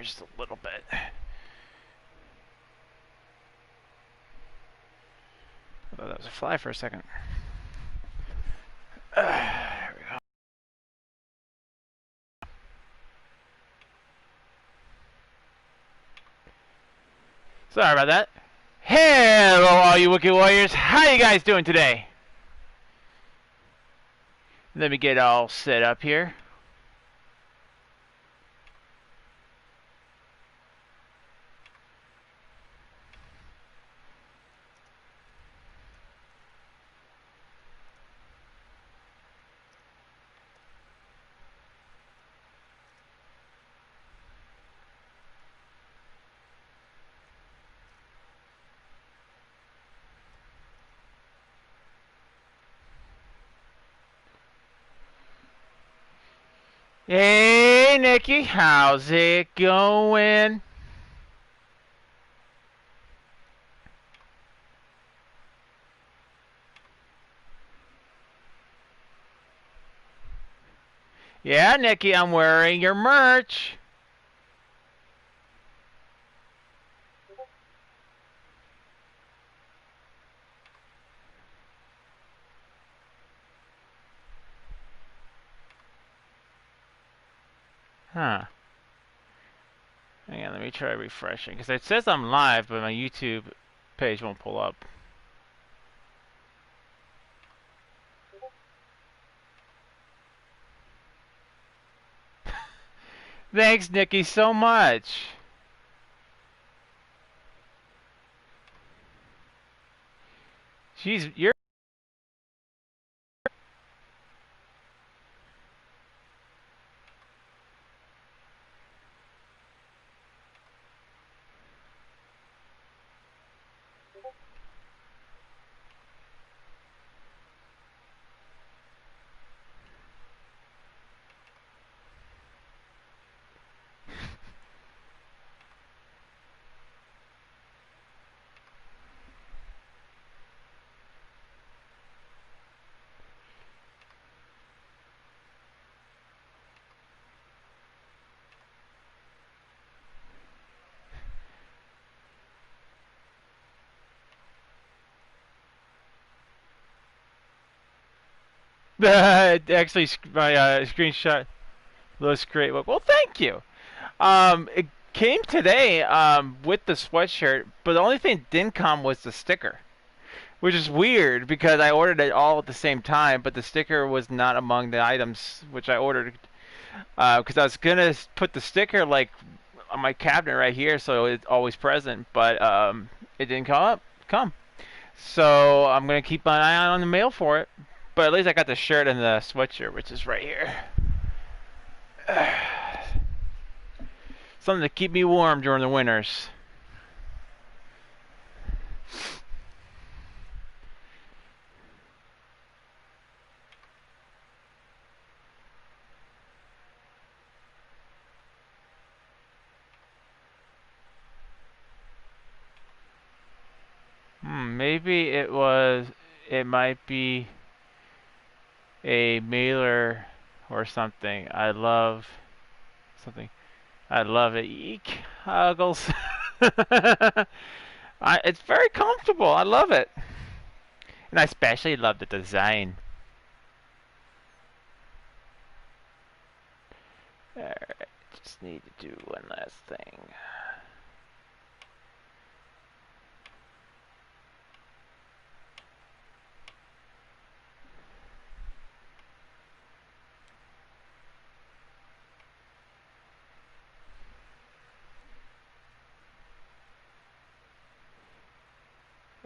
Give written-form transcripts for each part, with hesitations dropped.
just a little bit. I thought that was a fly for a second. There we go. Sorry about that. Hello, all you Wookiee Warriors. How you guys doing today? Let me get all set up here. Hey, Nikki, how's it going? Yeah, Nikki, I'm wearing your merch. Huh. Hang on, let me try refreshing. Because it says I'm live, but my YouTube page won't pull up. Thanks, Nikki, so much. You're... Actually, my screenshot looks great. Well, thank you. It came today with the sweatshirt, but the only thing that didn't come was the sticker, which is weird because I ordered it all at the same time, but the sticker was not among the items which I ordered. Because I was gonna put the sticker like on my cabinet right here, so it's always present, but it didn't come. So I'm gonna keep an eye on the mail for it. But at least I got the shirt and the sweatshirt, which is right here. Something to keep me warm during the winters. Maybe it might be a mailer or something. I love something. I love it. Eek, Huggles. It's very comfortable. I love it. And I especially love the design. Alright, just need to do one last thing.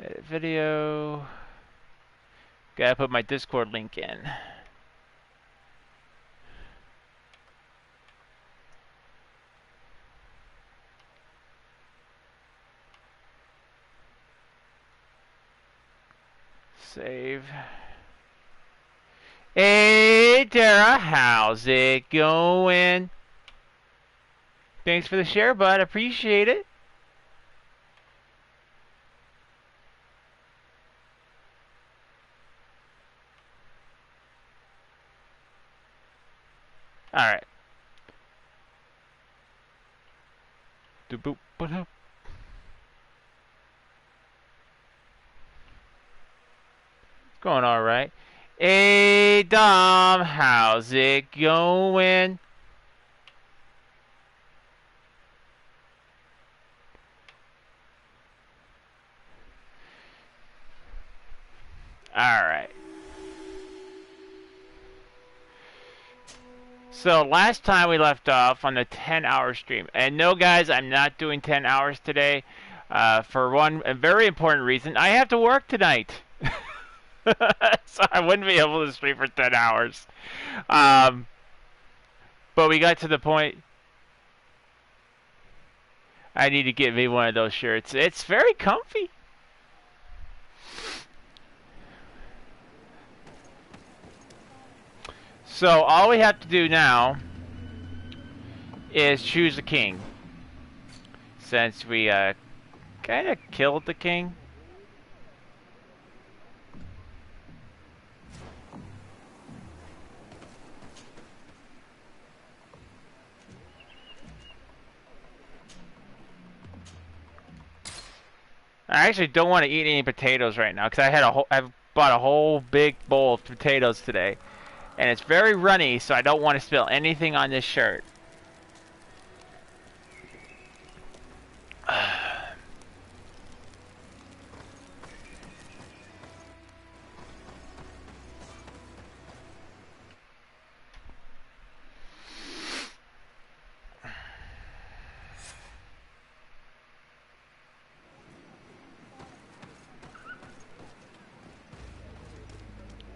Edit video. Gotta put my Discord link in. Save. Hey Tara, how's it going? Thanks for the share, bud. Appreciate it. Alright. boop, ba-da. Going all right. Hey Dom, how's it going? All right. So last time we left off on the 10-hour stream, and no, guys, I'm not doing 10 hours today. For one a very important reason, I have to work tonight. So I wouldn't be able to stream for 10 hours. But we got to the point. I need to get me one of those shirts. It's very comfy. So all we have to do now is choose a king. Since we kind of killed the king. I actually don't want to eat any potatoes right now because I've bought a whole big bowl of potatoes today, and it's very runny, so I don't want to spill anything on this shirt.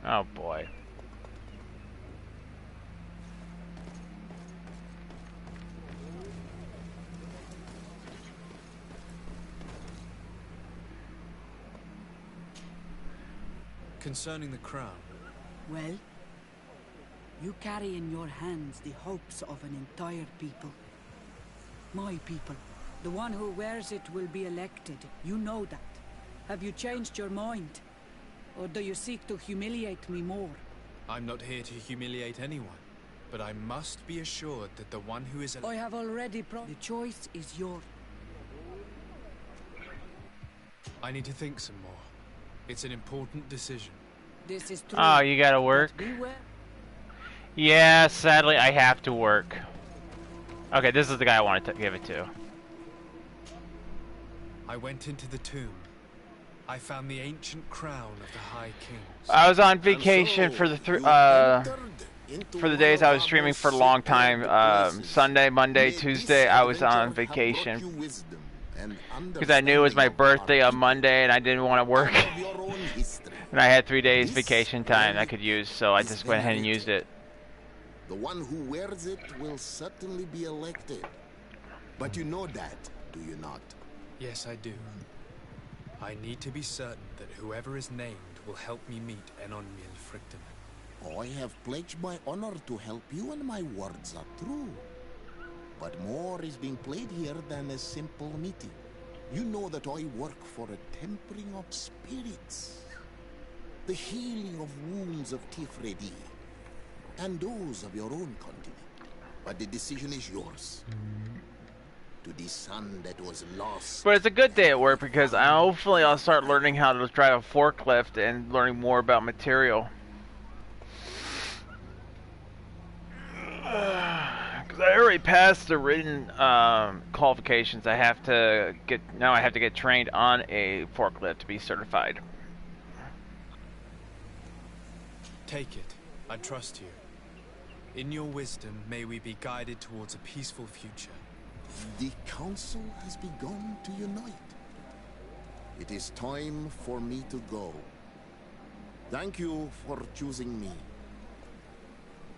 Oh boy. Concerning the crown. Well, you carry in your hands the hopes of an entire people. My people. The one who wears it will be elected. You know that. Have you changed your mind? Or do you seek to humiliate me more? I'm not here to humiliate anyone, but I must be assured that the one who is... I have already The choice is yours. I need to think some more. It's an important decision. This is true. Oh, you gotta work? Yeah, sadly I have to work. Okay, this is the guy I wanted to give it to. I went into the tomb. I found the ancient crown of the High Kings. I was on vacation for the days I was streaming for a long time. Sunday, Monday, Tuesday, I was on vacation. Because I knew it was my birthday on Monday and I didn't want to work. And I had 3 days vacation time I could use, so I just went ahead and used it. The one who wears it will certainly be elected. But you know that, do you not? Yes, I do. I need to be certain that whoever is named will help me meet Enon Milfricton. I have pledged my honor to help you, and my words are true. But more is being played here than a simple meeting. You know that I work for a tempering of spirits. The healing of wounds of Tifredi. And those of your own continent. But the decision is yours. To the son that was lost. But it's a good day at work because hopefully I'll start learning how to drive a forklift and learning more about material. Because I already passed the written qualifications. I have to get trained on a forklift to be certified. Take it. I trust you. In your wisdom, may we be guided towards a peaceful future. The council has begun to unite. It is time for me to go. Thank you for choosing me.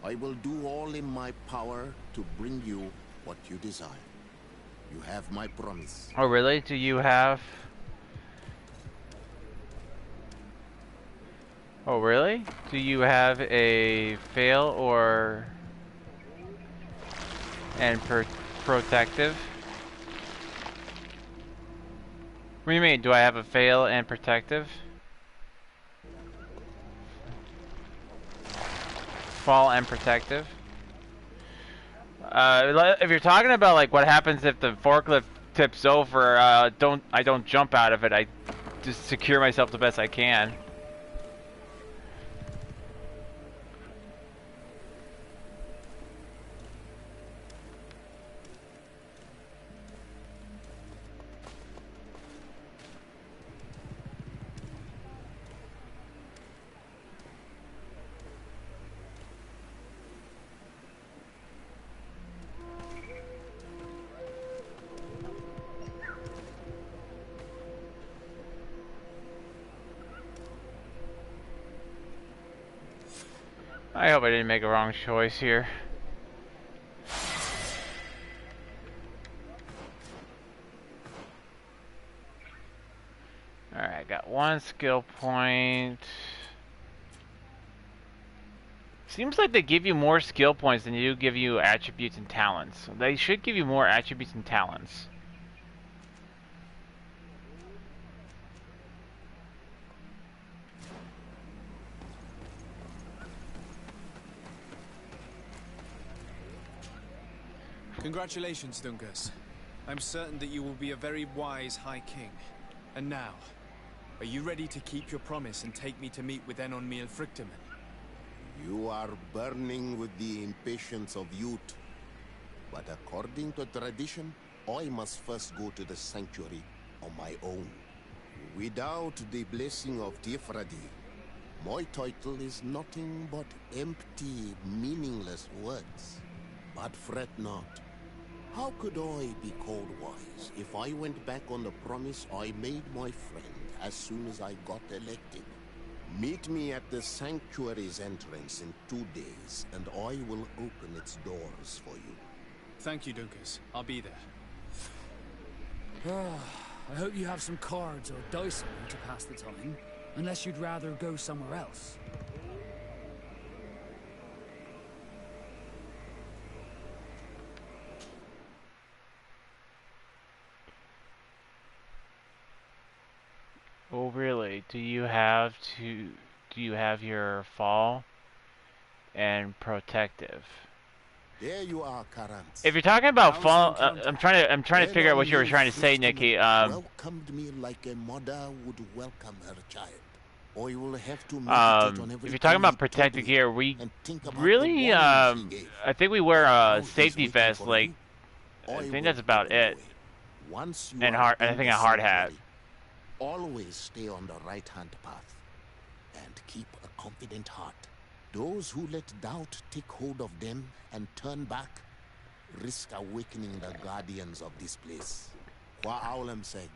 I will do all in my power to bring you what you desire. You have my promise. Oh, really? Do you have... Oh, really? Do you have a fail or... and protective? What do you mean? Do I have a fail and protective? Fall and protective? If you're talking about like what happens if the forklift tips over, I don't jump out of it. I just secure myself the best I can. I hope I didn't make a wrong choice here. Alright, got one skill point. Seems like they give you more skill points than they do give you attributes and talents. They should give you more attributes and talents. Congratulations, Dunkus. I'm certain that you will be a very wise High King. And now, are you ready to keep your promise and take me to meet with Enon Miel Frictimen? You are burning with the impatience of youth. But according to tradition, I must first go to the sanctuary on my own. Without the blessing of Tifradi, my title is nothing but empty, meaningless words. But fret not. How could I be called wise if I went back on the promise I made my friend as soon as I got elected? Meet me at the sanctuary's entrance in 2 days, and I will open its doors for you. Thank you, Dunkus. I'll be there. I hope you have some cards or dice on you to pass the time, unless you'd rather go somewhere else. Oh really? Do you have your fall and protective? There you are, Karant. If you're talking about fall, How's the I'm trying to figure out what you were trying to say, Nikki. Welcomed me like a mother would welcome her child. I will have to meditate on if you're talking about protective gear, we really, I think we wear a safety vest. Like, I think that's about it. Once you And are I in think the a hard hat. sanctuary, always stay on the right-hand path and keep a confident heart. Those who let doubt take hold of them and turn back risk awakening the guardians of this place. Kwa Aulam said.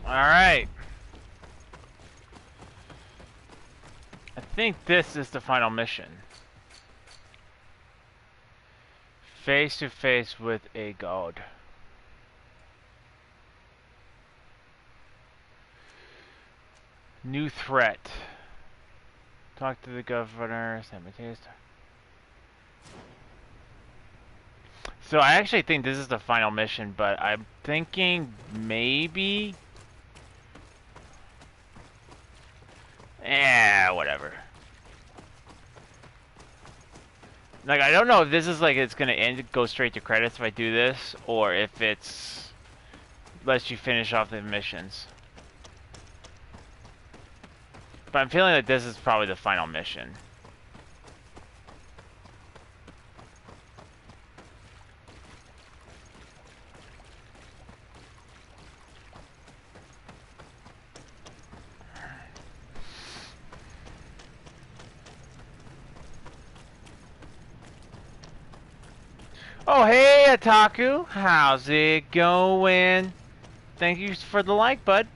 Alright. I think this is the final mission. Face to face with a god. New threat. Talk to the governor. So I actually think this is the final mission, but I'm thinking maybe... whatever. Like, I don't know if this is like it's gonna go straight to credits if I do this, or if it's lets you finish off the missions. But I'm feeling that this is probably the final mission. Oh, hey, Otaku. How's it going? Thank you for the like, bud.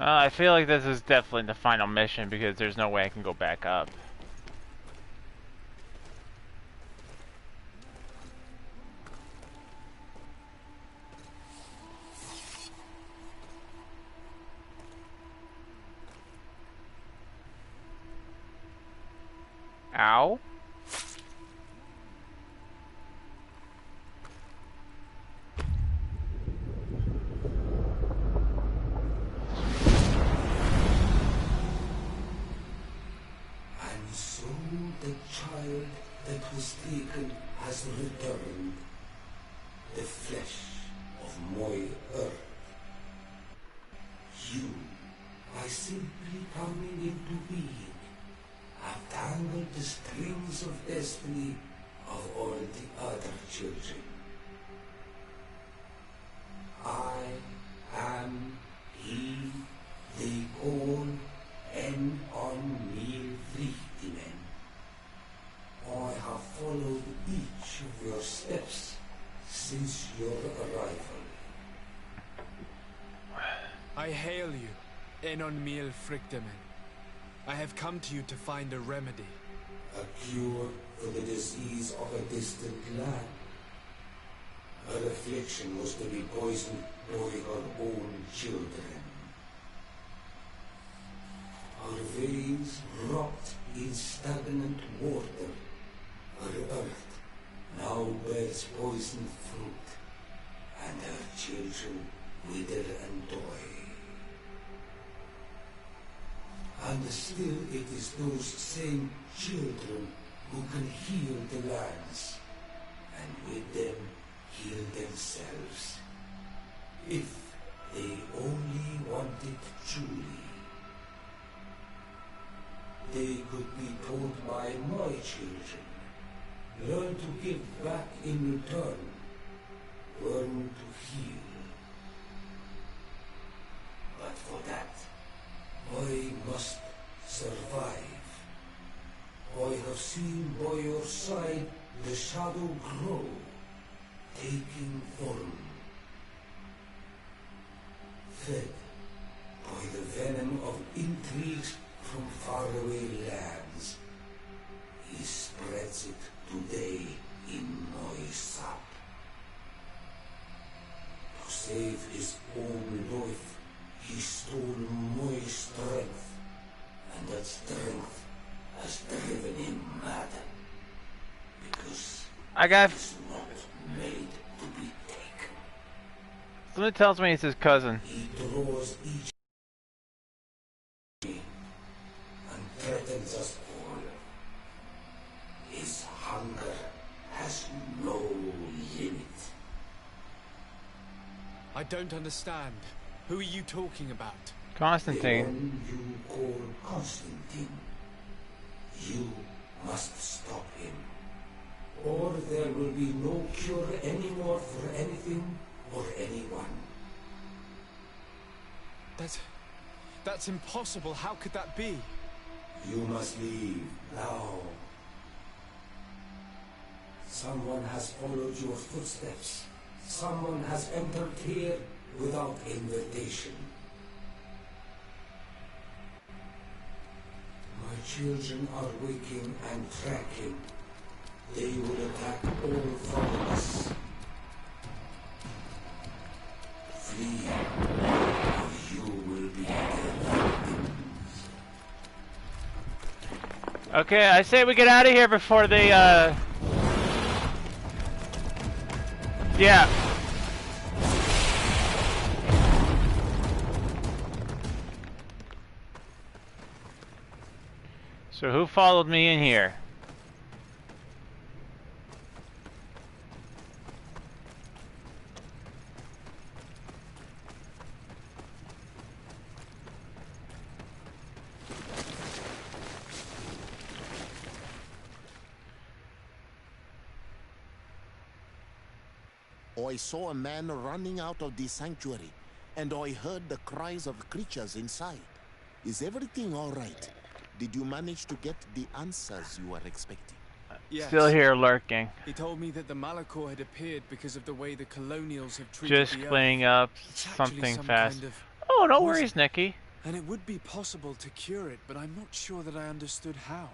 I feel like this is definitely the final mission because there's no way I can go back up. Ow. And so the child that was taken has returned, the flesh of my earth. You, by simply coming into being, have tangled the strings of destiny of all the other children. I am he they call en on me vrienden. I have followed each of your steps since your arrival. I hail you, Enon Miel Frichtemen. I have come to you to find a remedy. A cure for the disease of a distant land. Her affliction was to be poisoned by her own children. Her veins rot in stagnant water. Her earth now bears poisoned fruit, and her children wither and die. And still it is those same children who can heal the lands, and with them heal themselves, if they only want it truly. They could be taught by my children, learn to give back in return, learn to heal. But for that, I must survive. I have seen by your side the shadow grow, taking form. Fed by the venom of intrigues from faraway lands, he spreads it today in my sap. To save his own life, he stole my strength, and that strength has driven him mad. Because I got. it's not made to be taken. Somebody tells me it's his cousin. He draws each and threatens us all. His hunger has no limit. I don't understand. Who are you talking about? The Constantine. one you call Constantine. You must stop him, or there will be no cure anymore for anything or anyone. That's impossible. How could that be? You must leave now. Someone has followed your footsteps. Someone has entered here without invitation. My children are waking and tracking. They will attack all followers. Flee, or you will be dead. Okay, I say we get out of here before they, Yeah. So who followed me in here? I saw a man running out of the sanctuary, and I heard the cries of creatures inside. Is everything all right? Did you manage to get the answers you were expecting? Yes. Still here lurking. He told me that the Malachor had appeared because of the way the colonials have treated Just the cleaning Earth. up It's actually something some fast. kind of Oh, no poison. worries, Nikki. And it would be possible to cure it, but I'm not sure that I understood how.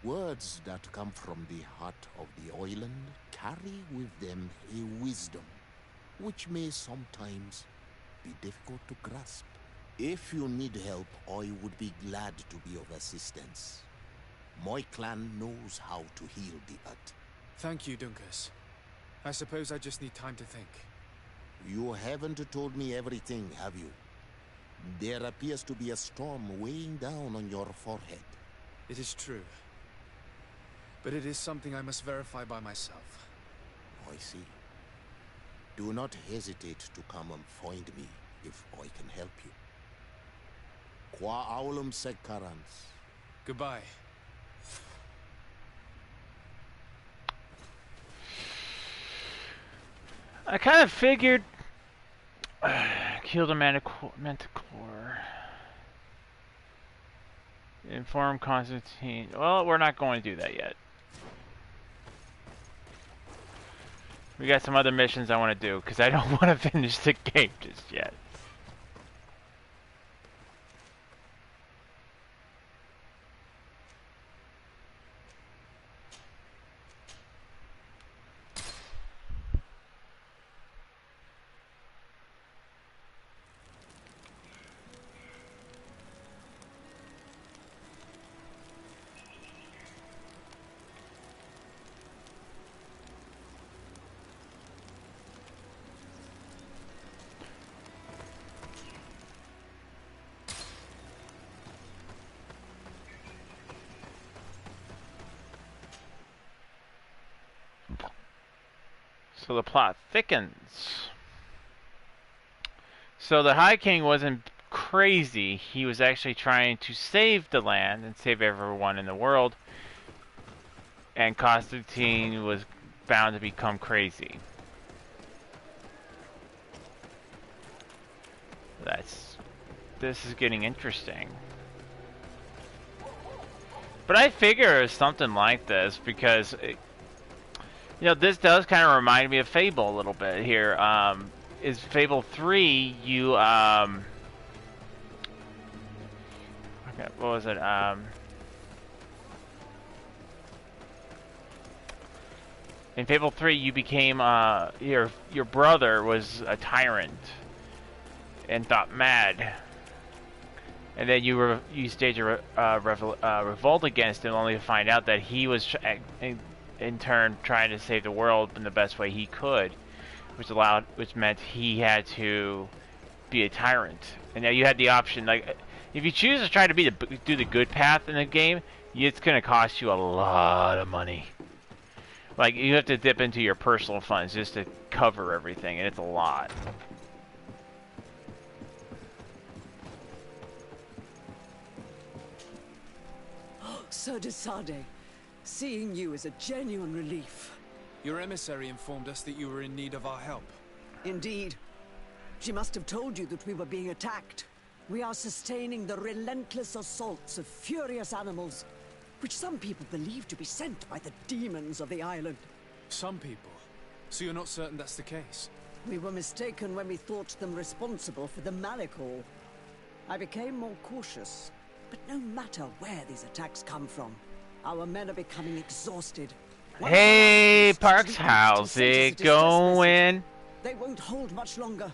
Words that come from the heart of the island carry with them a wisdom, which may sometimes be difficult to grasp. If you need help, I would be glad to be of assistance. My clan knows how to heal the earth. Thank you, Dunkus. I suppose I just need time to think. You haven't told me everything, have you? There appears to be a storm weighing down on your forehead. It is true. But it is something I must verify by myself. I see. Do not hesitate to come and find me if I can help you. Qua aulum secarans. Goodbye. I kind of figured killed a manticore. Inform Constantine. Well, we're not going to do that yet. We got some other missions I want to do because I don't want to finish the game just yet. So the plot thickens. So the High King wasn't crazy. He was actually trying to save the land and save everyone in the world. And Constantine was bound to become crazy. This is getting interesting. But I figure it's something like this because you know, this does kind of remind me of Fable a little bit here. Is Fable 3, you, okay, what was it, in Fable 3, you became, your brother was a tyrant and thought mad. And then you staged a revolt against him, only to find out that he was in turn trying to save the world in the best way he could, which meant he had to be a tyrant. And now you had the option, like, if you choose to try to do the good path in the game, it's going to cost you a lot of money. Like, you have to dip into your personal funds just to cover everything, and it's a lot. Sir Desade, seeing you is a genuine relief. Your emissary informed us that you were in need of our help. Indeed. She must have told you that we were being attacked. We are sustaining the relentless assaults of furious animals, which some people believe to be sent by the demons of the island. Some people? So you're not certain that's the case? We were mistaken when we thought them responsible for the Malicor. I became more cautious, but no matter where these attacks come from, our men are becoming exhausted. Hey, Parks, how's it going? They won't hold much longer.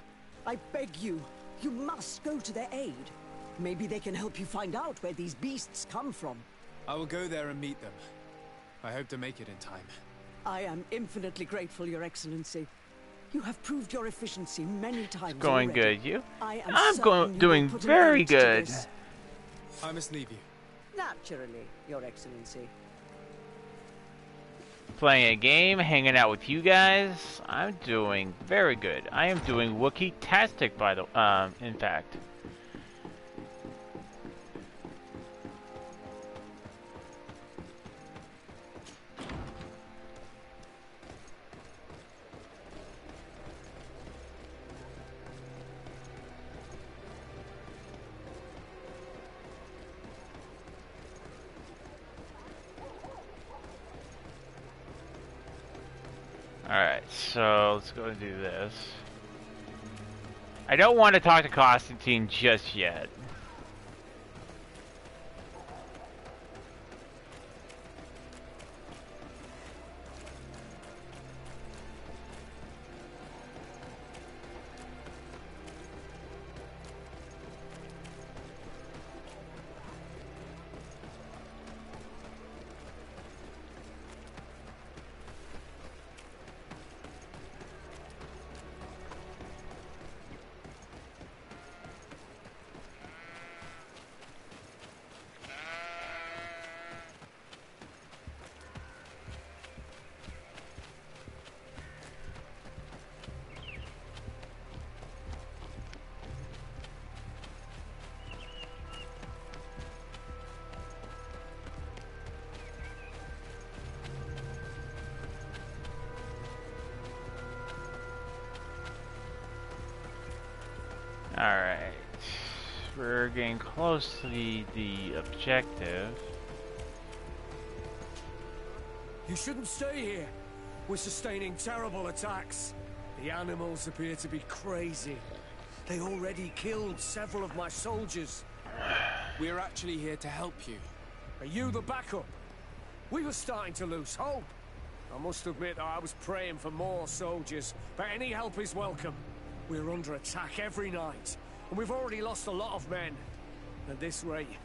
I beg you, you must go to their aid. Maybe they can help you find out where these beasts come from. I will go there and meet them. I hope to make it in time. I am infinitely grateful, Your Excellency. You have proved your efficiency many times. It's going already. good, you? I'm doing very good. I must leave you. Naturally, Your Excellency. Playing a game, hanging out with you guys. I'm doing very good. I am doing Wookiee-tastic, by the in fact. Alright, so let's go and do this. I don't want to talk to Constantine just yet. Alright. We're getting close to the objective. You shouldn't stay here. We're sustaining terrible attacks. The animals appear to be crazy. They already killed several of my soldiers. We're actually here to help you. Are you the backup? We were starting to lose hope. I must admit I was praying for more soldiers, but any help is welcome. We're under attack every night, and we've already lost a lot of men. At this rate,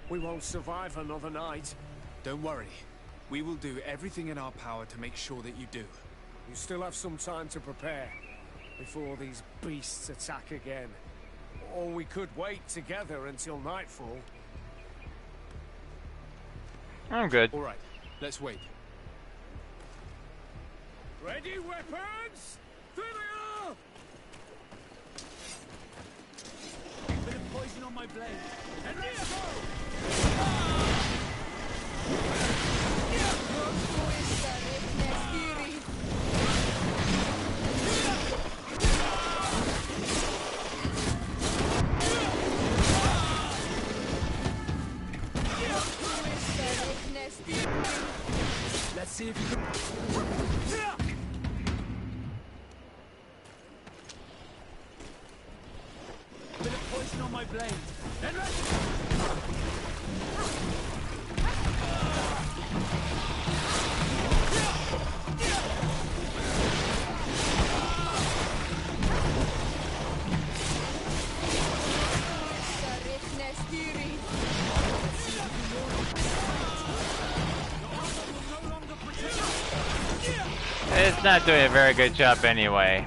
we won't survive another night. Don't worry. We will do everything in our power to make sure that you do. You still have some time to prepare, before these beasts attack again. Or we could wait together until nightfall. I'm good. All right, let's wait. Ready, weapons? There they are! Bit of poison on my blade. And let's go! Let's see if you can... Bit of poison on my blade. And let's... It's not doing a very good job anyway.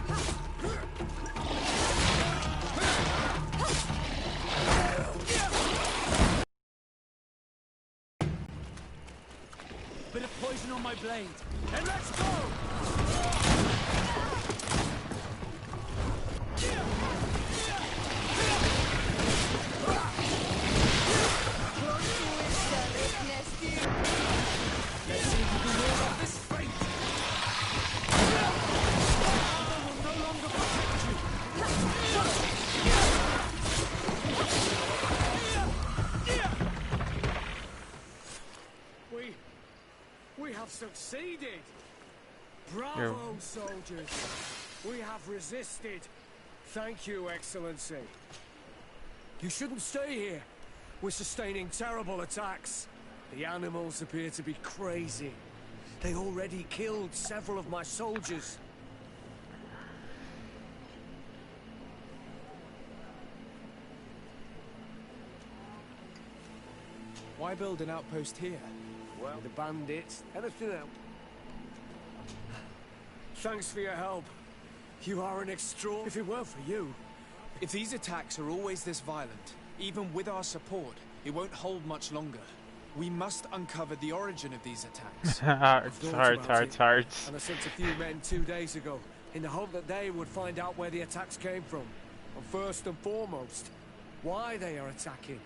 Bit of poison on my blade. And let's go! Let's see if you can ward off this fate. I will no longer protect you. We have succeeded! Bravo, soldiers! We have resisted. Thank you, Excellency. You shouldn't stay here. We're sustaining terrible attacks. The animals appear to be crazy. They already killed several of my soldiers. Why build an outpost here? Well, the bandits. Anything else? Thanks for your help. You are an extraordinary... If it weren't for you... If these attacks are always this violent, even with our support, it won't hold much longer. We must uncover the origin of these attacks. Hearts. And I sent a few men 2 days ago, in the hope that they would find out where the attacks came from. And first and foremost, why they are attacking.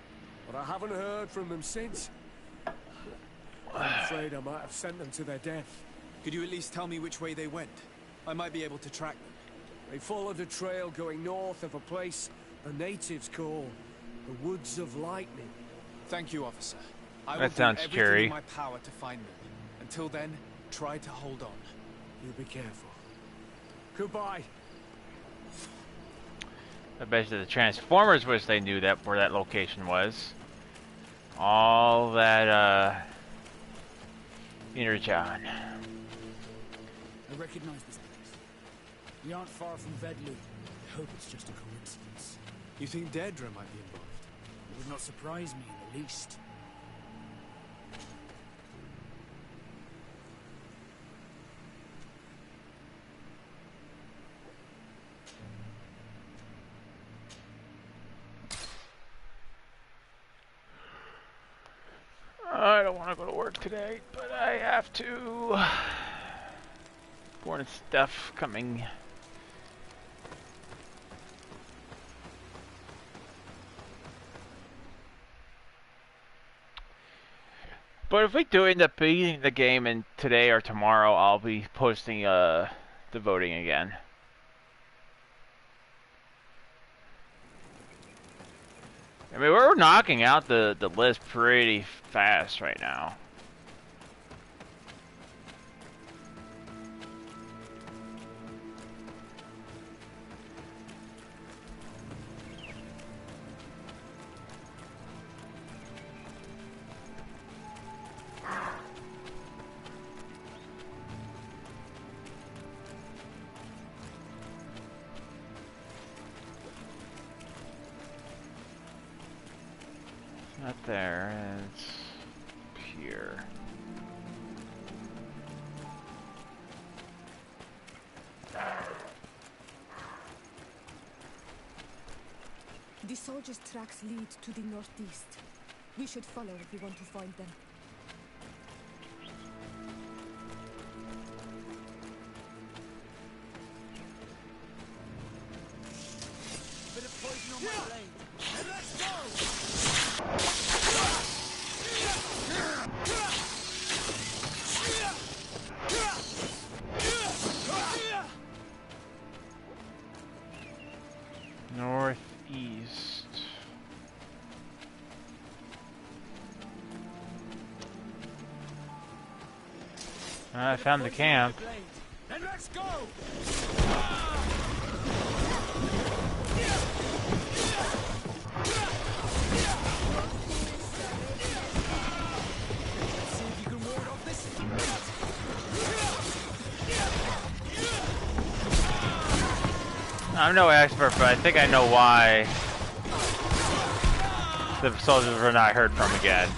But I haven't heard from them since. I'm afraid I might have sent them to their death. Could you at least tell me which way they went? I might be able to track them. They followed a trail going north of a place the natives call the Woods of Lightning. Thank you, officer. I will That sounds do everything scary. in my power to find them. Until then, try to hold on. You be careful. Goodbye. I bet you the Transformers wish they knew that where that location was. All that energon. I recognize this place. We aren't far from Vedlu. I hope it's just a coincidence. You think Daedra might be involved? It would not surprise me in the least. I don't want to go to work today, but I have to. More stuff coming. But if we do end up beating the game in today or tomorrow, I'll be posting the voting again. I mean, we're knocking out the list pretty fast right now. Not there, it's here. The soldiers' tracks lead to the northeast. We should follow if we want to find them. Bit of poison on my blade. And let's go! Northeast. I found the camp. And let's go! I'm no expert, but I think I know why the soldiers were not heard from again.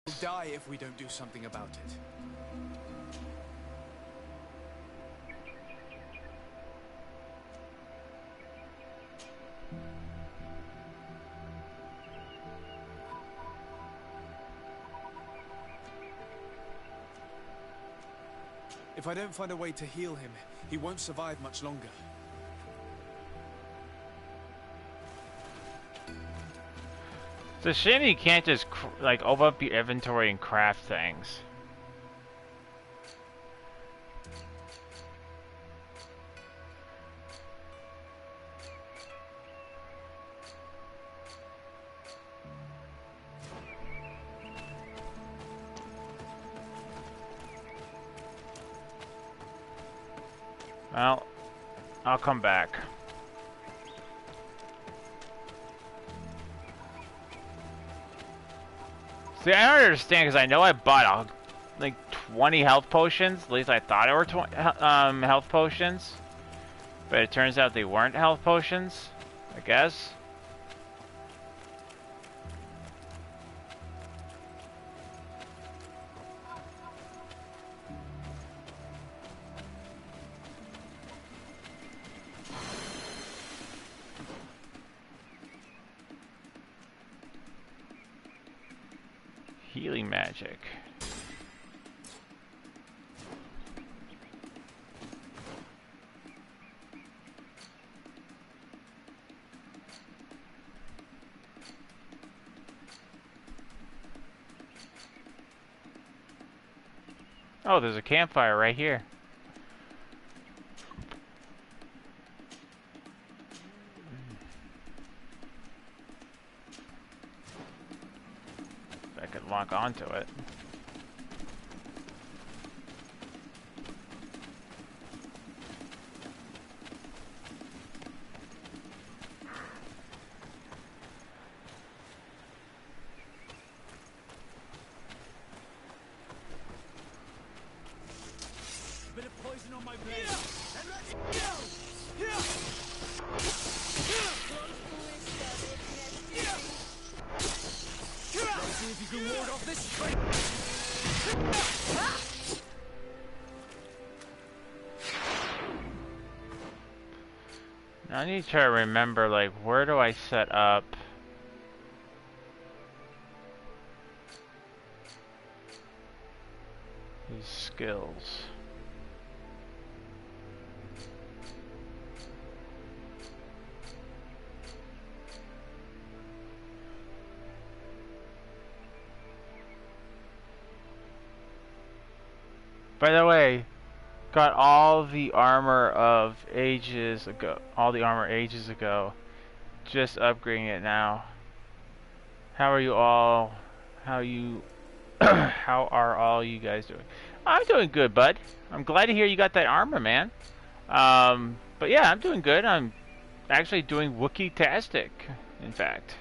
We'll die if we don't do something about it. If I don't find a way to heal him, he won't survive much longer. It's a shame you can't just like open up your inventory and craft things. Well, I'll come back. See, I don't understand because I know I bought like 20 health potions. At least I thought it were health potions, but it turns out they weren't health potions, I guess. Healing magic. Oh, there's a campfire right here. If I could lock onto it. corrosion on my blade. Then let's go! Let's see if you can ward off this straight. I need to try to remember, like, where do I set up? These skills. By the way, got all the armor of ages ago. All the armor ages ago. Just upgrading it now. How are you all? How you? How are all you guys doing? I'm doing good, bud. I'm glad to hear you got that armor, man. But yeah, I'm doing good. I'm actually doing Wookiee-tastic, in fact.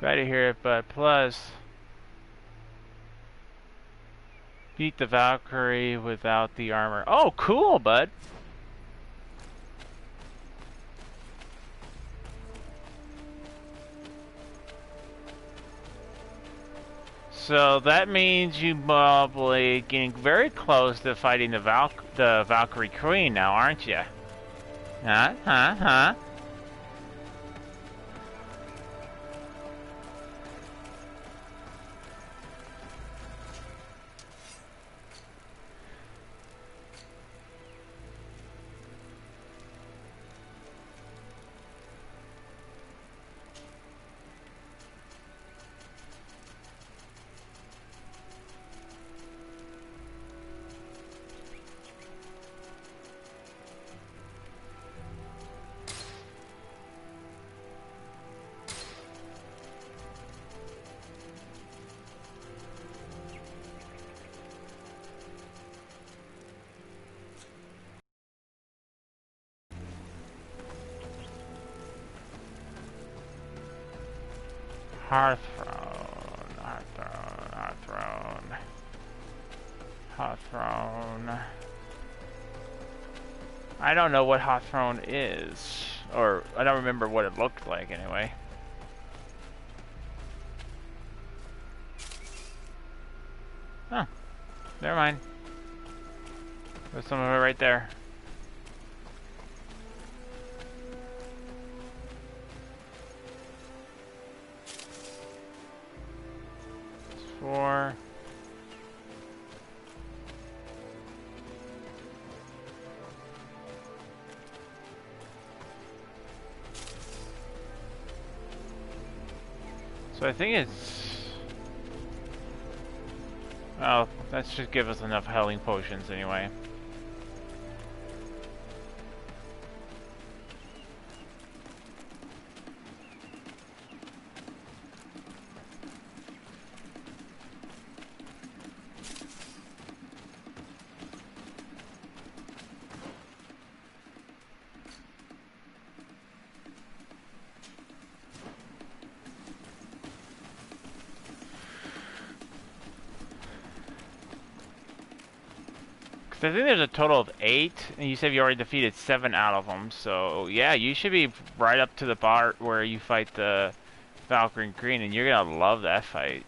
Glad to hear it, but plus, beat the Valkyrie without the armor. Oh, cool, bud. So that means you probably getting very close to fighting the Valkyrie Queen now, aren't you? Huh? Hearthrone. I don't know what Hearthrone is. Or, I don't remember what it looked like anyway. Huh. Never mind. There's some of it right there. Four. So I think it's... Oh, that should give us enough healing potions anyway. I think there's a total of 8, and you said you already defeated 7 out of them, so yeah, you should be right up to the part where you fight the Valkyrie Queen, and you're gonna love that fight.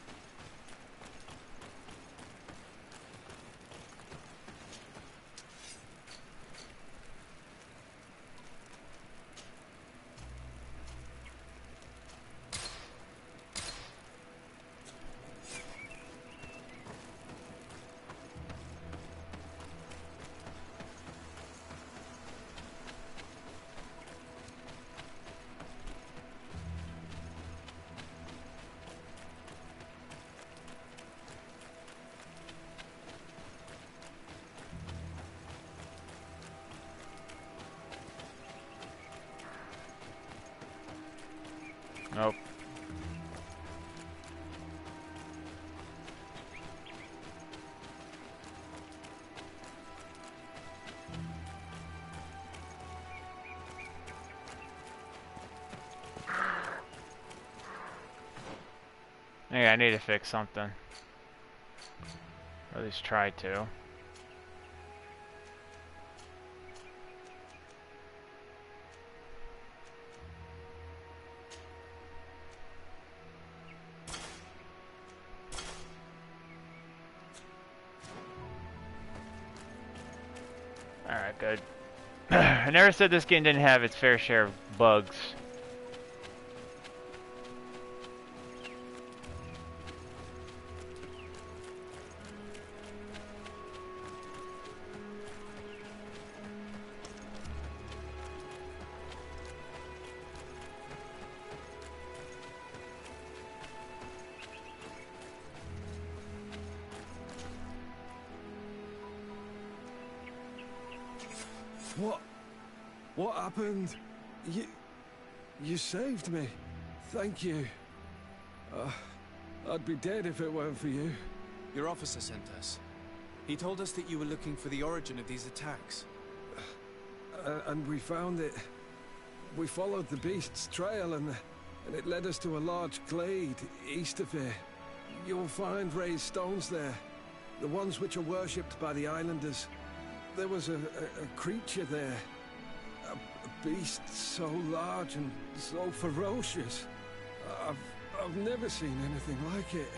Nope. Yeah, I need to fix something. Or at least try to. Alright, good. I never said this game didn't have its fair share of bugs. What happened? You saved me. Thank you. I'd be dead if it weren't for you. Your officer sent us. He told us that you were looking for the origin of these attacks. And we found it. We followed the beast's trail and it led us to a large glade east of here. You'll find raised stones there. The ones which are worshipped by the islanders. There was a creature there. A beast so large and so ferocious. I've never seen anything like it.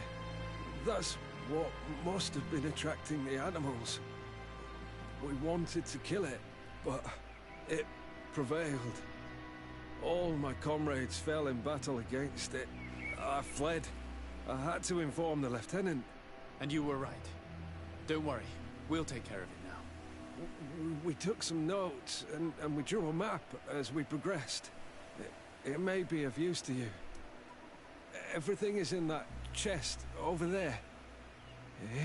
That's what must have been attracting the animals. We wanted to kill it, but it prevailed. All my comrades fell in battle against it. I fled. I had to inform the lieutenant. And you were right. Don't worry, we'll take care of it now. We took some notes, and we drew a map as we progressed. It may be of use to you. Everything is in that chest over there.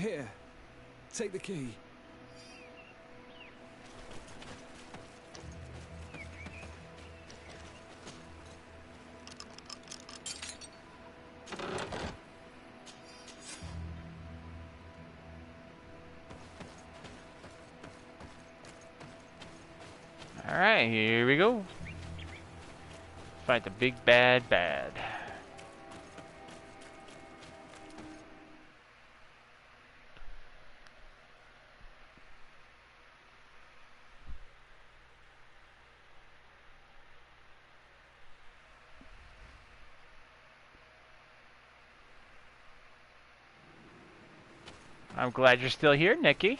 Here, take the key. Alright, here we go. Fight the big bad bad. I'm glad you're still here, Nikki.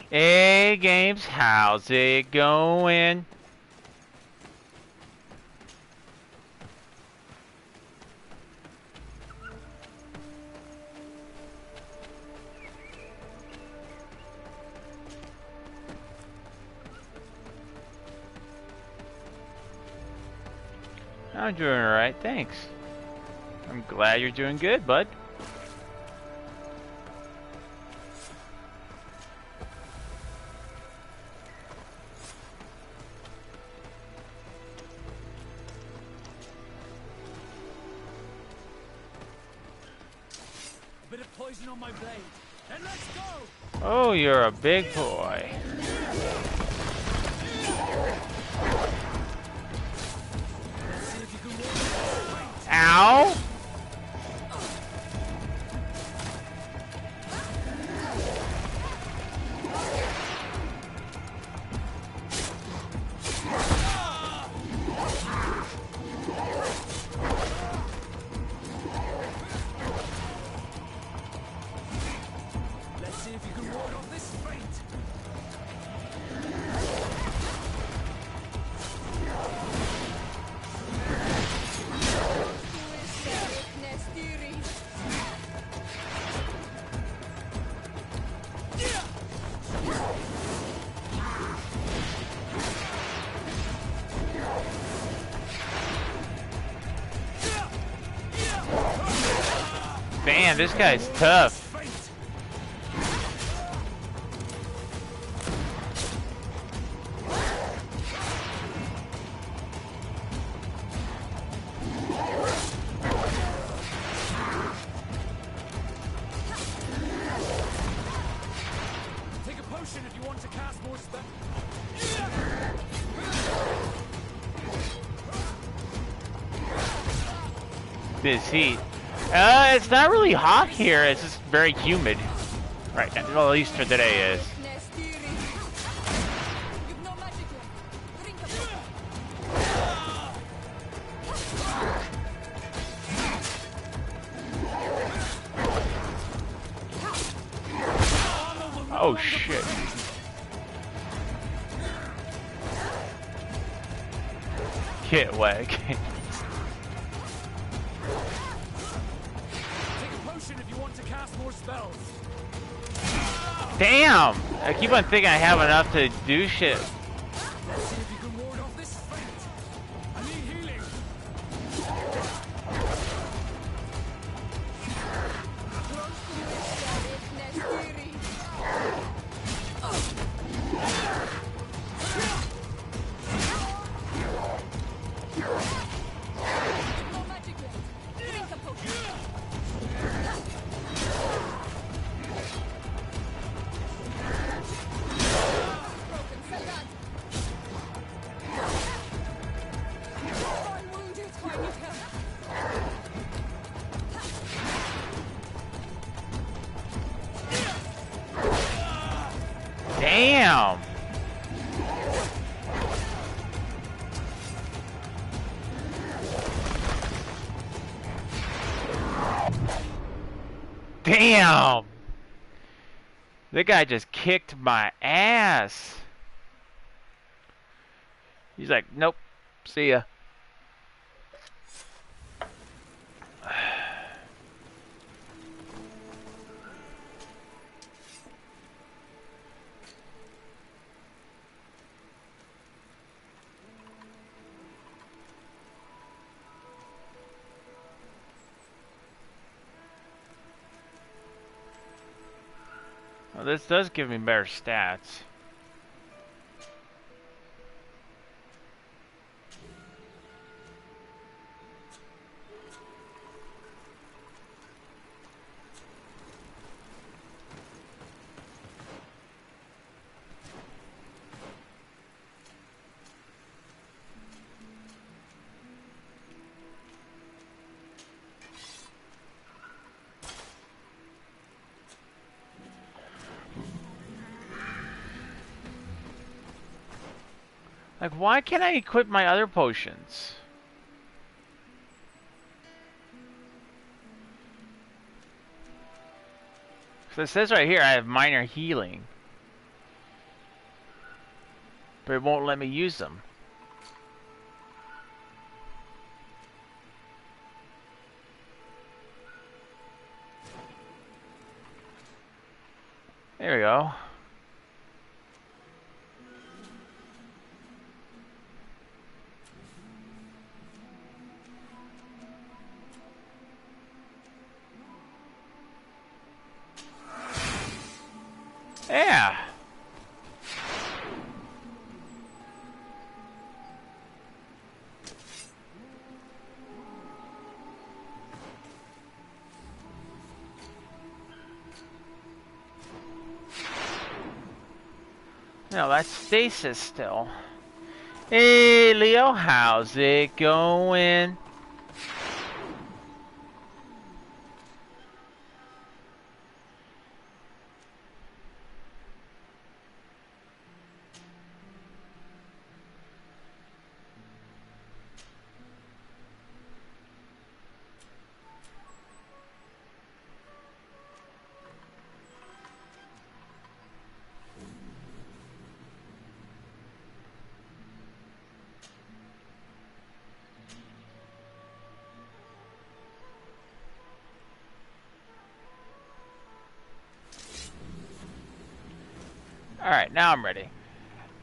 Hey, Games, how's it going? I'm doing alright, thanks. I'm glad you're doing good, bud. Poison on my blade. Then let's go. Oh, you're a big boy. Ow! Damn, this guy's tough. Take a potion if you want to cast more spells. This heat. It's not really hot here. It's just very humid. Right now. Well, at least for today is. Oh shit. Get whack. Take a potion if you want to cast more spells. Damn! I keep on thinking I have enough to do shit. Let's see if you can ward off this fate. I need healing. Damn! Damn! That guy just kicked my ass. He's like, nope, see ya. Well, this does give me better stats. Like, why can't I equip my other potions? So it says right here I have minor healing. But it won't let me use them. There we go. Yeah. No, that's stasis still. Hey, Leo, how's it going? Alright, now I'm ready.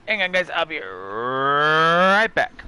Hang on, guys, I'll be right back.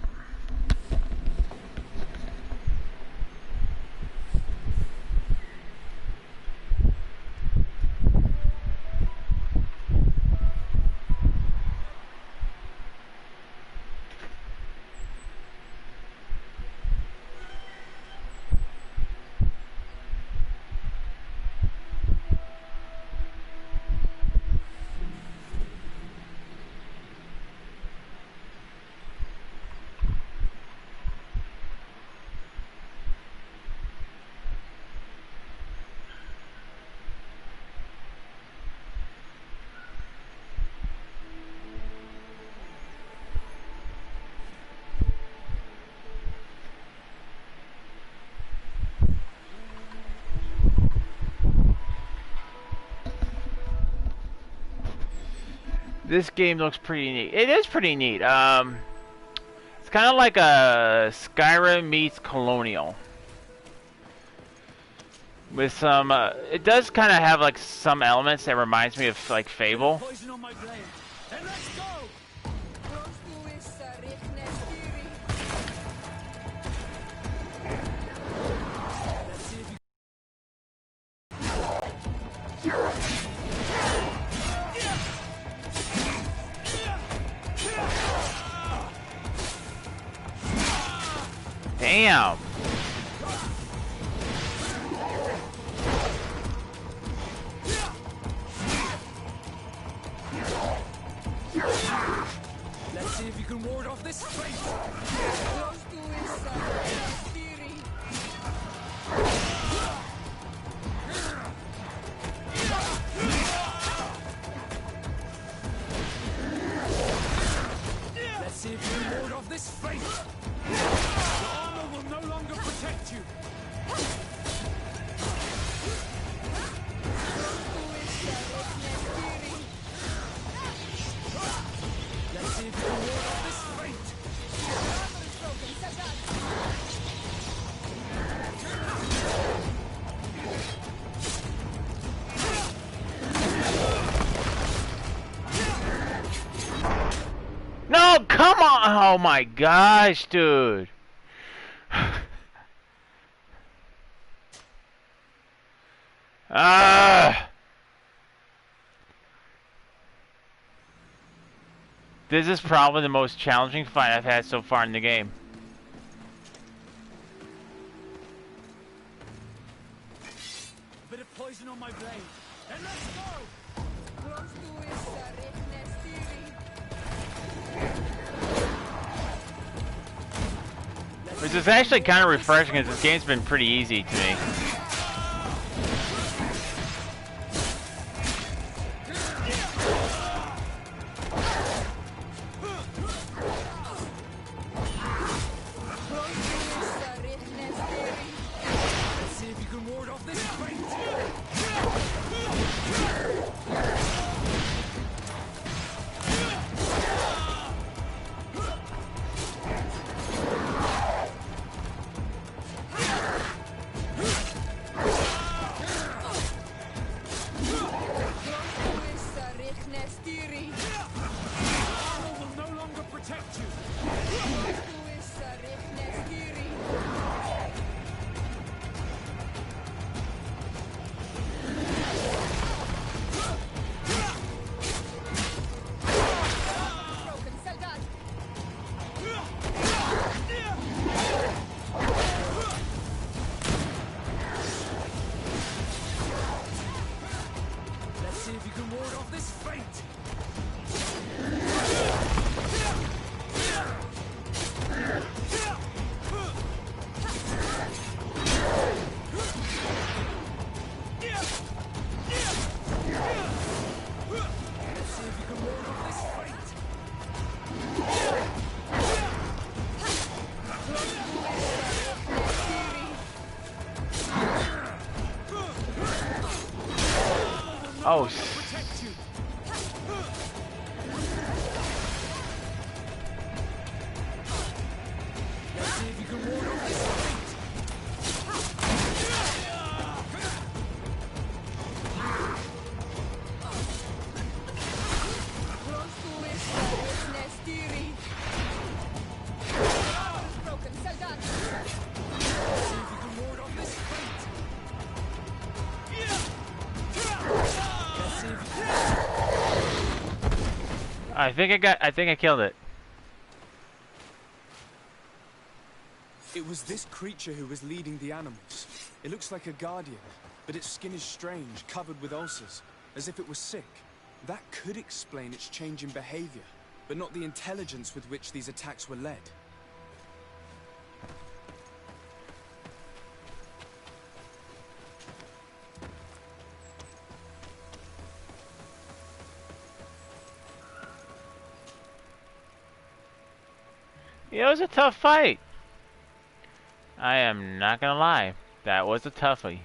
This game looks pretty neat. It is pretty neat. It's kind of like a Skyrim meets Colonial. With some, it does kind of have like some elements that reminds me of like Fable. Poison on my blade. Then let's go! Damn. Let's see if you can ward off this fate. Let's see if you can ward off this fate. Your armor will no longer protect you. Let's see if you can ward off this fate. No, come on! Oh my gosh, dude. Ah! This is probably the most challenging fight I've had so far in the game. A bit of poison on my blade. And let's go! Which is actually kind of refreshing because this game's been pretty easy to me. Let's see if you can ward off this fate. Armor will no longer protect you. Let's see if you can ward off this fate. Let's see if you can ward off this fate. Oh, Protect you. Let's see if you can ward off this fate. Let's see if you can ward off this fate. Let's see if you I think I killed it. It was this creature who was leading the animals. It looks like a guardian, but its skin is strange, covered with ulcers, as if it was sick. That could explain its change in behavior, but not the intelligence with which these attacks were led. It was a tough fight. I am not gonna lie. That was a toughie.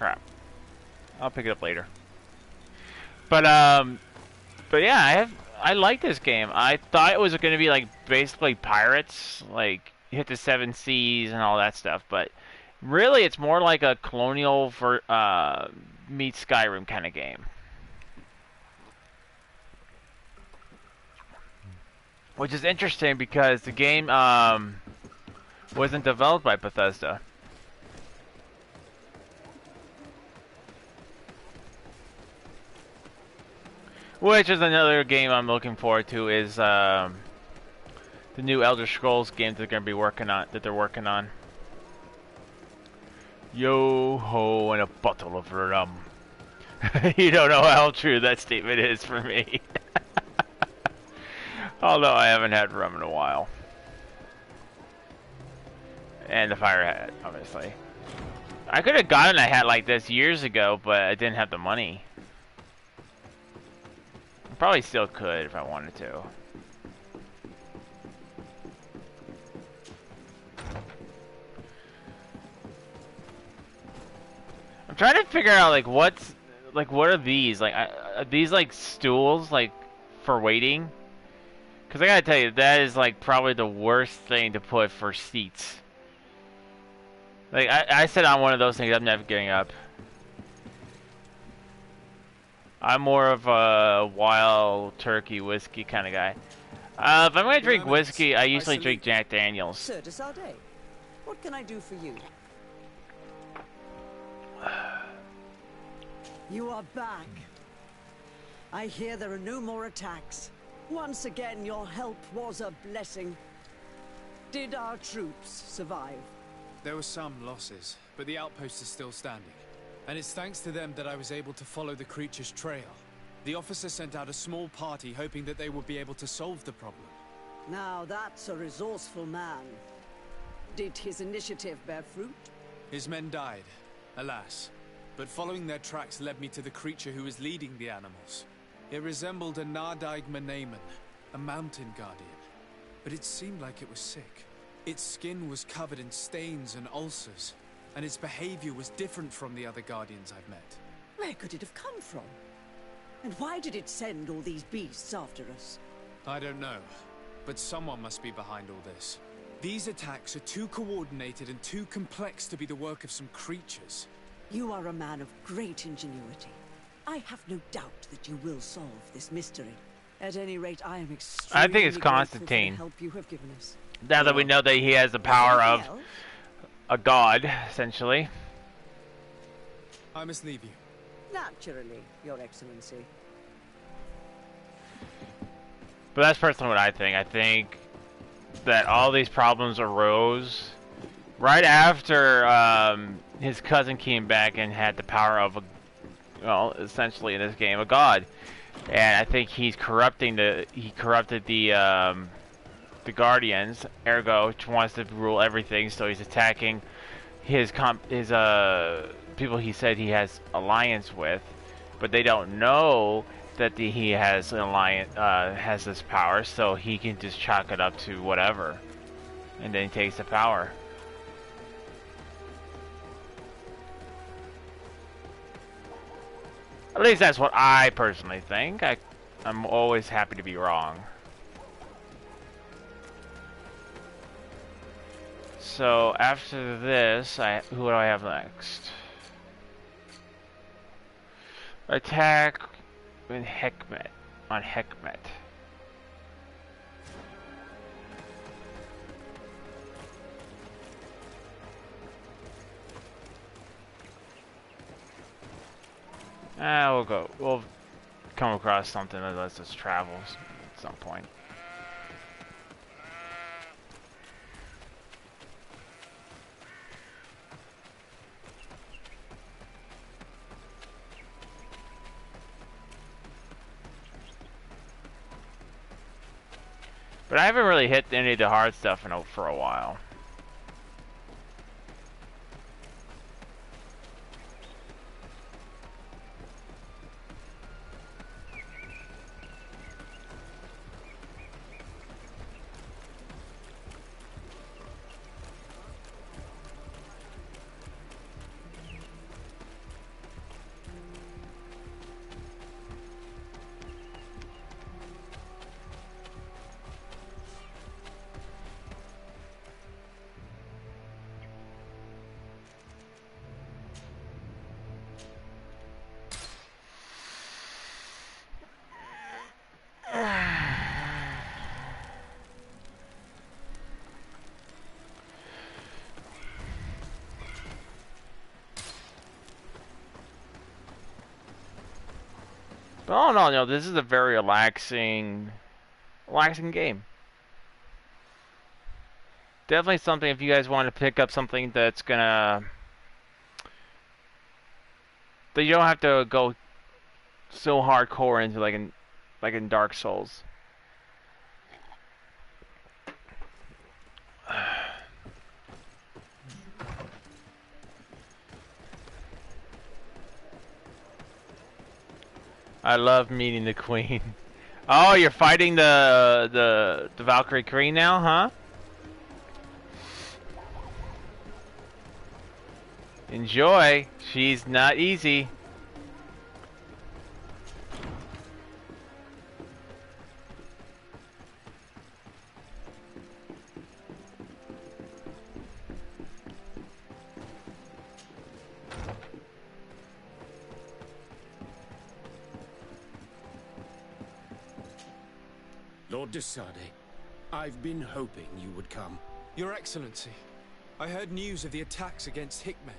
crap. I'll pick it up later. But yeah, I like this game. I thought it was going to be like basically pirates, like you hit the seven seas and all that stuff. But really, it's more like a colonial meets Skyrim kind of game. Which is interesting because the game wasn't developed by Bethesda. Which is another game I'm looking forward to is the new Elder Scrolls game they're going to be working on. Yo ho and a bottle of rum. You don't know how true that statement is for me. Although I haven't had rum in a while. And the fire hat, obviously. I could have gotten a hat like this years ago, but I didn't have the money. I probably still could if I wanted to. I'm trying to figure out like what are these? Like are these like stools like for waiting? Cause I gotta tell you, that is like probably the worst thing to put for seats. Like I sit on one of those things, I'm never getting up. I'm more of a wild turkey whiskey kind of guy. If I'm gonna drink whiskey, I usually drink Jack Daniels. Sir de Sade, what can I do for you? You are back. I hear there are no more attacks. Once again, your help was a blessing. Did our troops survive? There were some losses, but the outpost is still standing. And it's thanks to them that I was able to follow the creature's trail. The officer sent out a small party hoping that they would be able to solve the problem. Now that's a resourceful man. Did his initiative bear fruit? His men died, alas. But following their tracks led me to the creature who was leading the animals. It resembled a Nardaig Menaemon, a mountain guardian. But it seemed like it was sick. Its skin was covered in stains and ulcers, and its behavior was different from the other guardians I've met. Where could it have come from? And why did it send all these beasts after us? I don't know, but someone must be behind all this. These attacks are too coordinated and too complex to be the work of some creatures. You are a man of great ingenuity. I have no doubt that you will solve this mystery. At any rate, I am extremely I think it's grateful for Constantine. the help you have given us. Now that we know that he has the power of a god, essentially. I must leave you. Naturally, Your Excellency. But that's personally what I think. I think that all these problems arose right after his cousin came back and had the power of a, well, essentially in this game, a god. And I think he corrupted the Guardians, ergo wants to rule everything, so he's attacking his people he said he has alliance with, but they don't know that he has an alliance, has this power, so he can just chalk it up to whatever, and then he takes the power. At least that's what I personally think. I'm always happy to be wrong. So after this, who do I have next? Attack in Hekmet, on Hekmet. We'll come across something that lets us travel at some point. But I haven't really hit any of the hard stuff for a while. Oh no, no, this is a very relaxing game. Definitely something if you guys want to pick up something that's gonna that you don't have to go so hardcore into like in Dark Souls. I love meeting the queen. Oh, you're fighting the Valkyrie Queen now, huh? Enjoy. She's not easy. Lord Desade, I've been hoping you would come. Your Excellency, I heard news of the attacks against Hickman.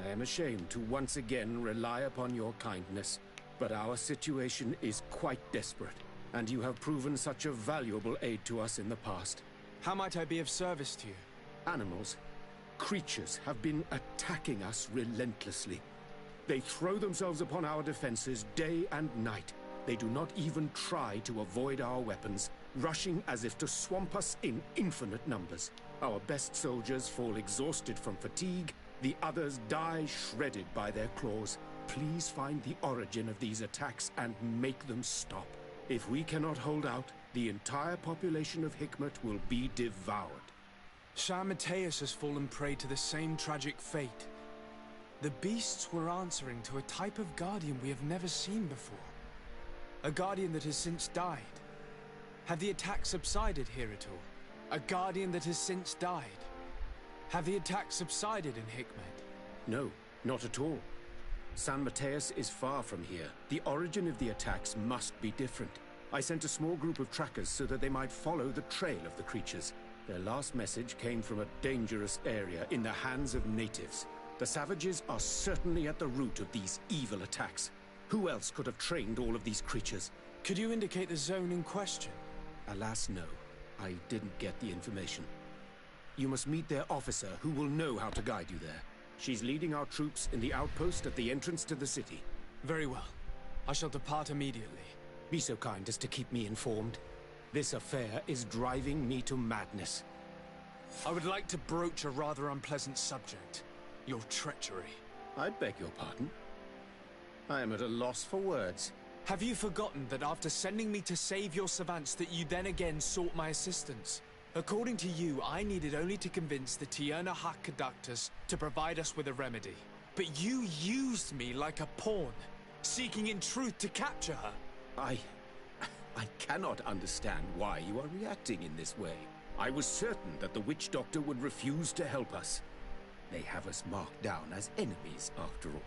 I am ashamed to once again rely upon your kindness, but our situation is quite desperate, and you have proven such a valuable aid to us in the past. How might I be of service to you? Animals, creatures have been attacking us relentlessly. They throw themselves upon our defenses day and night. They do not even try to avoid our weapons, rushing as if to swamp us in infinite numbers. Our best soldiers fall exhausted from fatigue, the others die shredded by their claws. Please find the origin of these attacks and make them stop. If we cannot hold out, the entire population of Hikmet will be devoured. Shah Mateus has fallen prey to the same tragic fate. The beasts were answering to a type of guardian we have never seen before. A guardian that has since died. Have the attacks subsided here at all? A guardian that has since died. Have the attacks subsided in Hikmet? No, not at all. San Mateus is far from here. The origin of the attacks must be different. I sent a small group of trackers so that they might follow the trail of the creatures. Their last message came from a dangerous area in the hands of natives. The savages are certainly at the root of these evil attacks. Who else could have trained all of these creatures? Could you indicate the zone in question? Alas, no. I didn't get the information. You must meet their officer, who will know how to guide you there. She's leading our troops in the outpost at the entrance to the city. Very well. I shall depart immediately. Be so kind as to keep me informed. This affair is driving me to madness. I would like to broach a rather unpleasant subject. Your treachery. I beg your pardon? I am at a loss for words. Have you forgotten that after sending me to save your savants that you then again sought my assistance? According to you, I needed only to convince the Tierna Hak conductors to provide us with a remedy. But you used me like a pawn, seeking in truth to capture her. I cannot understand why you are reacting in this way. I was certain that the witch doctor would refuse to help us. They have us marked down as enemies, after all.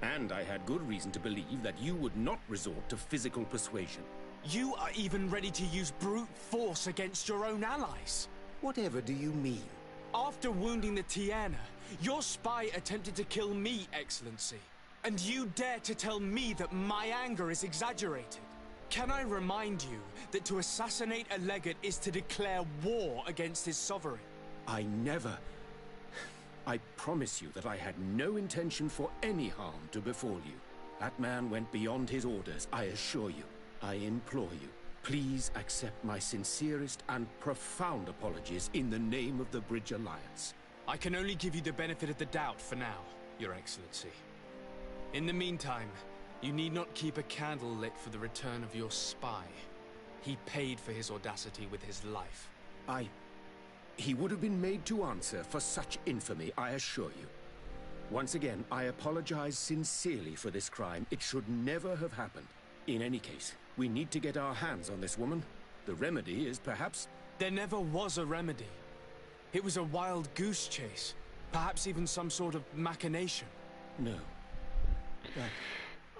And I had good reason to believe that you would not resort to physical persuasion. You are even ready to use brute force against your own allies. Whatever do you mean? After wounding the Tiana, your spy attempted to kill me, Excellency. And you dare to tell me that my anger is exaggerated. Can I remind you that to assassinate a legate is to declare war against his sovereign? I promise you that I had no intention for any harm to befall you. That man went beyond his orders, I assure you. I implore you, please accept my sincerest and profound apologies in the name of the Bridge Alliance. I can only give you the benefit of the doubt for now, Your Excellency. In the meantime, you need not keep a candle lit for the return of your spy. He paid for his audacity with his life. He would have been made to answer for such infamy, I assure you. Once again, I apologize sincerely for this crime. It should never have happened. In any case, we need to get our hands on this woman. The remedy is perhaps... There never was a remedy. It was a wild goose chase. Perhaps even some sort of machination. No.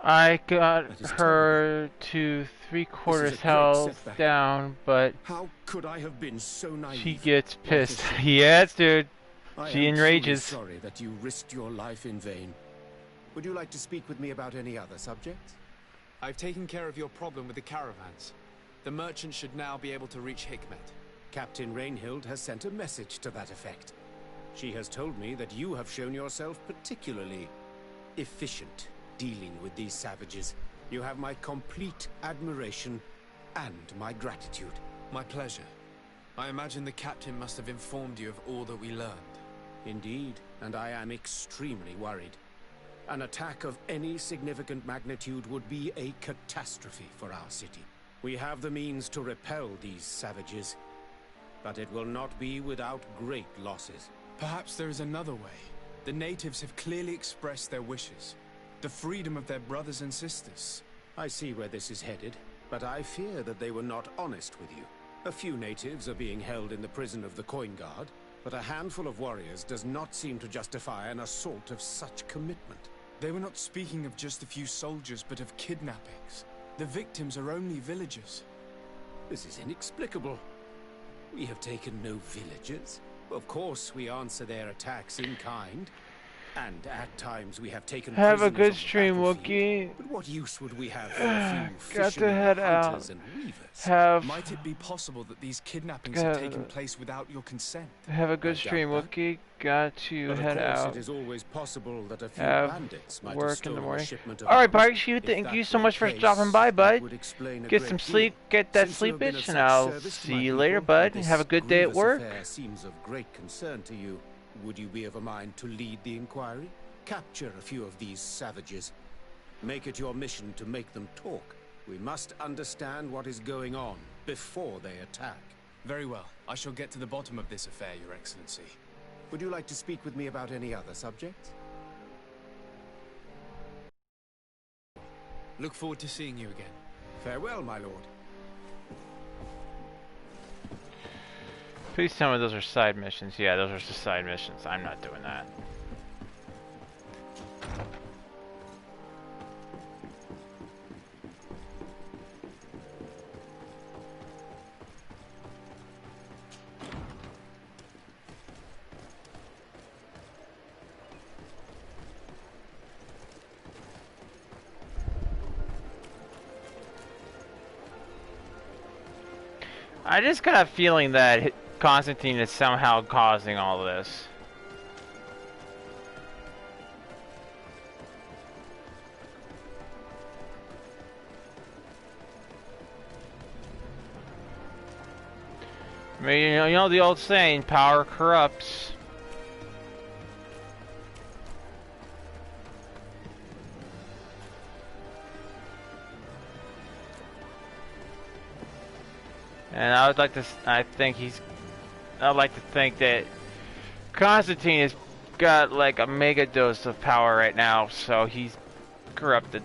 I got her to 3/4 health down, but how could I have been so naive? She gets pissed. Yes, dude. She enrages. Sorry that you risked your life in vain. Would you like to speak with me about any other subjects? I've taken care of your problem with the caravans. The merchant should now be able to reach Hikmet. Captain Rainhild has sent a message to that effect. She has told me that you have shown yourself particularly efficient dealing with these savages. You have my complete admiration and my gratitude. My pleasure. I imagine the captain must have informed you of all that we learned. Indeed, and I am extremely worried. An attack of any significant magnitude would be a catastrophe for our city. We have the means to repel these savages, but it will not be without great losses. Perhaps there is another way. The natives have clearly expressed their wishes. The freedom of their brothers and sisters. I see where this is headed, but I fear that they were not honest with you. A few natives are being held in the prison of the Coin Guard, but a handful of warriors does not seem to justify an assault of such commitment. They were not speaking of just a few soldiers, but of kidnappings. The victims are only villagers. This is inexplicable. We have taken no villagers. Of course, we answer their attacks in kind. And at times we have taken Have a prisoners good on the stream, battlefield. Wookie. But what use would we have for a few Got to fishermen, head hunters, out. and weavers? Have Might it be possible that these kidnappings have taken place without your consent? a good I stream, doubt that. Wookie. Got to But head of course, out. it is always possible that a few Have bandits might work have in stolen the a morning. shipment of All right, arms. Parks, you If thank that you so were much the for case, stopping by, that bud. would explain a Get great some deal. sleep, get that Since you have been sleepish, of and such I'll service to see my you people, later, and bud. this Have a good day at grievous work. affair seems of great concern to you. Would you be of a mind to lead the inquiry? Capture a few of these savages. Make it your mission to make them talk. We must understand what is going on before they attack. Very well. I shall get to the bottom of this affair, Your Excellency. Would you like to speak with me about any other subjects? Look forward to seeing you again. Farewell, my lord. Please tell me those are side missions. Yeah, those are just side missions. I'm not doing that. I just got a feeling that Constantine is somehow causing all this. I mean, you know the old saying, power corrupts. And I would like to, I'd like to think that Constantine has got like a mega dose of power right now, so he's corrupted.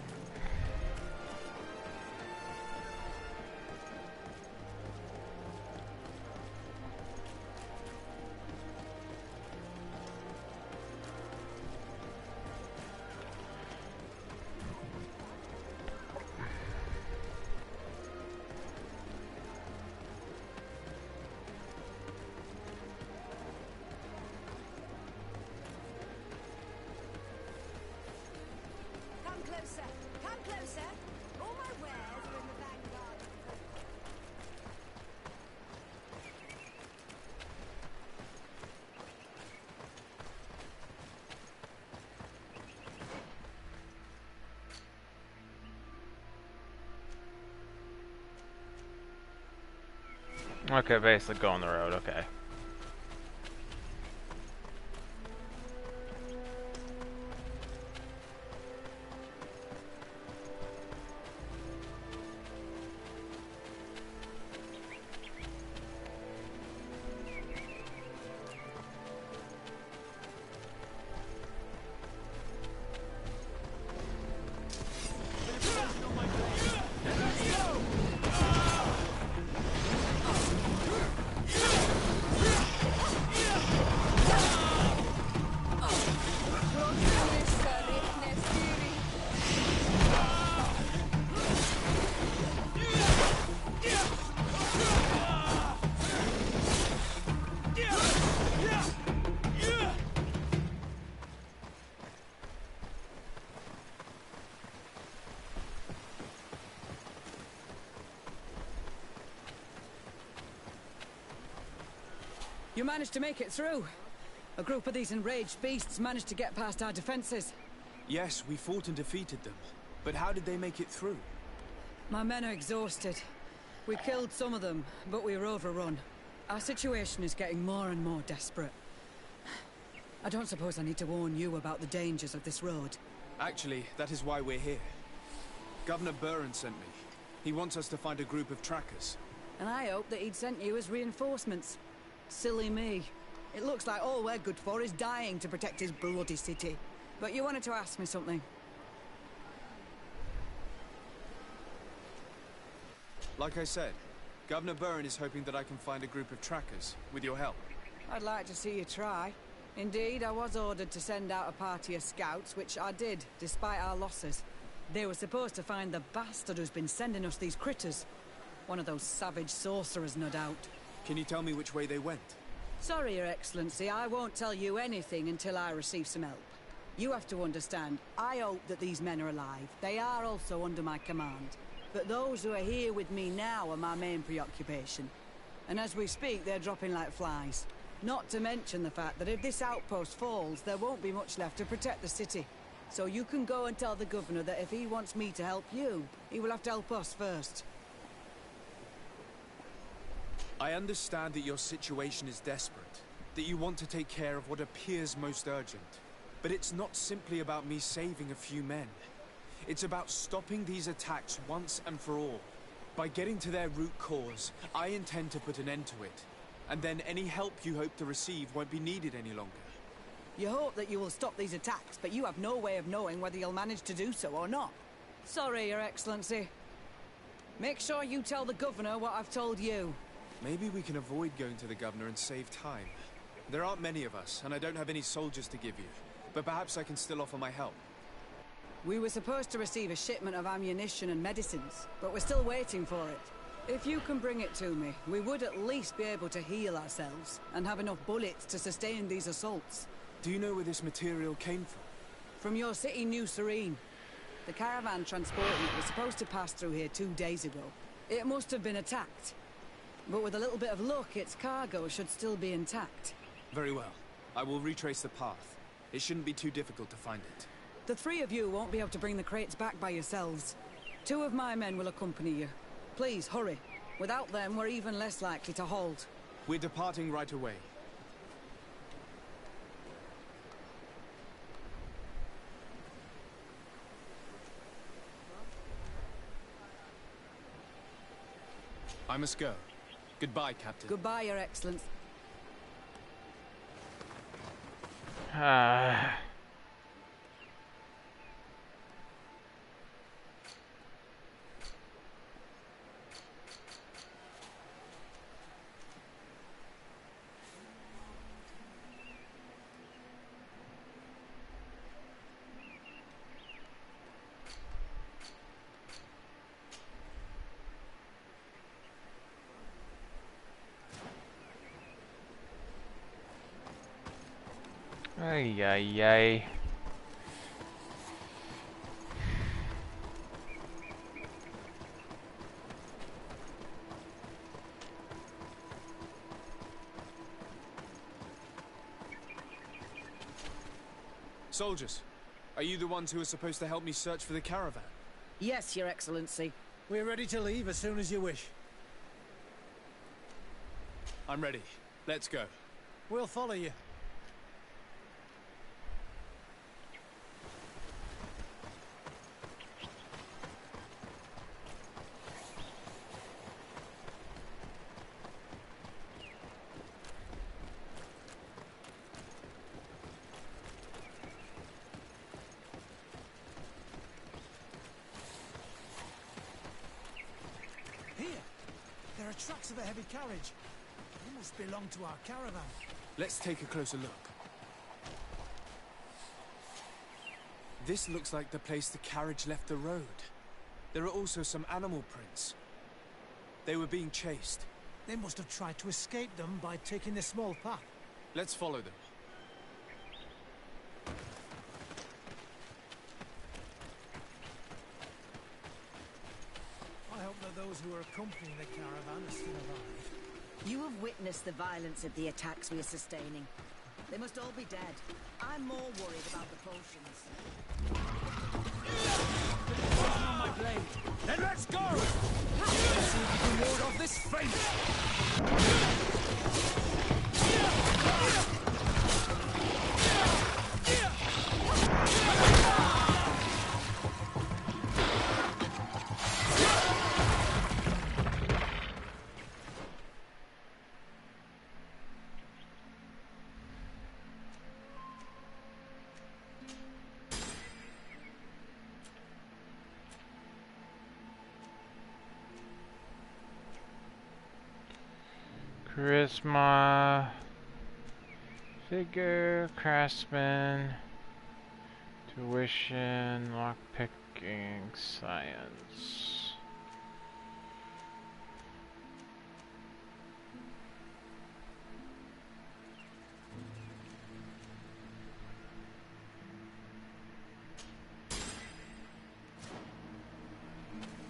Come closer. Come closer. All my wares are in the vanguard. Okay, basically go on the road, okay. You managed to make it through. A group of these enraged beasts managed to get past our defenses. Yes, we fought and defeated them. But how did they make it through? My men are exhausted. We killed some of them, but we were overrun. Our situation is getting more and more desperate. I don't suppose I need to warn you about the dangers of this road. Actually, that is why we're here. Governor Burren sent me. He wants us to find a group of trackers. And I hoped that he'd sent you as reinforcements. Silly me. It looks like all we're good for is dying to protect his bloody city. But you wanted to ask me something. Like I said, Governor Burren is hoping that I can find a group of trackers, with your help. I'd like to see you try. Indeed, I was ordered to send out a party of scouts, which I did, despite our losses. They were supposed to find the bastard who's been sending us these critters. One of those savage sorcerers, no doubt. Can you tell me which way they went? Sorry, Your Excellency, I won't tell you anything until I receive some help. You have to understand, I hope that these men are alive. They are also under my command. But those who are here with me now are my main preoccupation. And as we speak, they're dropping like flies. Not to mention the fact that if this outpost falls, there won't be much left to protect the city. So you can go and tell the governor that if he wants me to help you, he will have to help us first. I understand that your situation is desperate, that you want to take care of what appears most urgent. But it's not simply about me saving a few men. It's about stopping these attacks once and for all. By getting to their root cause, I intend to put an end to it. And then any help you hope to receive won't be needed any longer. You hope that you will stop these attacks, but you have no way of knowing whether you'll manage to do so or not. Sorry, Your Excellency. Make sure you tell the governor what I've told you. Maybe we can avoid going to the governor and save time. There aren't many of us, and I don't have any soldiers to give you. But perhaps I can still offer my help. We were supposed to receive a shipment of ammunition and medicines, but we're still waiting for it. If you can bring it to me, we would at least be able to heal ourselves and have enough bullets to sustain these assaults. Do you know where this material came from? From your city, New Serene. The caravan transporting it was supposed to pass through here 2 days ago. It must have been attacked. But with a little bit of luck, its cargo should still be intact. Very well. I will retrace the path. It shouldn't be too difficult to find it. The three of you won't be able to bring the crates back by yourselves. 2 of my men will accompany you. Please, hurry. Without them, we're even less likely to hold. We're departing right away. I must go. Goodbye, Captain. Goodbye, Your Excellency. Ay, ay, ay. Soldiers, are you the ones who are supposed to help me search for the caravan? Yes, Your Excellency. We're ready to leave as soon as you wish. I'm ready. Let's go. We'll follow you. There are tracks of a heavy carriage. They must belong to our caravan. Let's take a closer look. This looks like the place the carriage left the road. There are also some animal prints. They were being chased. They must have tried to escape them by taking this small path. Let's follow them. I hope that those who are accompanying the caravan are still alive. You have witnessed the violence of the attacks we are sustaining. They must all be dead. I'm more worried about the potions. On my blade. Then let's go! Let's see if you can ward off this fate! Charisma, figure, craftsman, tuition, lockpicking, science.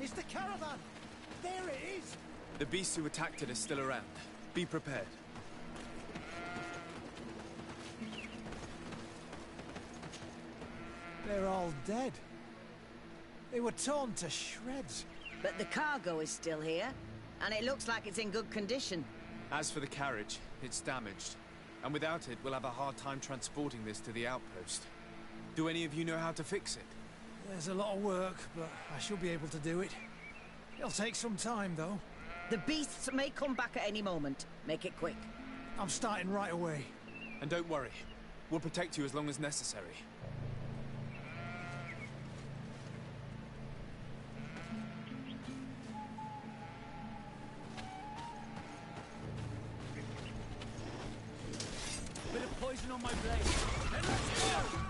It's the caravan! There it is! The beast who attacked it is still around. Be prepared. They're all dead. They were torn to shreds. But the cargo is still here, and it looks like it's in good condition. As for the carriage, it's damaged. And without it, we'll have a hard time transporting this to the outpost. Do any of you know how to fix it? There's a lot of work, but I should be able to do it. It'll take some time, though. The beasts may come back at any moment. Make it quick. I'm starting right away. And don't worry. We'll protect you as long as necessary. Bit of poison on my blade. Then let's go!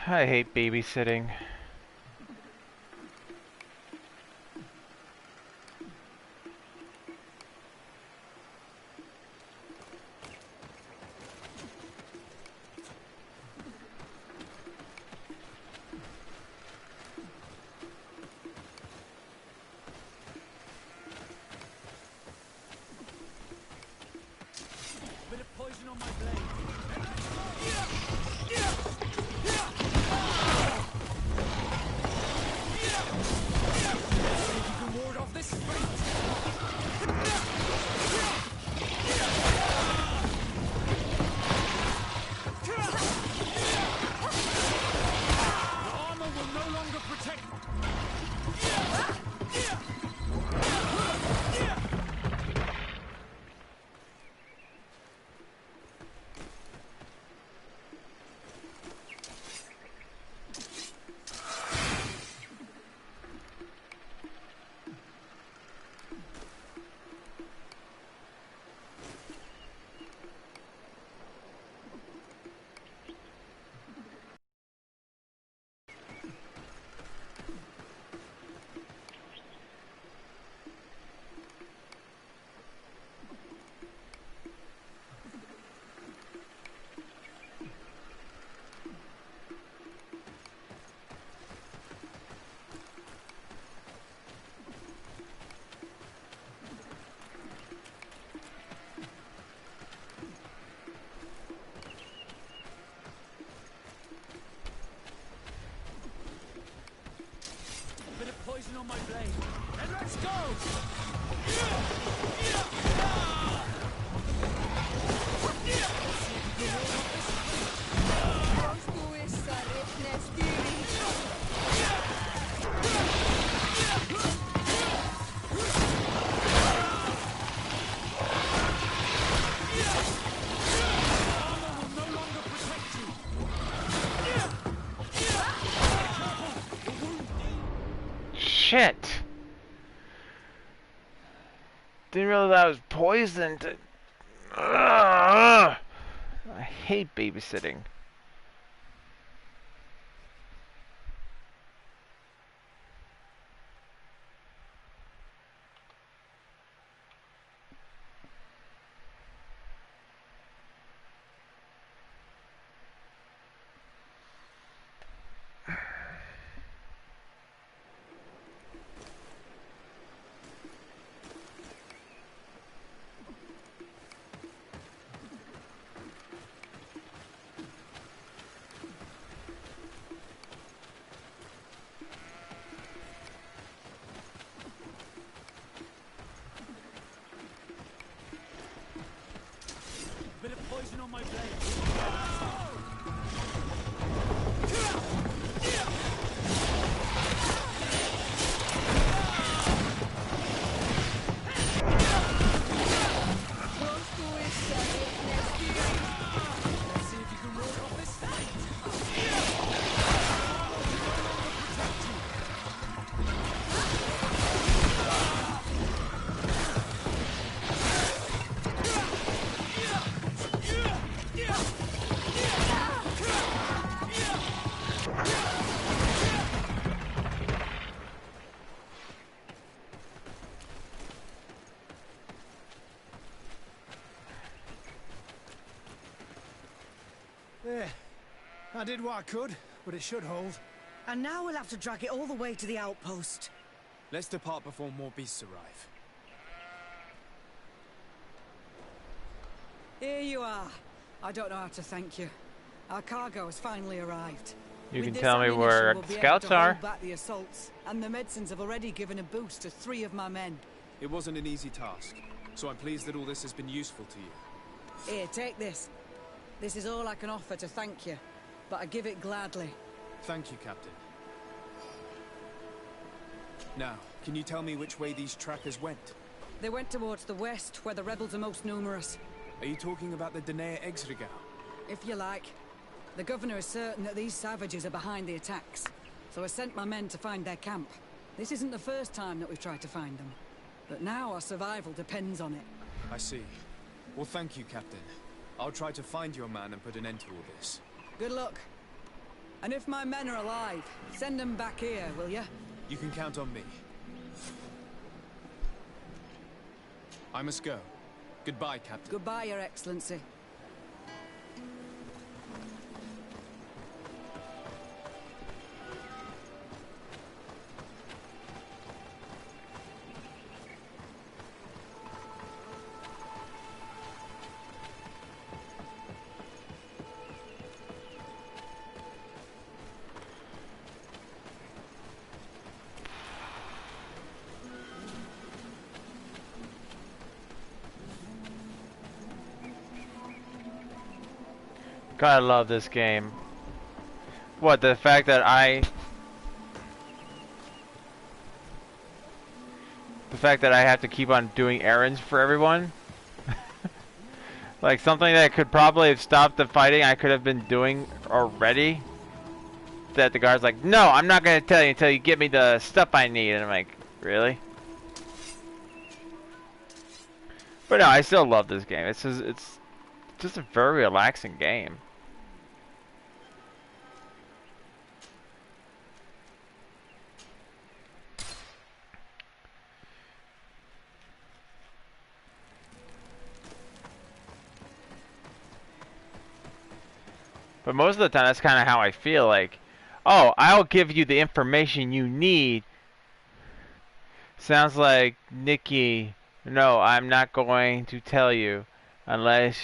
I hate babysitting. Bit of poison on my blade. Poison on my blade. And let's go! Shit! Didn't realize I was poisoned. I hate babysitting. Bit of poison on my blade. Let's see if you can walk off this fight. There. I did what I could, but it should hold. And now we'll have to drag it all the way to the outpost. Let's depart before more beasts arrive. Here you are. I don't know how to thank you. Our cargo has finally arrived. You With can this tell me ammunition, where we'll be able scouts to are. hold back the assaults, and the medicines have already given a boost to 3 of my men. It wasn't an easy task, so I'm pleased that all this has been useful to you. Here, take this. This is all I can offer to thank you, but I give it gladly. Thank you, Captain. Now, can you tell me which way these trackers went? They went towards the west, where the rebels are most numerous. Are you talking about the Denea Exregau? If you like. The governor is certain that these savages are behind the attacks, so I sent my men to find their camp. This isn't the first time that we've tried to find them, but now our survival depends on it. I see. Well, thank you, Captain. I'll try to find your man and put an end to all this. Good luck. And if my men are alive, send them back here, will you? You can count on me. I must go. Goodbye, Captain. Goodbye, Your Excellency. God, I love this game. What, the fact that I have to keep on doing errands for everyone? Like something that could probably have stopped the fighting I could have been doing already. That the guard's like, no, I'm not going to tell you until you give me the stuff I need. And I'm like, really? But no, I still love this game. It's just a very relaxing game. But most of the time, that's kind of how I feel. Like, oh, I'll give you the information you need. Sounds like, Nikki, no, I'm not going to tell you unless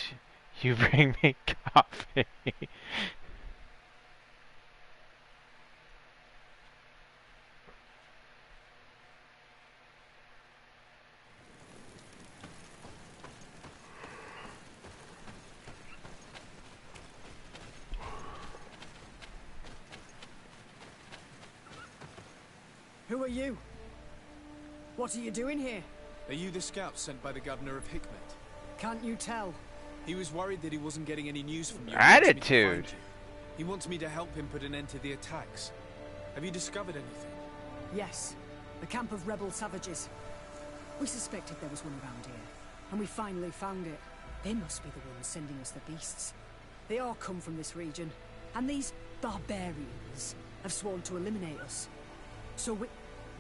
you bring me coffee. Who are you? What are you doing here? Are you the scout sent by the governor of Hikmet? Can't you tell? He was worried that he wasn't getting any news from you. Attitude. He wants me to help him put an end to the attacks. Have you discovered anything? Yes. The camp of rebel savages. We suspected there was one around here, and we finally found it. They must be the ones sending us the beasts. They all come from this region, and these barbarians have sworn to eliminate us. So we...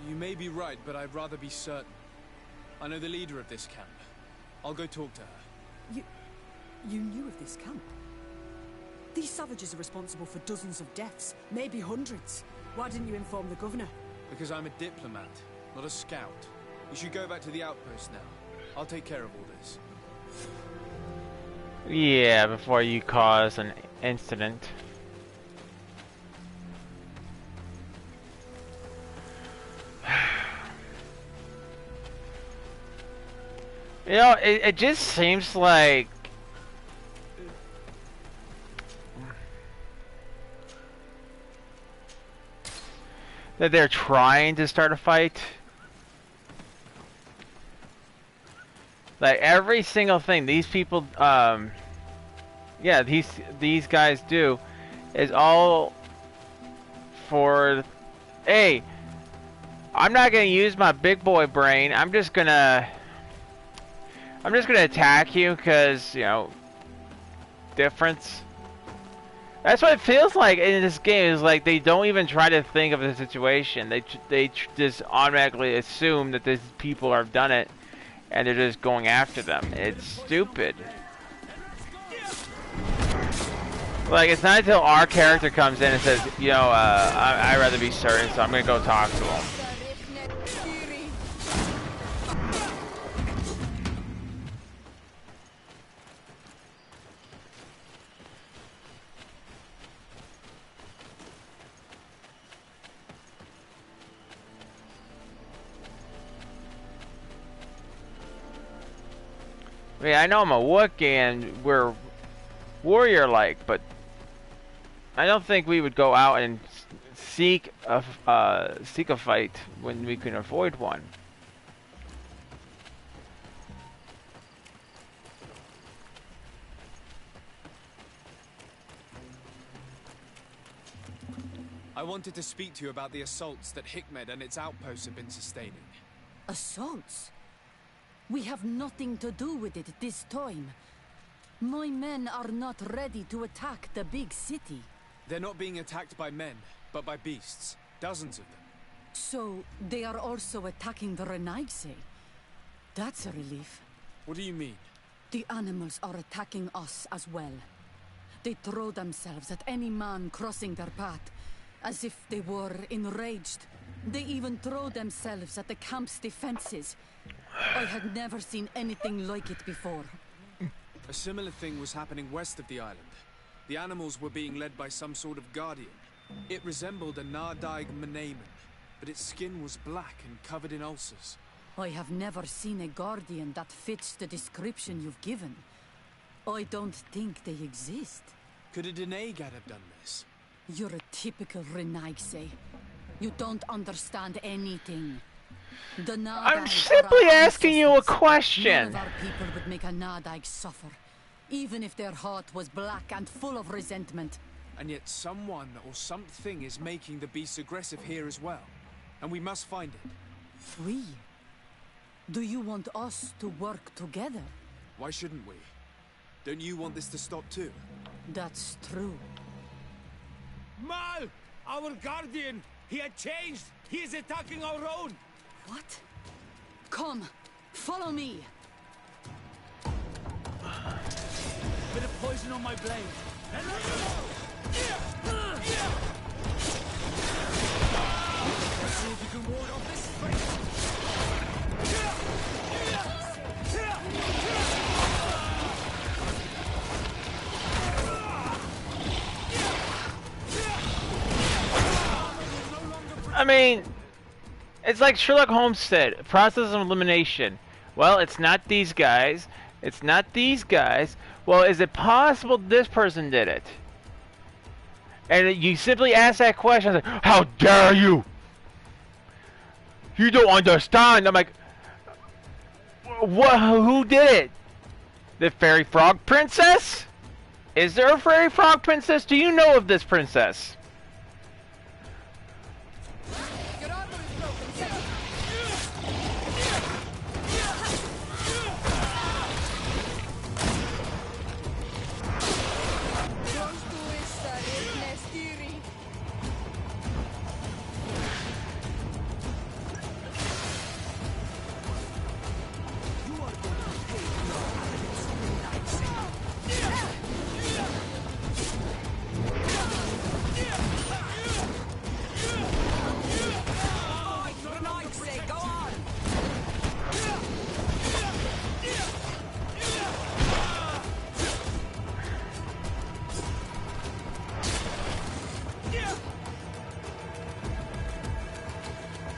You may be right, but I'd rather be certain. I know the leader of this camp. I'll go talk to her. You knew of this camp? These savages are responsible for dozens of deaths, maybe hundreds. Why didn't you inform the governor? Because I'm a diplomat, not a scout. You should go back to the outpost now. I'll take care of all this. Yeah, before you cause an incident. You know, it just seems like that they're trying to start a fight. Like every single thing these people, yeah, these guys do, is all for, hey, I'm not gonna use my big boy brain. I'm just gonna attack you because, you know, difference. That's what it feels like in this game. Is like they don't even try to think of the situation. They just automatically assume that these people have done it, and they're just going after them. It's stupid. Like, it's not until our character comes in and says, you know, I'd rather be certain, so I'm gonna go talk to him. I mean, I know I'm a Wookiee and we're warrior-like, but I don't think we would go out and seek a fight when we can avoid one. I wanted to speak to you about the assaults that Hikmed and its outposts have been sustaining. Assaults? We have nothing to do with it this time. My men are not ready to attack the big city. They're not being attacked by men, but by beasts. Dozens of them. So, they are also attacking the Renaigse. That's a relief. What do you mean? The animals are attacking us as well. They throw themselves at any man crossing their path, as if they were enraged. They even throw themselves at the camp's defenses. I had never seen anything like it before. A similar thing was happening west of the island. The animals were being led by some sort of guardian. It resembled a Nardaig Menamen, but its skin was black and covered in ulcers. I have never seen a guardian that fits the description you've given. I don't think they exist. Could a Denegad have done this? You're a typical Renaigse. You don't understand anything. I'm simply asking you a question. None of our people would make a Nardaig suffer, even if their heart was black and full of resentment. And yet someone or something is making the beasts aggressive here as well. And we must find it. We? Do you want us to work together? Why shouldn't we? Don't you want this to stop too? That's true. Mal! Our guardian! He had changed! He is attacking our own! What? Come, follow me. Bit of poison on my blade. Let's see if you can ward off this fate. I mean, it's like Sherlock Holmes said, process of elimination. Well, it's not these guys. It's not these guys. Well, is it possible this person did it? And you simply ask that question, like, how dare you? You don't understand. I'm like, what? Who did it? The fairy frog princess? Is there a fairy frog princess? Do you know of this princess?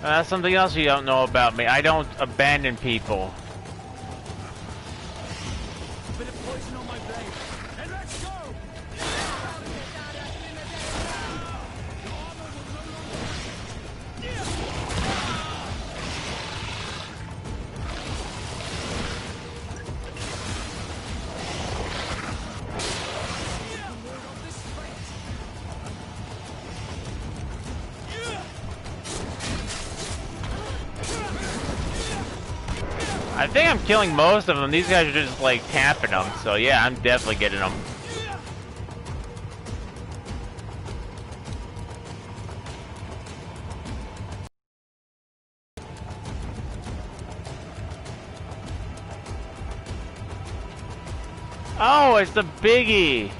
That's something else you don't know about me. I don't abandon people. Bit of poison on my blade. And let's go! I think I'm killing most of them. These guys are just like tapping them. So yeah, I'm definitely getting them. Oh, it's the biggie.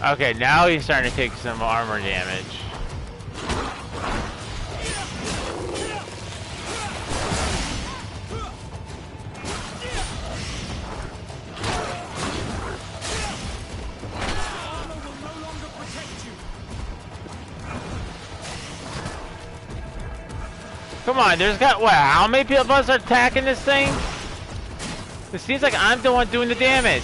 Okay, now he's starting to take some armor damage. Come on, there's got what? How many people of us are attacking this thing? It seems like I'm the one doing the damage.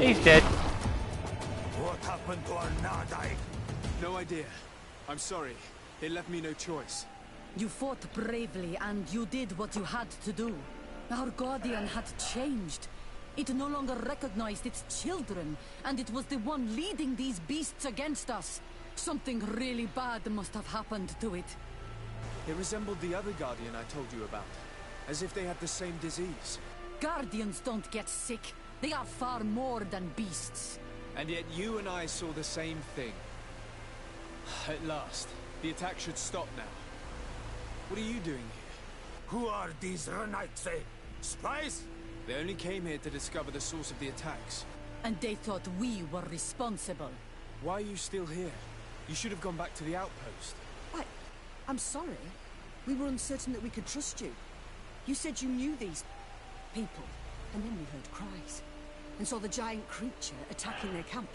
He's dead. What happened to our Nadai? No idea. I'm sorry. It left me no choice. You fought bravely and you did what you had to do. Our Guardian had changed. It no longer recognized its children, and it was the one leading these beasts against us. Something really bad must have happened to it. It resembled the other Guardian I told you about, as if they had the same disease. Guardians don't get sick. They are far more than beasts. And yet you and I saw the same thing. At last, the attack should stop now. What are you doing here? Who are these Renaitse? Spies? They only came here to discover the source of the attacks. And they thought we were responsible. Why are you still here? You should have gone back to the outpost. I'm sorry. We were uncertain that we could trust you. You said you knew these people, and then we heard cries, and saw the giant creature attacking their camp.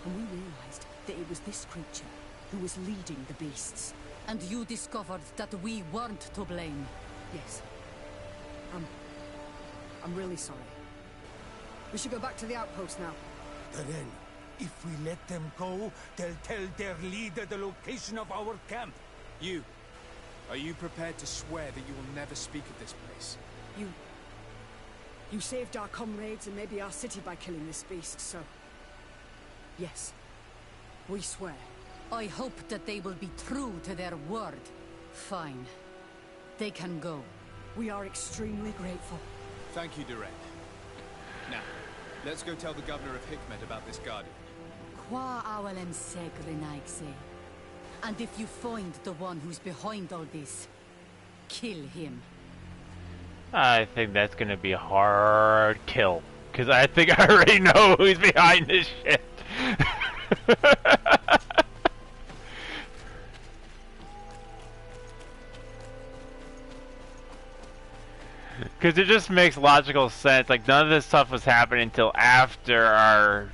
And we realized that it was this creature who was leading the beasts. And you discovered that we weren't to blame. Yes. I'm really sorry. We should go back to the outpost now. Then, if we let them go, they'll tell their leader the location of our camp. Are you prepared to swear that you will never speak of this place? You saved our comrades and maybe our city by killing this beast, so... Yes. We swear. I hope that they will be true to their word. Fine. They can go. We are extremely grateful. Thank you, Direct. Now, let's go tell the governor of Hikmet about this guardian. Qua awalen segrenaigse. And if you find the one who's behind all this, kill him. I think that's gonna be a hard kill. Because I think I already know who's behind this shit. Because it just makes logical sense. Like, none of this stuff was happening until after our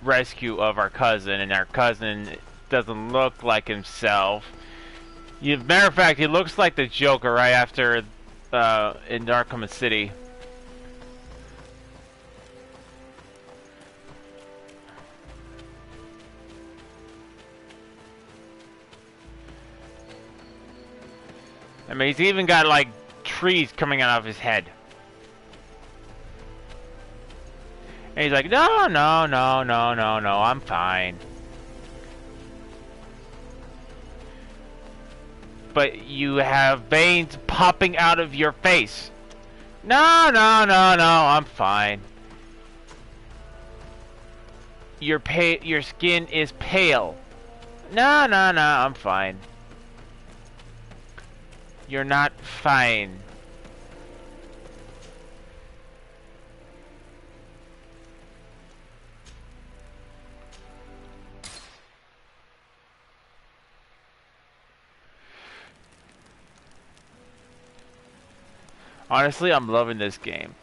rescue of our cousin. And our cousin doesn't look like himself. Matter of fact, he looks like the Joker right after in Arkham City. I mean, he's even got like trees coming out of his head. And he's like, no, no, no, no, no, no, I'm fine. But you have veins popping out of your face. No, no, no, no, I'm fine. Your skin is pale. No, no, no, I'm fine. You're not fine. Honestly, I'm loving this game.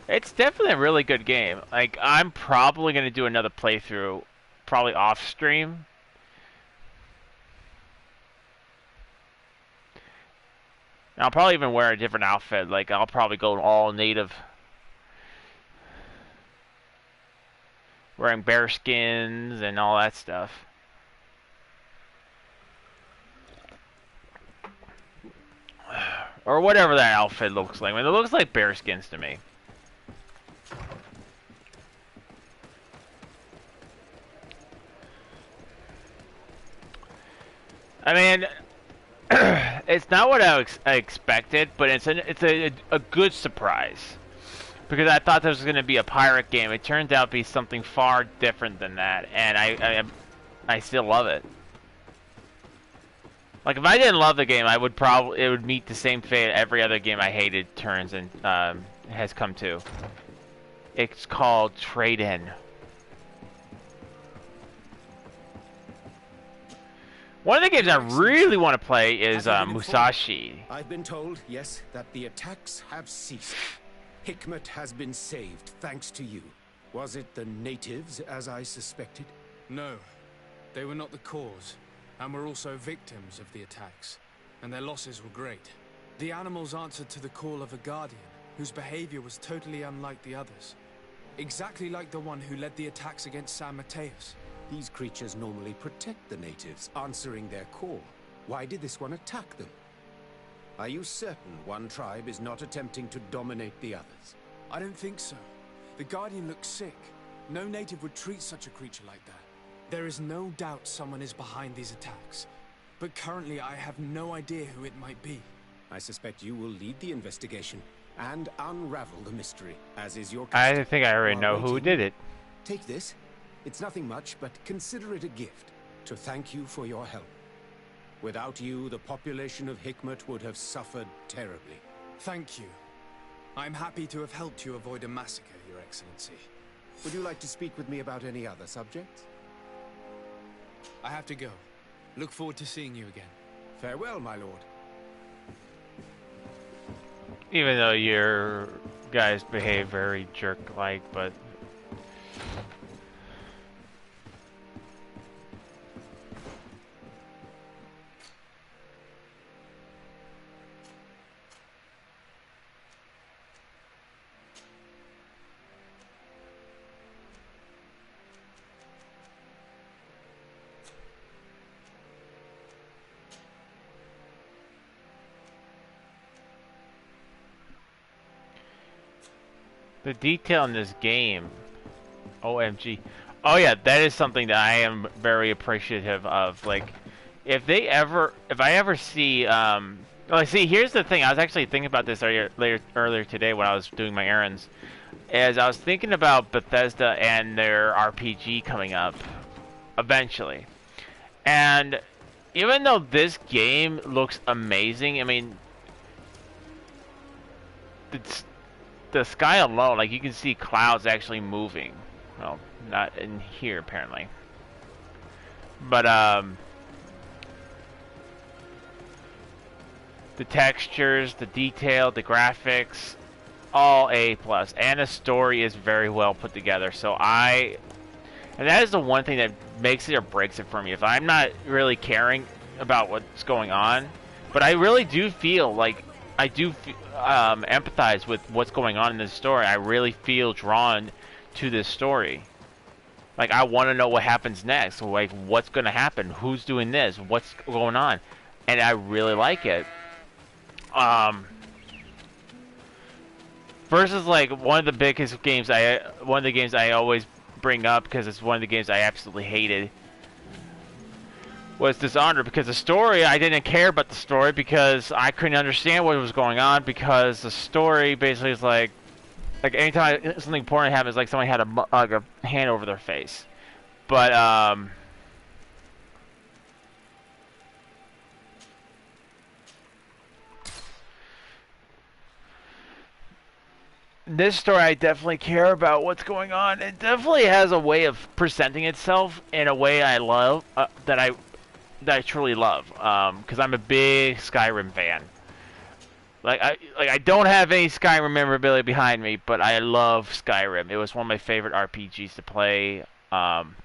It's definitely a really good game. Like, I'm probably going to do another playthrough, probably off stream. And I'll probably even wear a different outfit. Like, I'll probably go all native. Wearing bear skins and all that stuff. Or whatever that outfit looks like. I mean, it looks like bear skins to me. I mean, it's not what I expected, but it's a good surprise. Because I thought this was going to be a pirate game. It turns out to be something far different than that, and I still love it. Like, if I didn't love the game, it would meet the same fate every other game I hated turns and has come to. It's called Trade-In. One of the games I really want to play is Musashi. I've been told, yes, that the attacks have ceased. Hikmet has been saved, thanks to you. Was it the natives, as I suspected? No, they were not the cause. And were also victims of the attacks, and their losses were great. The animals answered to the call of a guardian, whose behavior was totally unlike the others. Exactly like the one who led the attacks against San Mateus. These creatures normally protect the natives, answering their call. Why did this one attack them? Are you certain one tribe is not attempting to dominate the others? I don't think so. The guardian looks sick. No native would treat such a creature like that. There is no doubt someone is behind these attacks, but currently I have no idea who it might be. I suspect you will lead the investigation and unravel the mystery, as is your custom. I think I already know who did it. Take this. It's nothing much, but consider it a gift to thank you for your help. Without you, the population of Hikmet would have suffered terribly. Thank you. I'm happy to have helped you avoid a massacre, Your Excellency. Would you like to speak with me about any other subjects? I have to go. Look forward to seeing you again. Farewell, my lord. Even though your guys behave very jerk-like, but... The detail in this game, OMG. Oh yeah, that is something that I am very appreciative of. Like, if I ever see, like, see, here's the thing. I was actually thinking about this earlier today when I was doing my errands. As I was thinking about Bethesda and their RPG coming up eventually, and even though this game looks amazing, I mean, it's the sky alone, like you can see clouds actually moving. Well, not in here apparently, but the textures, the detail, the graphics, all A plus, and the story is very well put together. So and that is the one thing that makes it or breaks it for me. If I'm not really caring about what's going on, but I really do feel like I do empathize with what's going on in this story. I really feel drawn to this story. Like, I want to know what happens next. Like, what's going to happen? Who's doing this? What's going on? And I really like it. Versus, like, one of the games I always bring up, because it's one of the games I absolutely hated, was Dishonored. Because the story, I didn't care about the story because I couldn't understand what was going on, because the story basically is like anytime something important happens, like somebody had a hand over their face. But this story, I definitely care about what's going on. It definitely has a way of presenting itself in a way I love, that I truly love. Because I'm a big Skyrim fan. I don't have any Skyrim memorabilia behind me, but I love Skyrim. It was one of my favorite RPGs to play. Probably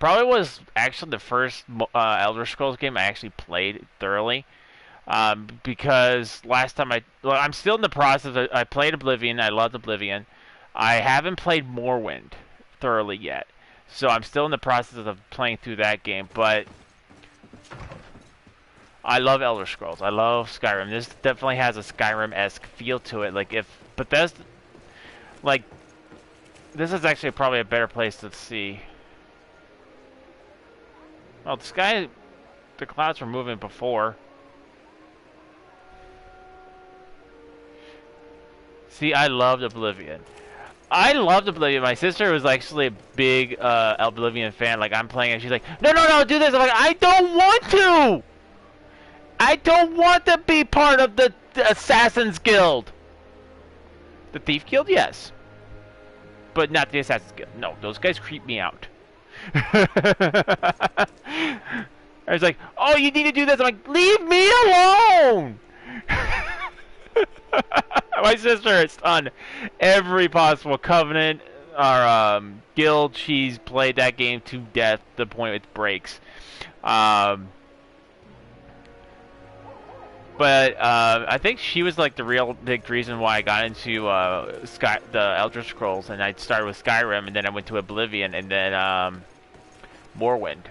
was actually the first Elder Scrolls game I actually played thoroughly. Because last time I'm still in the process I played Oblivion. I loved Oblivion. I haven't played Morrowind thoroughly yet. So I'm still in the process of playing through that game, but I love Elder Scrolls. I love Skyrim. This definitely has a Skyrim-esque feel to it. Like, if Bethesda, like, this is actually probably a better place to see. Well, the clouds were moving before. See, I loved Oblivion. My sister was actually a big Oblivion fan. Like, I'm playing and she's like, no, do this. I'm like, I don't want to! I don't want to be part of the Assassin's Guild. The Thief Guild, yes. But not the Assassin's Guild. No, those guys creep me out. I was like, oh, you need to do this. I'm like, leave me alone! My sister has done every possible Covenant or Guild. She's played that game to death, to the point it breaks. But I think she was like the real big reason why I got into the Elder Scrolls, and I started with Skyrim, and then I went to Oblivion, and then Morrowind,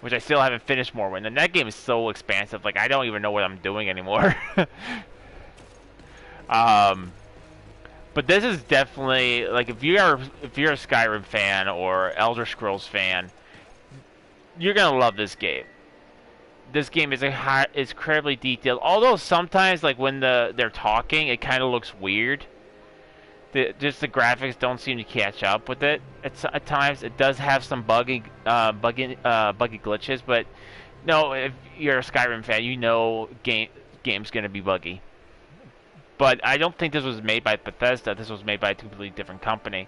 which I still haven't finished Morrowind. And that game is so expansive, like I don't even know what I'm doing anymore. But this is definitely like if you're a Skyrim fan or Elder Scrolls fan, you're gonna love this game. This game is incredibly detailed. Although sometimes, like when they're talking, it kind of looks weird. Just the graphics don't seem to catch up with it. At times, it does have some buggy glitches. But no, if you're a Skyrim fan, you know game's gonna be buggy. But I don't think this was made by Bethesda. This was made by a completely different company.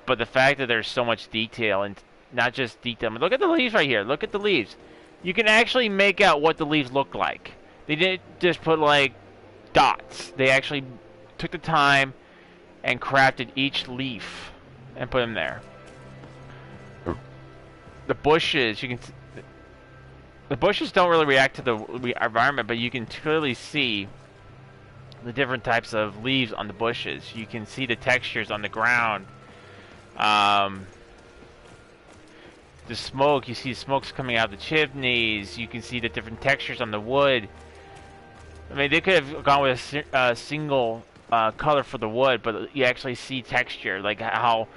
But the fact that there's so much detail, and not just detail. I mean, look at the leaves right here. Look at the leaves. You can actually make out what the leaves look like. They didn't just put, like, dots. They actually took the time and crafted each leaf and put them there. The bushes, the bushes don't really react to the environment, but you can clearly see the different types of leaves on the bushes. You can see the textures on the ground. The smoke, you see smoke's coming out of the chimneys. You can see the different textures on the wood. I mean, they could have gone with a single color for the wood, but you actually see texture, like how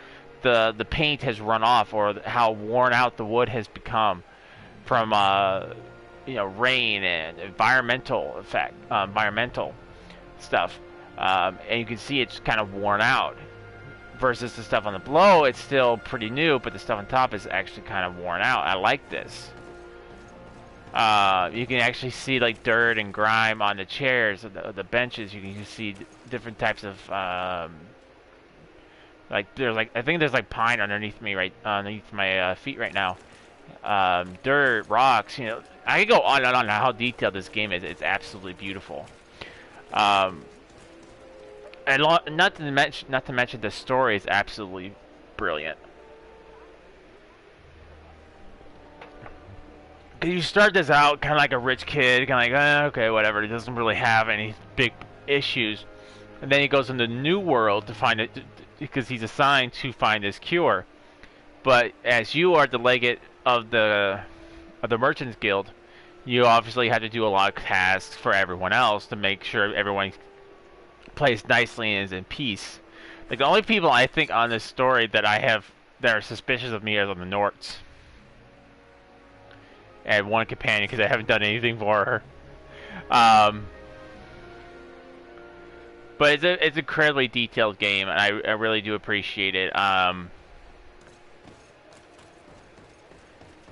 the paint has run off, or how worn out the wood has become from you know, rain and environmental stuff, and you can see it's kind of worn out. Versus the stuff on the below, it's still pretty new, but the stuff on top is actually kind of worn out. I like this. You can actually see like dirt and grime on the chairs, the benches. You can see different types of like there's like, I think there's like pine underneath me, right underneath my feet right now. Dirt, rocks. You know, I could go on and on how detailed this game is. It's absolutely beautiful. And not to mention the story is absolutely brilliant. You start this out kind of like a rich kid, kind of like, okay, whatever. He doesn't really have any big issues, and then he goes into the new world to find it, because he's assigned to find this cure. But as you are the legate of the Merchants Guild, you obviously have to do a lot of tasks for everyone else to make sure everyone plays nicely and is in peace. Like, the only people I think on this story that I have that are suspicious of me are the Norts. And one companion, because I haven't done anything for her. But it's an incredibly detailed game, and I really do appreciate it. And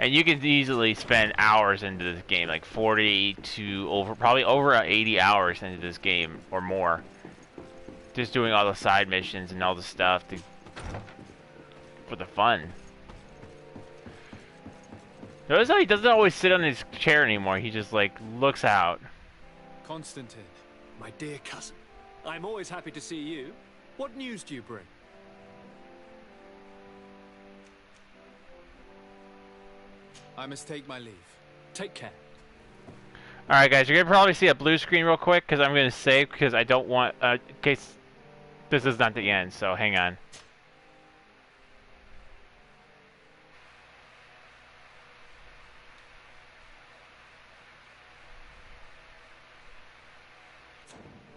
you can easily spend hours into this game, like 40 to probably over 80 hours into this game or more. Just doing all the side missions and all the stuff for the fun. Notice how he doesn't always sit on his chair anymore. He just like looks out. Constantine, my dear cousin, I'm always happy to see you. What news do you bring? I must take my leave. Take care. Alright guys, you're going to probably see a blue screen real quick, because I'm going to save, because I don't want, in case this is not the end, so hang on.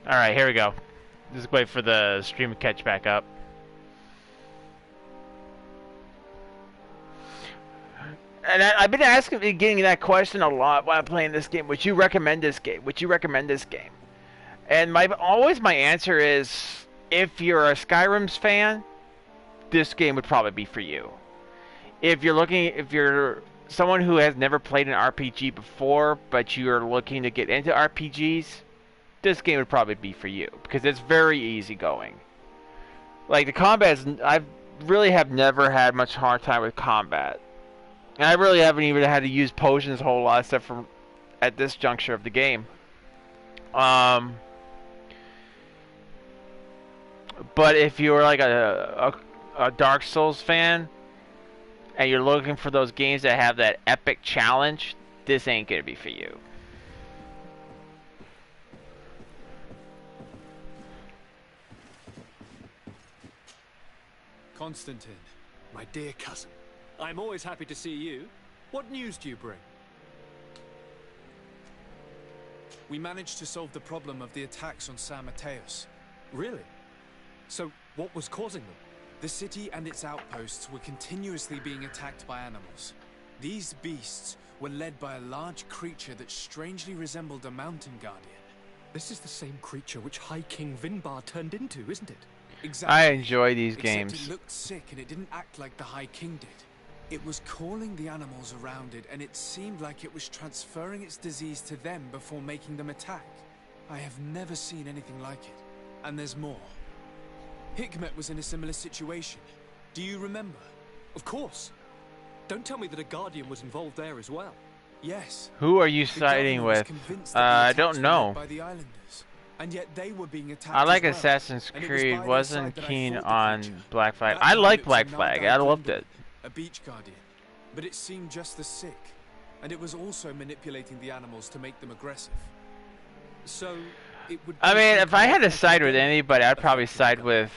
Alright, here we go. Just wait for the stream to catch back up. And I've been getting that question a lot while I'm playing this game. Would you recommend this game? Would you recommend this game? And always my answer is, if you're a Skyrim's fan, this game would probably be for you. If you're someone who has never played an RPG before, but you're looking to get into RPGs, this game would probably be for you, because it's very easygoing. Like, the combat I really have never had much hard time with combat. And I really haven't even had to use potions a whole lot, except for at this juncture of the game. But if you're like a Dark Souls fan, and you're looking for those games that have that epic challenge, this ain't gonna be for you. Constantine, my dear cousin, I'm always happy to see you. What news do you bring? We managed to solve the problem of the attacks on San Mateos. Really? So, what was causing them? The city and its outposts were continuously being attacked by animals. These beasts were led by a large creature that strangely resembled a mountain guardian. This is the same creature which High King Vinbar turned into, isn't it? Exactly. I enjoy these Except games. it looked sick and it didn't act like the High King did. It was calling the animals around it, and it seemed like it was transferring its disease to them before making them attack. I have never seen anything like it. And there's more. Hikmet was in a similar situation. Do you remember? Of course. Don't tell me that a Guardian was involved there as well. Yes. Who are you The siding governor was with? convinced that the I attacks don't were know. led by the islanders, and yet they were being attacked I like as well. Assassin's And it was Creed. by their Wasn't side that I keen fought the on creature. Black Flag. That I time like it was Black a Flag. Nalgai I loved Grundle, it. A beach guardian, but it seemed just as sick, and it was also manipulating the animals to make them aggressive. So it would. I be mean, some if I kind had of to side with epidemic anybody, I'd probably affecting side the with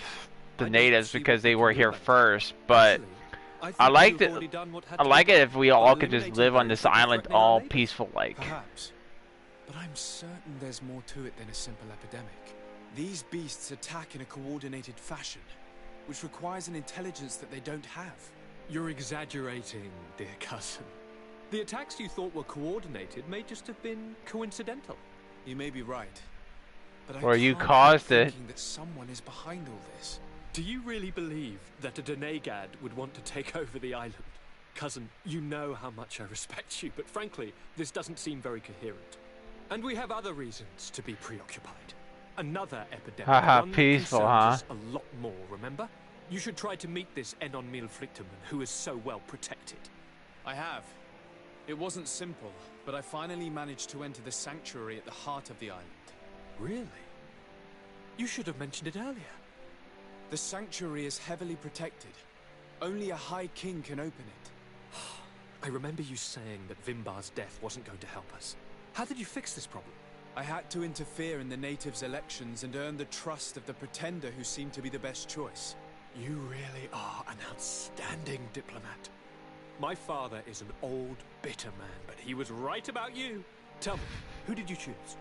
the I don't natives see because what they we were can do here about it. first. But I liked it. I like it if we all could just live on this island all peaceful like. Perhaps. But I'm certain there's more to it than a simple epidemic. These beasts attack in a coordinated fashion, which requires an intelligence that they don't have. You're exaggerating, dear cousin. The attacks you thought were coordinated may just have been coincidental. You may be right, but Or I you can't help caused it. thinking that someone is behind all this. Do you really believe that a Denegad would want to take over the island? Cousin, you know how much I respect you, but frankly, this doesn't seem very coherent. And we have other reasons to be preoccupied. Another epidemic, Haha, one that peaceful, concerns huh? us a lot more, remember? You should try to meet this Enon Mil Flicterman, who is so well protected. I have. It wasn't simple, but I finally managed to enter the sanctuary at the heart of the island. Really? You should have mentioned it earlier. The sanctuary is heavily protected. Only a High King can open it. I remember you saying that Vimbar's death wasn't going to help us. How did you fix this problem? I had to interfere in the natives' elections and earn the trust of the pretender who seemed to be the best choice. You really are an outstanding diplomat. My father is an old, bitter man, but he was right about you. Tell me, who did you choose?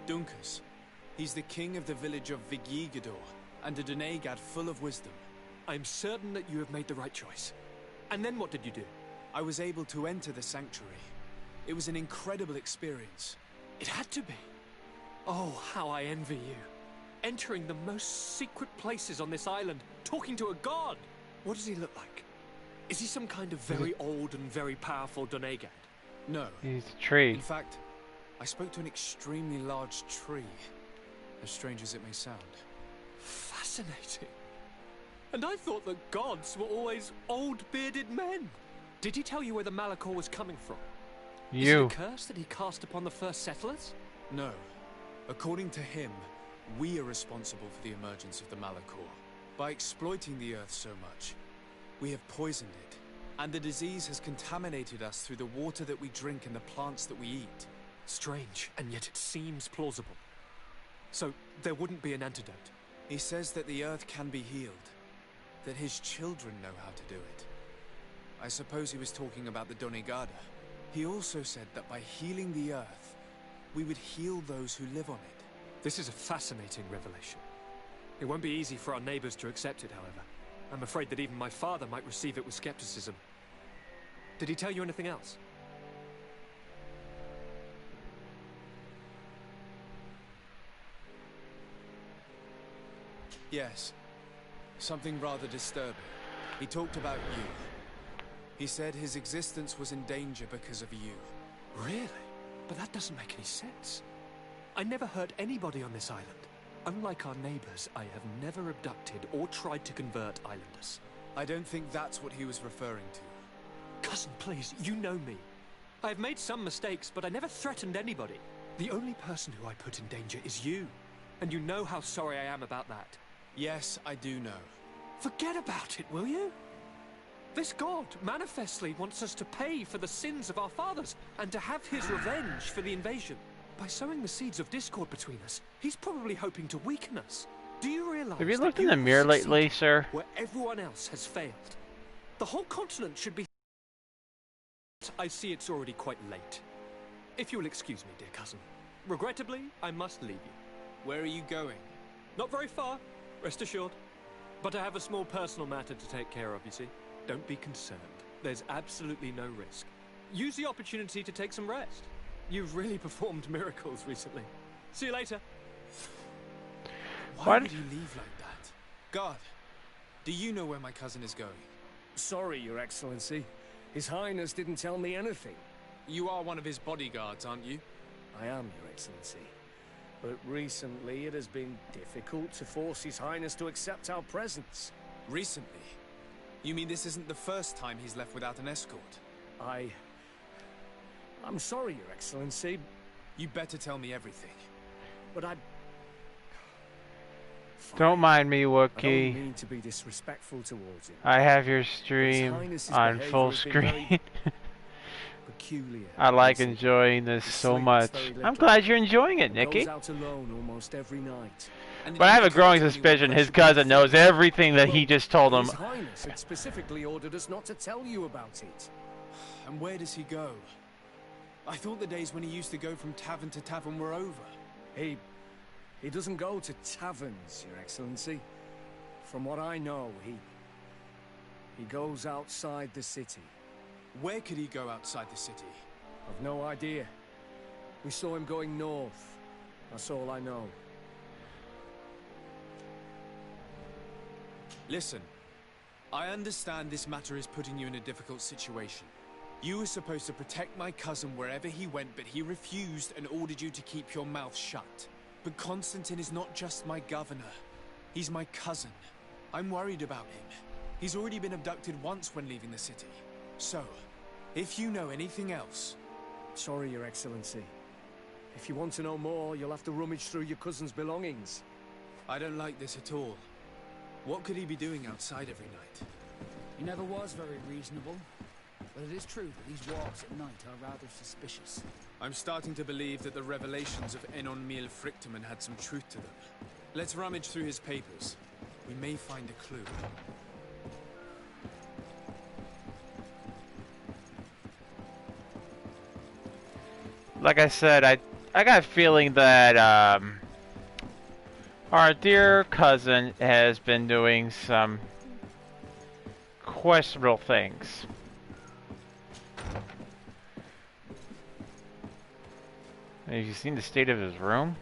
Dunkus. He's the king of the village of Vigyigador, and a Denegad full of wisdom. I'm certain that you have made the right choice. And then what did you do? I was able to enter the sanctuary. It was an incredible experience. It had to be. Oh, how I envy you. Entering the most secret places on this island, talking to a god. What does he look like? Is he some kind of very old and very powerful Denegad? No. He's a tree. In fact, I spoke to an extremely large tree. As strange as it may sound. Fascinating. And I thought that gods were always old bearded men. Did he tell you where the Malachor was coming from? Is it a curse that he cast upon the first settlers? No. According to him, we are responsible for the emergence of the Malachor. By exploiting the earth so much, we have poisoned it. And the disease has contaminated us through the water that we drink and the plants that we eat. Strange, and yet it seems plausible. So, there wouldn't be an antidote? He says that the earth can be healed. That his children know how to do it. I suppose he was talking about the Donegada. He also said that by healing the earth, we would heal those who live on it. This is a fascinating revelation. It won't be easy for our neighbors to accept it, however. I'm afraid that even my father might receive it with skepticism. Did he tell you anything else? Yes. Something rather disturbing. He talked about you. He said his existence was in danger because of you. Really? But that doesn't make any sense. I never hurt anybody on this island. Unlike our neighbors, I have never abducted or tried to convert islanders. I don't think that's what he was referring to. Cousin, please, you know me. I have made some mistakes, but I never threatened anybody. The only person who I put in danger is you. And you know how sorry I am about that. Yes, I do know. Forget about it, will you? This god manifestly wants us to pay for the sins of our fathers and to have his revenge for the invasion. By sowing the seeds of discord between us, he's probably hoping to weaken us. Do you realize Have you looked in the mirror lately, sir? Where everyone else has failed? The whole continent should be... I see it's already quite late. If you will excuse me, dear cousin. Regrettably, I must leave you. Where are you going? Not very far, rest assured. But I have a small personal matter to take care of, you see. Don't be concerned. There's absolutely no risk. Use the opportunity to take some rest. You've really performed miracles recently. See you later. Why would you leave like that? Guard, do you know where my cousin is going? Sorry, Your Excellency. His Highness didn't tell me anything. You are one of his bodyguards, aren't you? I am, Your Excellency. But recently it has been difficult to force His Highness to accept our presence. Recently? You mean this isn't the first time he's left without an escort? I'm sorry, Your Excellency. You better tell me everything. But Fine. Don't mind me, I Wookiee. don't mean to be disrespectful towards him. I have your stream on full screen. Peculiar. I like enjoying this so much. I'm glad you're enjoying it, Nikki. Goes out alone almost every night. But I have a growing suspicion his cousin knows everything that he just told him. His Highness had specifically ordered us not to tell you about it. And where does he go? I thought the days when he used to go from tavern to tavern were over. He He doesn't go to taverns, Your Excellency. From what I know, he goes outside the city. Where could he go outside the city? I've no idea. We saw him going north. That's all I know. Listen, I understand this matter is putting you in a difficult situation. You were supposed to protect my cousin wherever he went, but he refused and ordered you to keep your mouth shut. But Constantine is not just my governor. He's my cousin. I'm worried about him. He's already been abducted once when leaving the city. So, if you know anything else... Sorry, Your Excellency. If you want to know more, you'll have to rummage through your cousin's belongings. I don't like this at all. What could he be doing outside every night? He never was very reasonable. But it is true that these walks at night are rather suspicious. I'm starting to believe that the revelations of Enon Mil Frictamen had some truth to them. Let's rummage through his papers. We may find a clue. Like I said, I got a feeling that our dear cousin has been doing some questionable things. Have you seen the state of his room?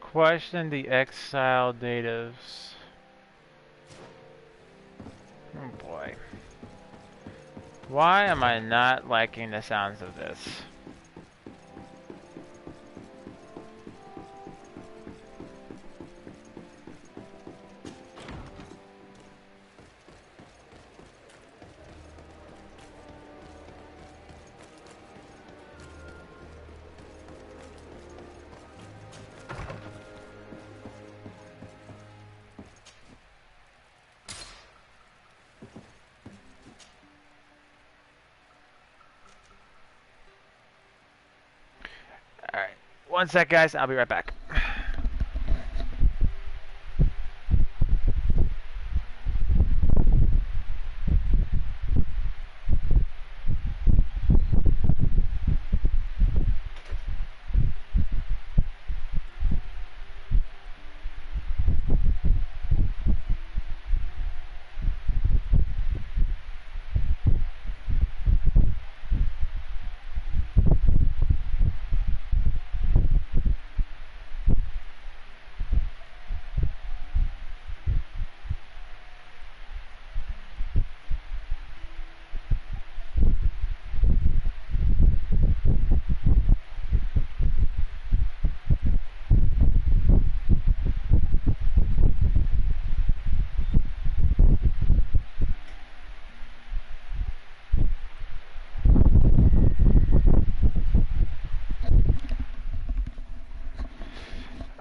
Question the exiled natives. Oh boy. Why am I not liking the sounds of this? Alright, one sec guys, I'll be right back.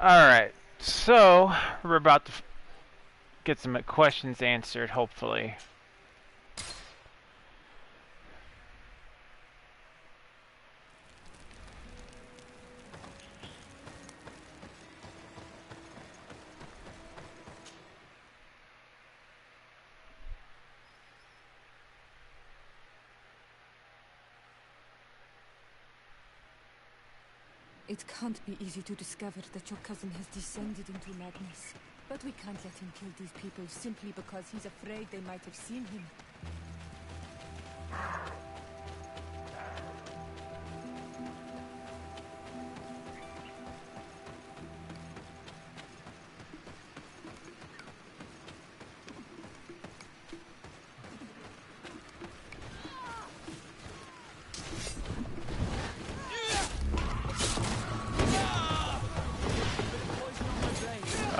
Alright, so we're about to get some questions answered, hopefully. It can't be easy to discover that your cousin has descended into madness. But we can't let him kill these people simply because he's afraid they might have seen him.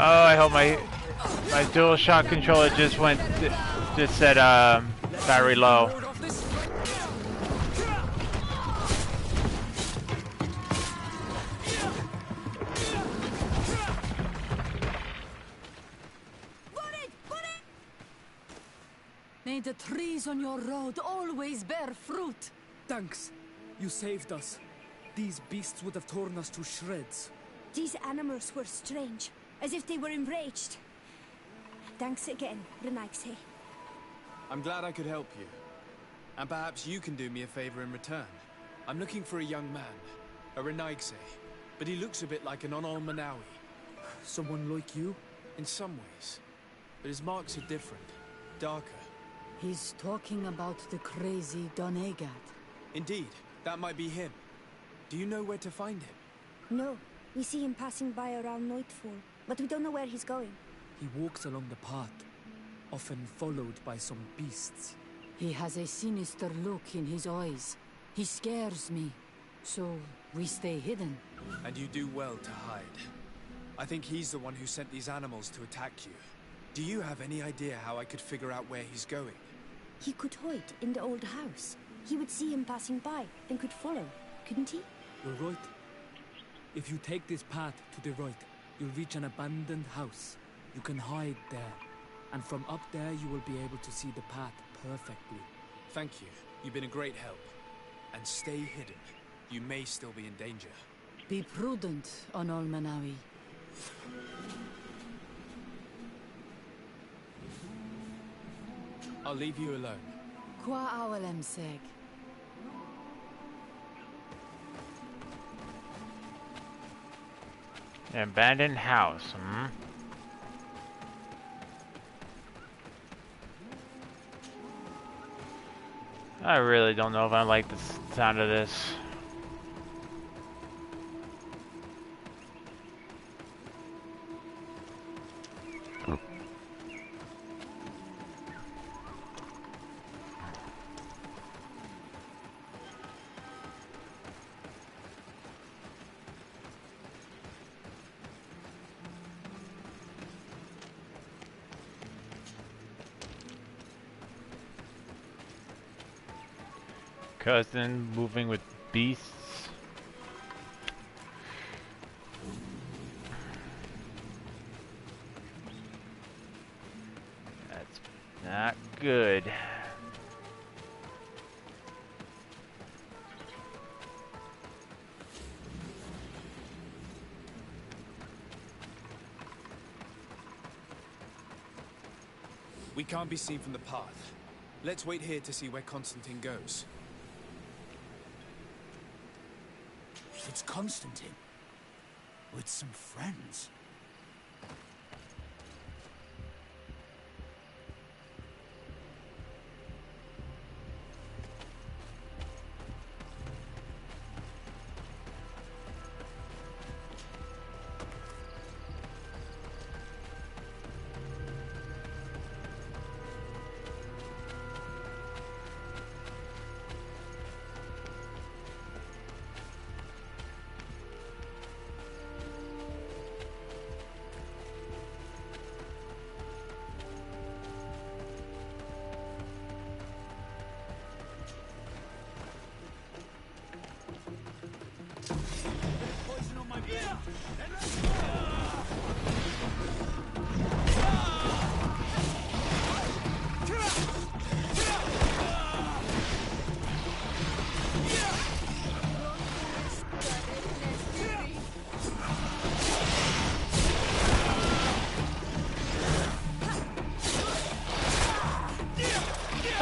Oh, I hope my dual shock controller just said battery low. May the trees on your road always bear fruit. Thanks. You saved us. These beasts would have torn us to shreds. These animals were strange, as if they were enraged. Thanks again, Renaigse. I'm glad I could help you. And perhaps you can do me a favor in return. I'm looking for a young man, a Renaigse, but he looks a bit like an Onol Manawi. Someone like you? In some ways. But his marks are different, darker. He's talking about the crazy Donegat. Indeed, that might be him. Do you know where to find him? No, we see him passing by around nightfall, but we don't know where he's going. He walks along the path, often followed by some beasts. He has a sinister look in his eyes. He scares me, so we stay hidden. And you do well to hide. I think he's the one who sent these animals to attack you. Do you have any idea how I could figure out where he's going? He could hide in the old house. He would see him passing by and could follow, couldn't he? You're right. If you take this path to the right, you'll reach an abandoned house. You can hide there, and from up there you will be able to see the path perfectly. Thank you. You've been a great help. And stay hidden. You may still be in danger. Be prudent, Onol Manawi. I'll leave you alone. Qua awalem seg. An abandoned house, hmm? I really don't know if I like the sound of this. Cousin moving with beasts. That's not good. We can't be seen from the path. Let's wait here to see where Constantine goes. It's Constantine. With some friends.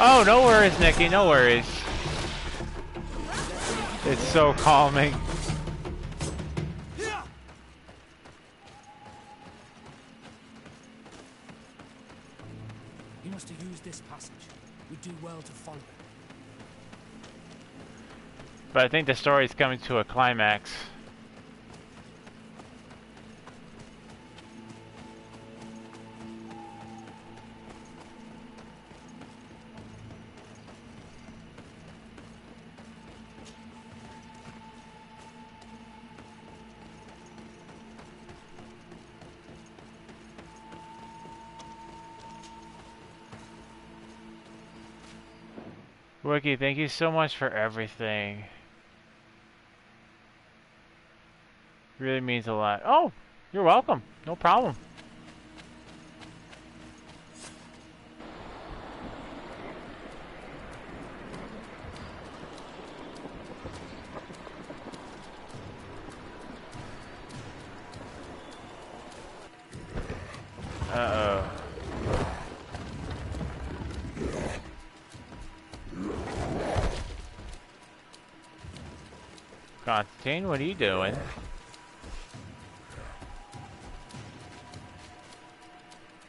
Oh, no worries, Nikki, no worries. It's so calming. us to use this passage. We do well to follow it. But I think the story is coming to a climax. Wookie, thank you so much for everything. Really means a lot. Oh, you're welcome. No problem. Uh-oh. Constantine, what are you doing?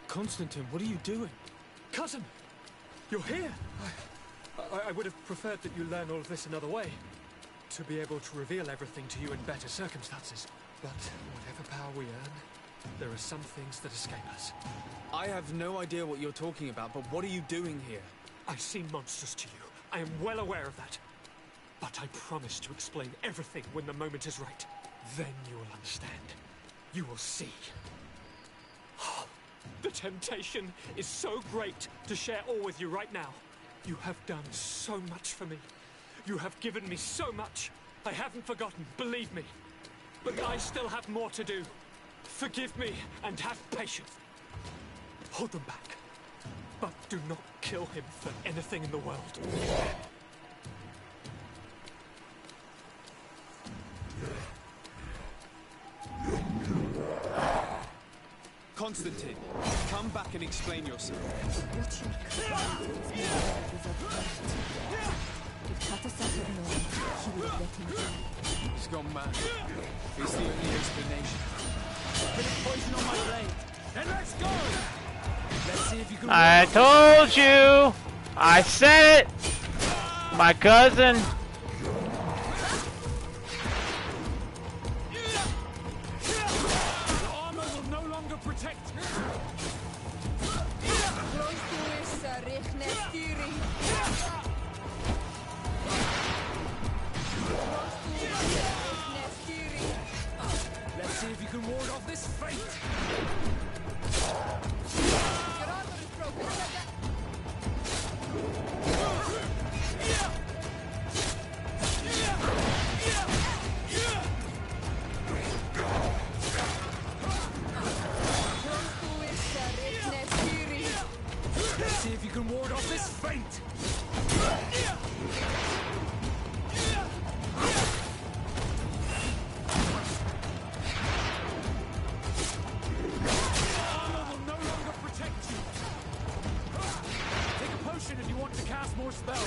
Constantine, what are you doing? Cousin! You're here! I would have preferred that you learn all of this another way. To be able to reveal everything to you in better circumstances. But whatever power we earn, there are some things that escape us. I have no idea what you're talking about, but what are you doing here? I seem monstrous to you. I am well aware of that. But I promise to explain everything when the moment is right. Then you will understand. You will see. The temptation is so great to share all with you right now. You have done so much for me. You have given me so much. I haven't forgotten, believe me. But I still have more to do. Forgive me and have patience. Hold them back. But do not kill him for anything in the world. Constantine, come back and explain yourself. What your cousin did was a gift. If Tatasat had known, he would have let him die. He's gone mad. It's the only explanation. Put poison on my blade. Then let's go! Let's see if you can... I told you! I said it! My cousin! Let's see if you can ward off this fate! Your armor is broken. Let's see if you can ward off this fate! If you want to cast more spells.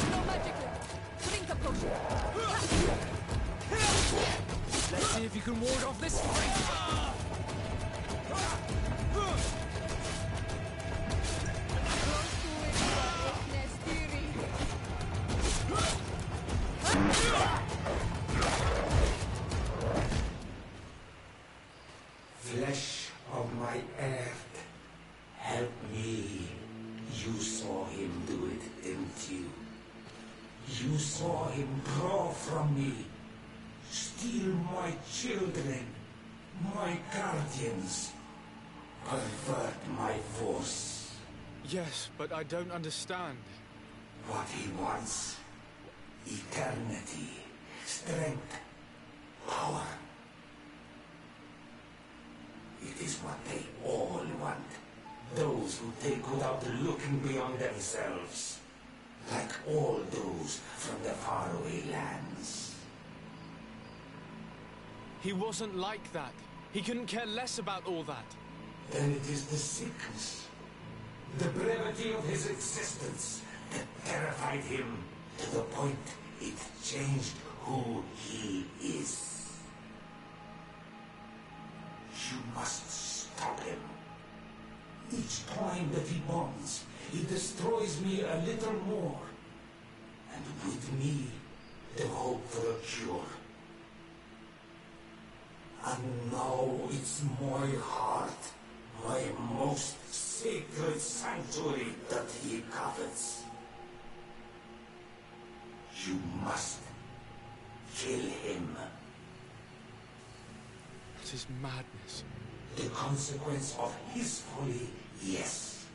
No magic left. Drink a potion. Let's see if you can ward off this fate! Flesh of my earth, help me. You saw him do it, didn't you? You saw him draw from me, steal my children, my guardians, pervert my force. Yes, but I don't understand. What he wants, eternity, strength, power. It is what they all want. Those who take without looking beyond themselves. Like all those from the faraway lands. He wasn't like that. He couldn't care less about all that. then it is the sickness, the brevity of his existence that terrified him to the point it changed who he is. You must stop him. Each time that he bonds, he destroys me a little more. And with me, the hope for a cure. And now it's my heart, my most sacred sanctuary that he covets. You must kill him. It is madness. The consequence of his folly, yes.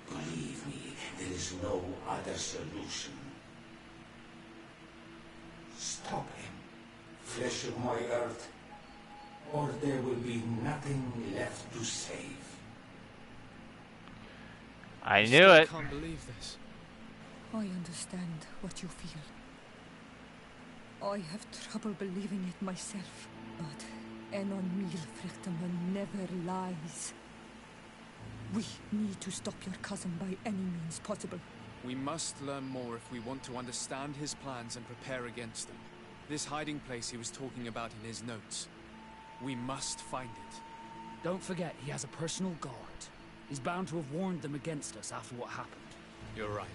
Believe me, there is no other solution. Stop him, flesh of my earth, or there will be nothing left to save. I knew it. I can't believe this. I understand what you feel. I have trouble believing it myself, but Enon Milfrichtenman never lies. We need to stop your cousin by any means possible. We must learn more if we want to understand his plans and prepare against them. This hiding place he was talking about in his notes. We must find it. Don't forget, he has a personal guard. He's bound to have warned them against us after what happened. You're right.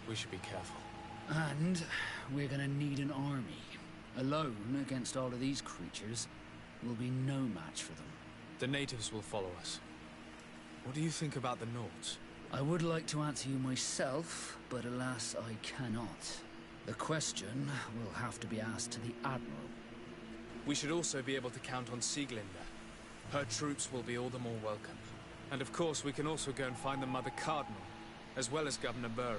We should be careful. And we're gonna need an army. Alone against all of these creatures will be no match for them. The natives will follow us. What do you think about the Nords? I would like to answer you myself, but alas, I cannot. The question will have to be asked to the Admiral. We should also be able to count on Sieglinde. Her troops will be all the more welcome. And of course, we can also go and find the Mother Cardinal, as well as Governor Buren.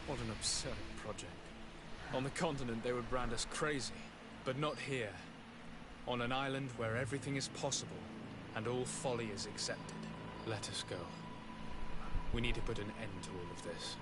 What an absurd project. On the continent, they would brand us crazy, but not here. On an island where everything is possible, and all folly is accepted. Let us go. We need to put an end to all of this.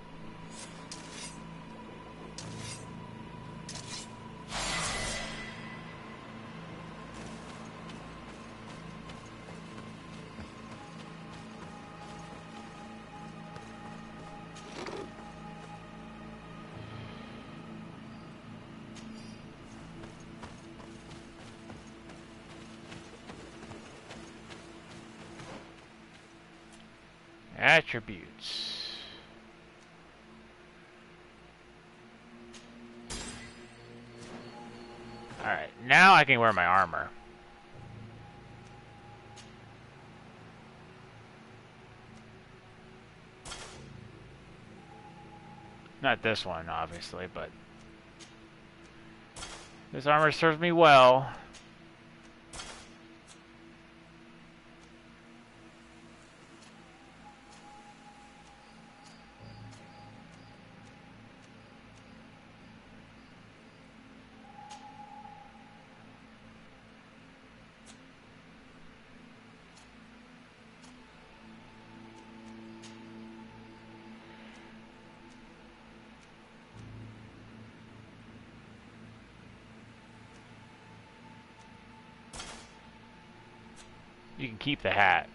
Attributes. Alright, now I can wear my armor. Not this one, obviously, but this armor serves me well. You can keep the hat.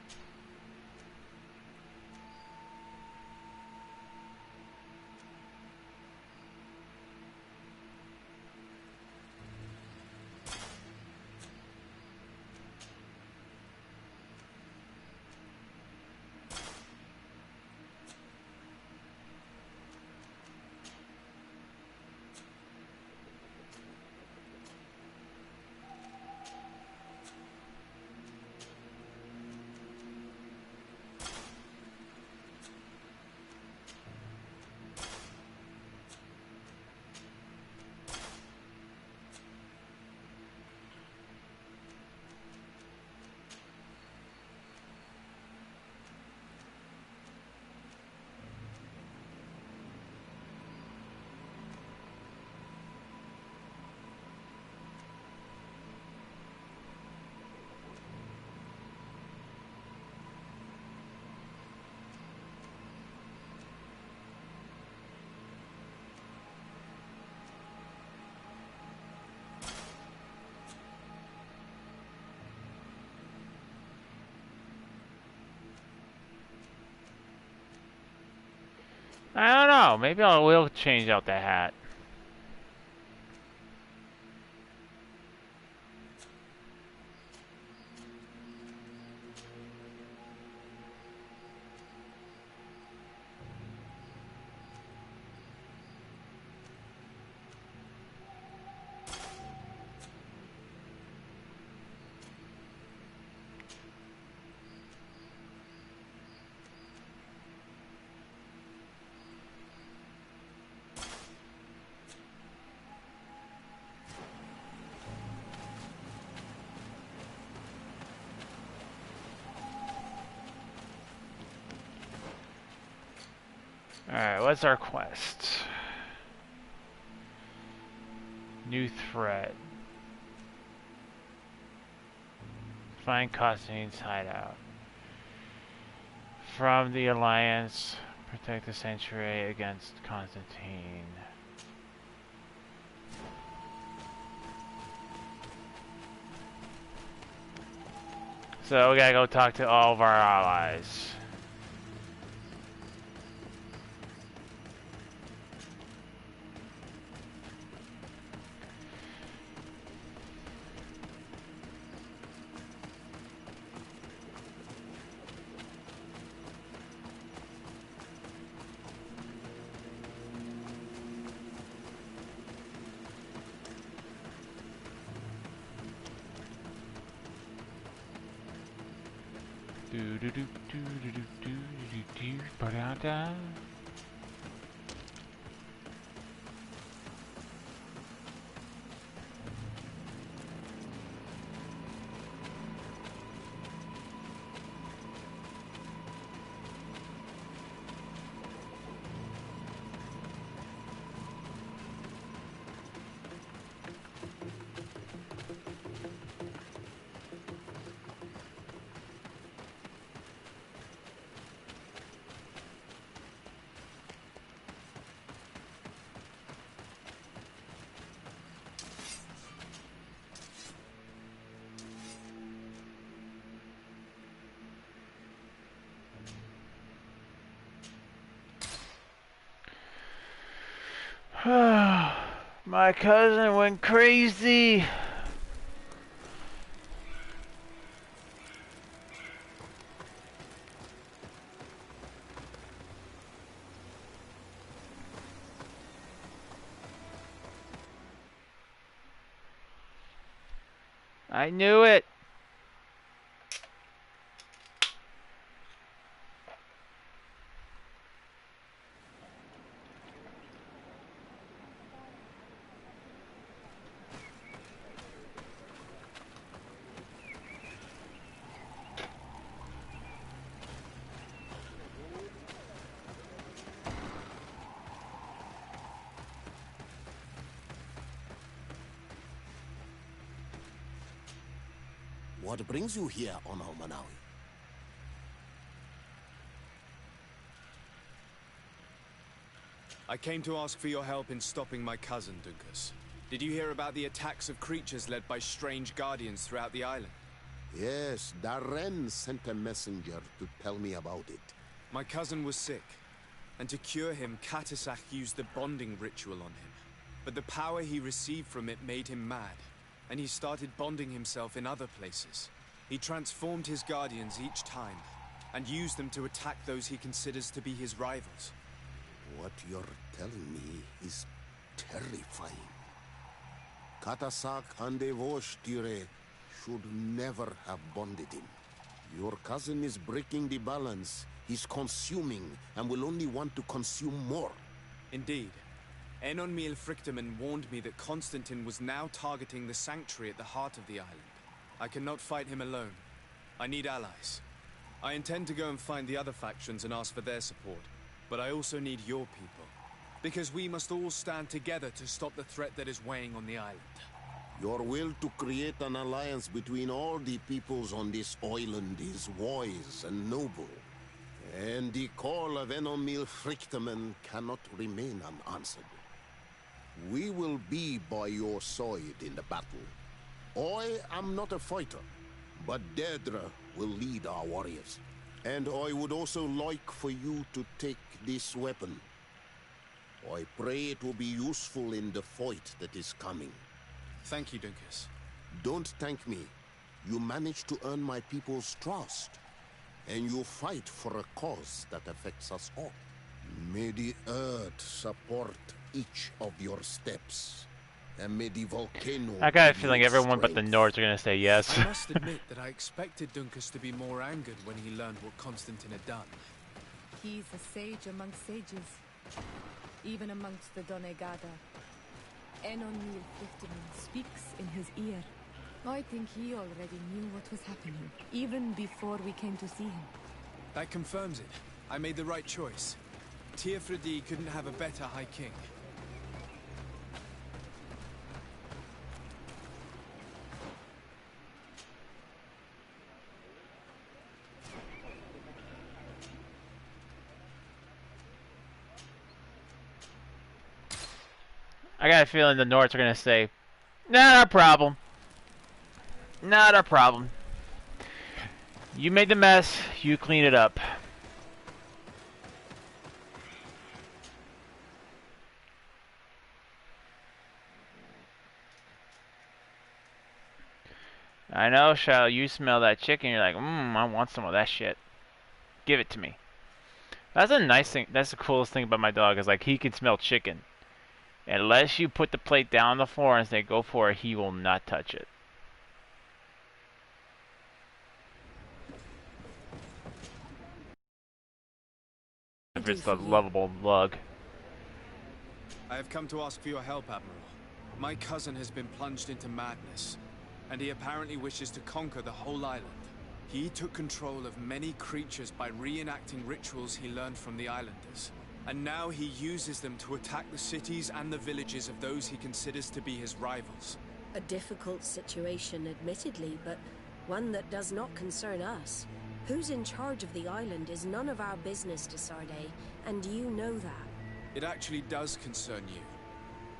know. Maybe I will change out the hat. Alright, what's our quest? New threat. Find Constantine's hideout. From the Alliance, protect the sanctuary against Constantine. So we gotta go talk to all of our allies. Do do do do do do do do do ba-da-da. My cousin went crazy. I knew it. What brings you here, Honor Manawi? I came to ask for your help in stopping my cousin, Dunkus. Did you hear about the attacks of creatures led by strange guardians throughout the island? Yes, Darren sent a messenger to tell me about it. My cousin was sick, and to cure him, Katasak used the bonding ritual on him. But the power he received from it made him mad, and he started bonding himself in other places. He transformed his guardians each time, and used them to attack those he considers to be his rivals. What you're telling me is terrifying. Katasak and Devosh'Tire should never have bonded him. Your cousin is breaking the balance. He's consuming, and will only want to consume more. Indeed. Enon Miel Frichtemann warned me that Constantine was now targeting the sanctuary at the heart of the island. I cannot fight him alone. I need allies. I intend to go and find the other factions and ask for their support. But I also need your people. Because we must all stand together to stop the threat that is weighing on the island. Your will to create an alliance between all the peoples on this island is wise and noble. And the call of Enon Miel Frichtemann cannot remain unanswered. We will be by your side in the battle. I am not a fighter, but Deirdre will lead our warriors. And I would also like for you to take this weapon. I pray it will be useful in the fight that is coming. Thank you, Dunkus. Don't thank me. You managed to earn my people's trust. And you fight for a cause that affects us all. May the earth support each of your steps. And may the volcano... I got a give feeling you everyone but the strength. Nords are gonna say yes. I must admit that I expected Dunkus to be more angered when he learned what Constantine had done. He's a sage amongst sages, even amongst the Donegada. Enon Mil Frichtemann speaks in his ear. I think he already knew what was happening, even before we came to see him. That confirms it. I made the right choice. Teofredi couldn't have a better High King. I got a feeling the Nords are gonna say, not a problem. Not a problem. You made the mess, you clean it up. I know, Shao, you smell that chicken, you're like, I want some of that shit. Give it to me. That's a nice thing, that's the coolest thing about my dog, is like, he can smell chicken. Unless you put the plate down on the floor and say, go for it, he will not touch it. If it's the lovable lug. I have come to ask for your help, Admiral. My cousin has been plunged into madness, and he apparently wishes to conquer the whole island. He took control of many creatures by reenacting rituals he learned from the islanders. And now he uses them to attack the cities and the villages of those he considers to be his rivals. A difficult situation, admittedly, but one that does not concern us. Who's in charge of the island is none of our business, Desarde, and you know that. It actually does concern you.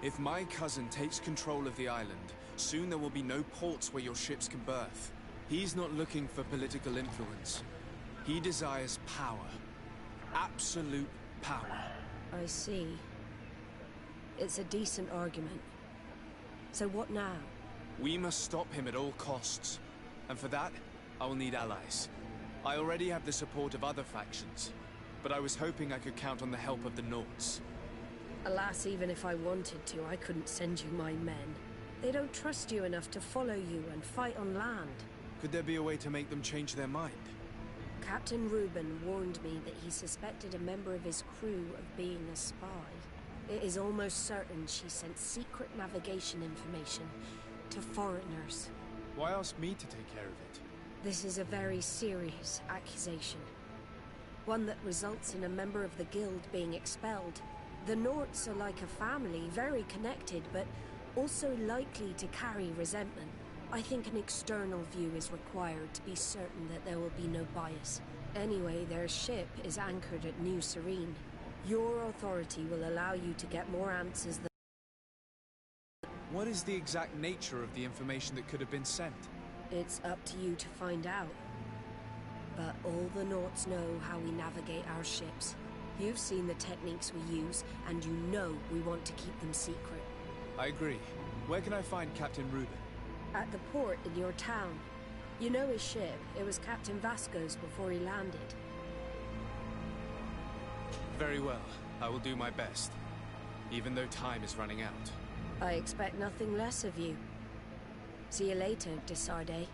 If my cousin takes control of the island, soon there will be no ports where your ships can berth. He's not looking for political influence. He desires power. Absolute power. I see. It's a decent argument. So what now? We must stop him at all costs. And for that, I will need allies. I already have the support of other factions, but I was hoping I could count on the help of the Nords. Alas, even if I wanted to, I couldn't send you my men. They don't trust you enough to follow you and fight on land. Could there be a way to make them change their mind? Captain Reuben warned me that he suspected a member of his crew of being a spy. It is almost certain she sent secret navigation information to foreigners. Why ask me to take care of it? This is a very serious accusation. One that results in a member of the guild being expelled. The Norts are like a family, very connected, but also likely to carry resentment. I think an external view is required to be certain that there will be no bias. Anyway, their ship is anchored at New Serene. Your authority will allow you to get more answers than... What is the exact nature of the information that could have been sent? It's up to you to find out. But all the Norts know how we navigate our ships. You've seen the techniques we use, and you know we want to keep them secret. I agree. Where can I find Captain Reuben? At the port in your town. You know his ship. It was Captain Vasco's before he landed. Very well. I will do my best. Even though time is running out. I expect nothing less of you. See you later, Desarde.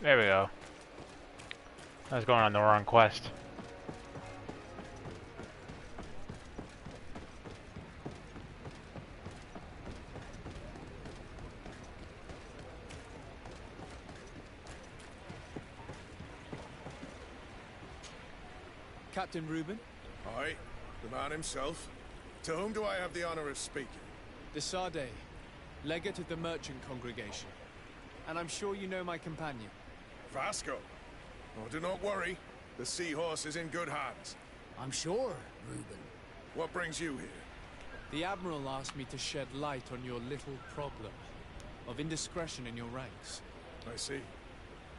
There we go. I was going on the wrong quest. Captain Reuben? Aye, the man himself. To whom do I have the honor of speaking? Desade, legate of the merchant congregation. And I'm sure you know my companion. Vasco. Oh, do not worry. The seahorse is in good hands. I'm sure, Reuben. What brings you here? The Admiral asked me to shed light on your little problem of indiscretion in your ranks. I see.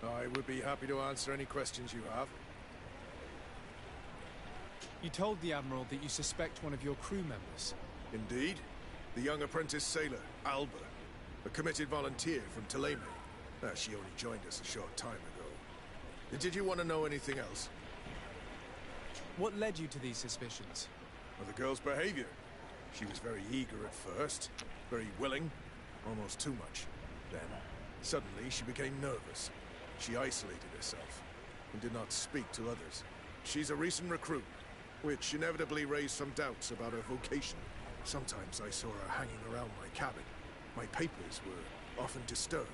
I would be happy to answer any questions you have. You told the Admiral that you suspect one of your crew members. Indeed. The young apprentice sailor, Alba. A committed volunteer from Tuleme. She only joined us a short time ago. Did you want to know anything else? What led you to these suspicions? Well, the girl's behavior. She was very eager at first, very willing, almost too much. Then, suddenly, she became nervous. She isolated herself, and did not speak to others. She's a recent recruit, which inevitably raised some doubts about her vocation. Sometimes I saw her hanging around my cabin. My papers were often disturbed.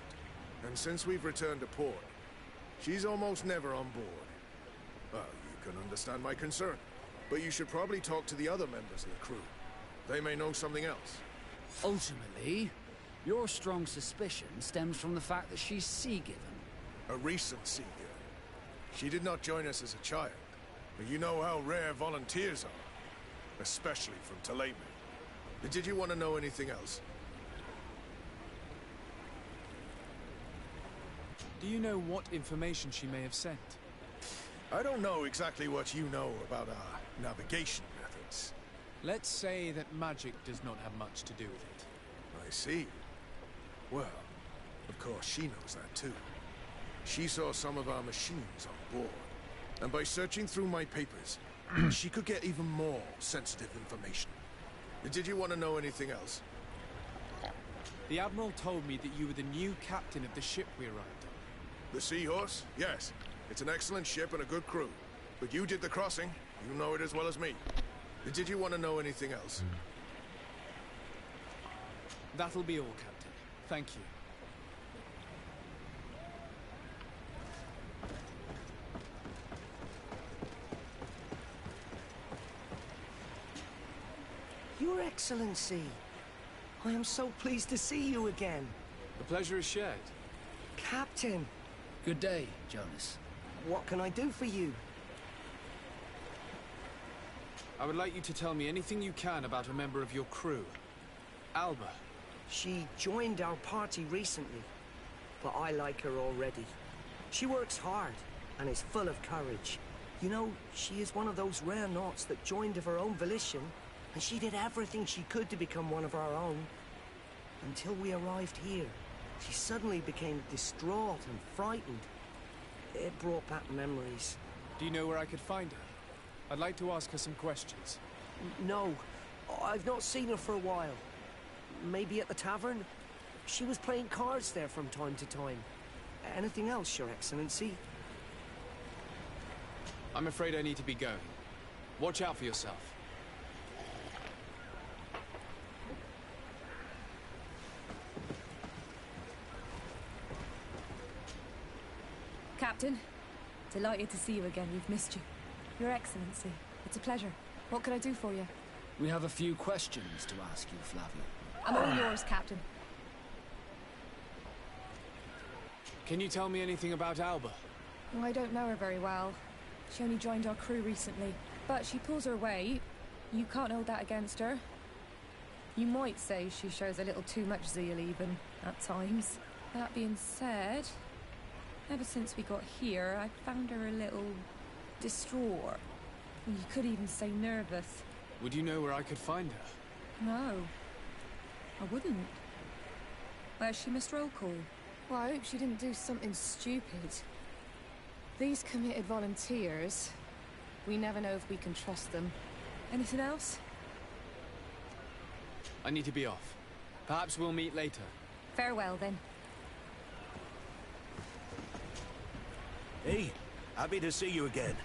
And since we've returned to port, she's almost never on board. Well, you can understand my concern. But you should probably talk to the other members of the crew. They may know something else. Ultimately, your strong suspicion stems from the fact that she's sea-given. A recent sea girl. She did not join us as a child. But you know how rare volunteers are. Especially from Tuleme. Did you want to know anything else? Do you know what information she may have sent? I don't know exactly what you know about our navigation methods. Let's say that magic does not have much to do with it. I see. Well, of course she knows that too. She saw some of our machines on board. And by searching through my papers, she could get even more sensitive information. Did you want to know anything else? The Admiral told me that you were the new captain of the ship we arrived on. The Seahorse? Yes. It's an excellent ship and a good crew. But you did the crossing. You know it as well as me. Did you want to know anything else? That'll be all, Captain. Thank you. Your Excellency, I am so pleased to see you again. The pleasure is shared. Captain. Good day, Jonas. What can I do for you? I would like you to tell me anything you can about a member of your crew. Alba. She joined our party recently, but I like her already. She works hard and is full of courage. You know, she is one of those rare naughts that joined of her own volition, and she did everything she could to become one of our own. Until we arrived here, she suddenly became distraught and frightened. It brought back memories. Do you know where I could find her? I'd like to ask her some questions. No, I've not seen her for a while. Maybe at the tavern? She was playing cards there from time to time. Anything else, Your Excellency? I'm afraid I need to be going. Watch out for yourself. Captain, delighted to see you again. We've missed you. Your Excellency, it's a pleasure. What can I do for you? We have a few questions to ask you, Flavia. I'm all yours, Captain. Can you tell me anything about Alba? I don't know her very well. She only joined our crew recently. But she pulls her weight. You can't hold that against her. You might say she shows a little too much zeal even, at times. That being said, ever since we got here, I found her a little distraught. You could even say nervous. Would you know where I could find her? No, I wouldn't. Where's she missed roll call? Well, I hope she didn't do something stupid. These committed volunteers, we never know if we can trust them. Anything else? I need to be off. Perhaps we'll meet later. Farewell, then. Happy to see you again.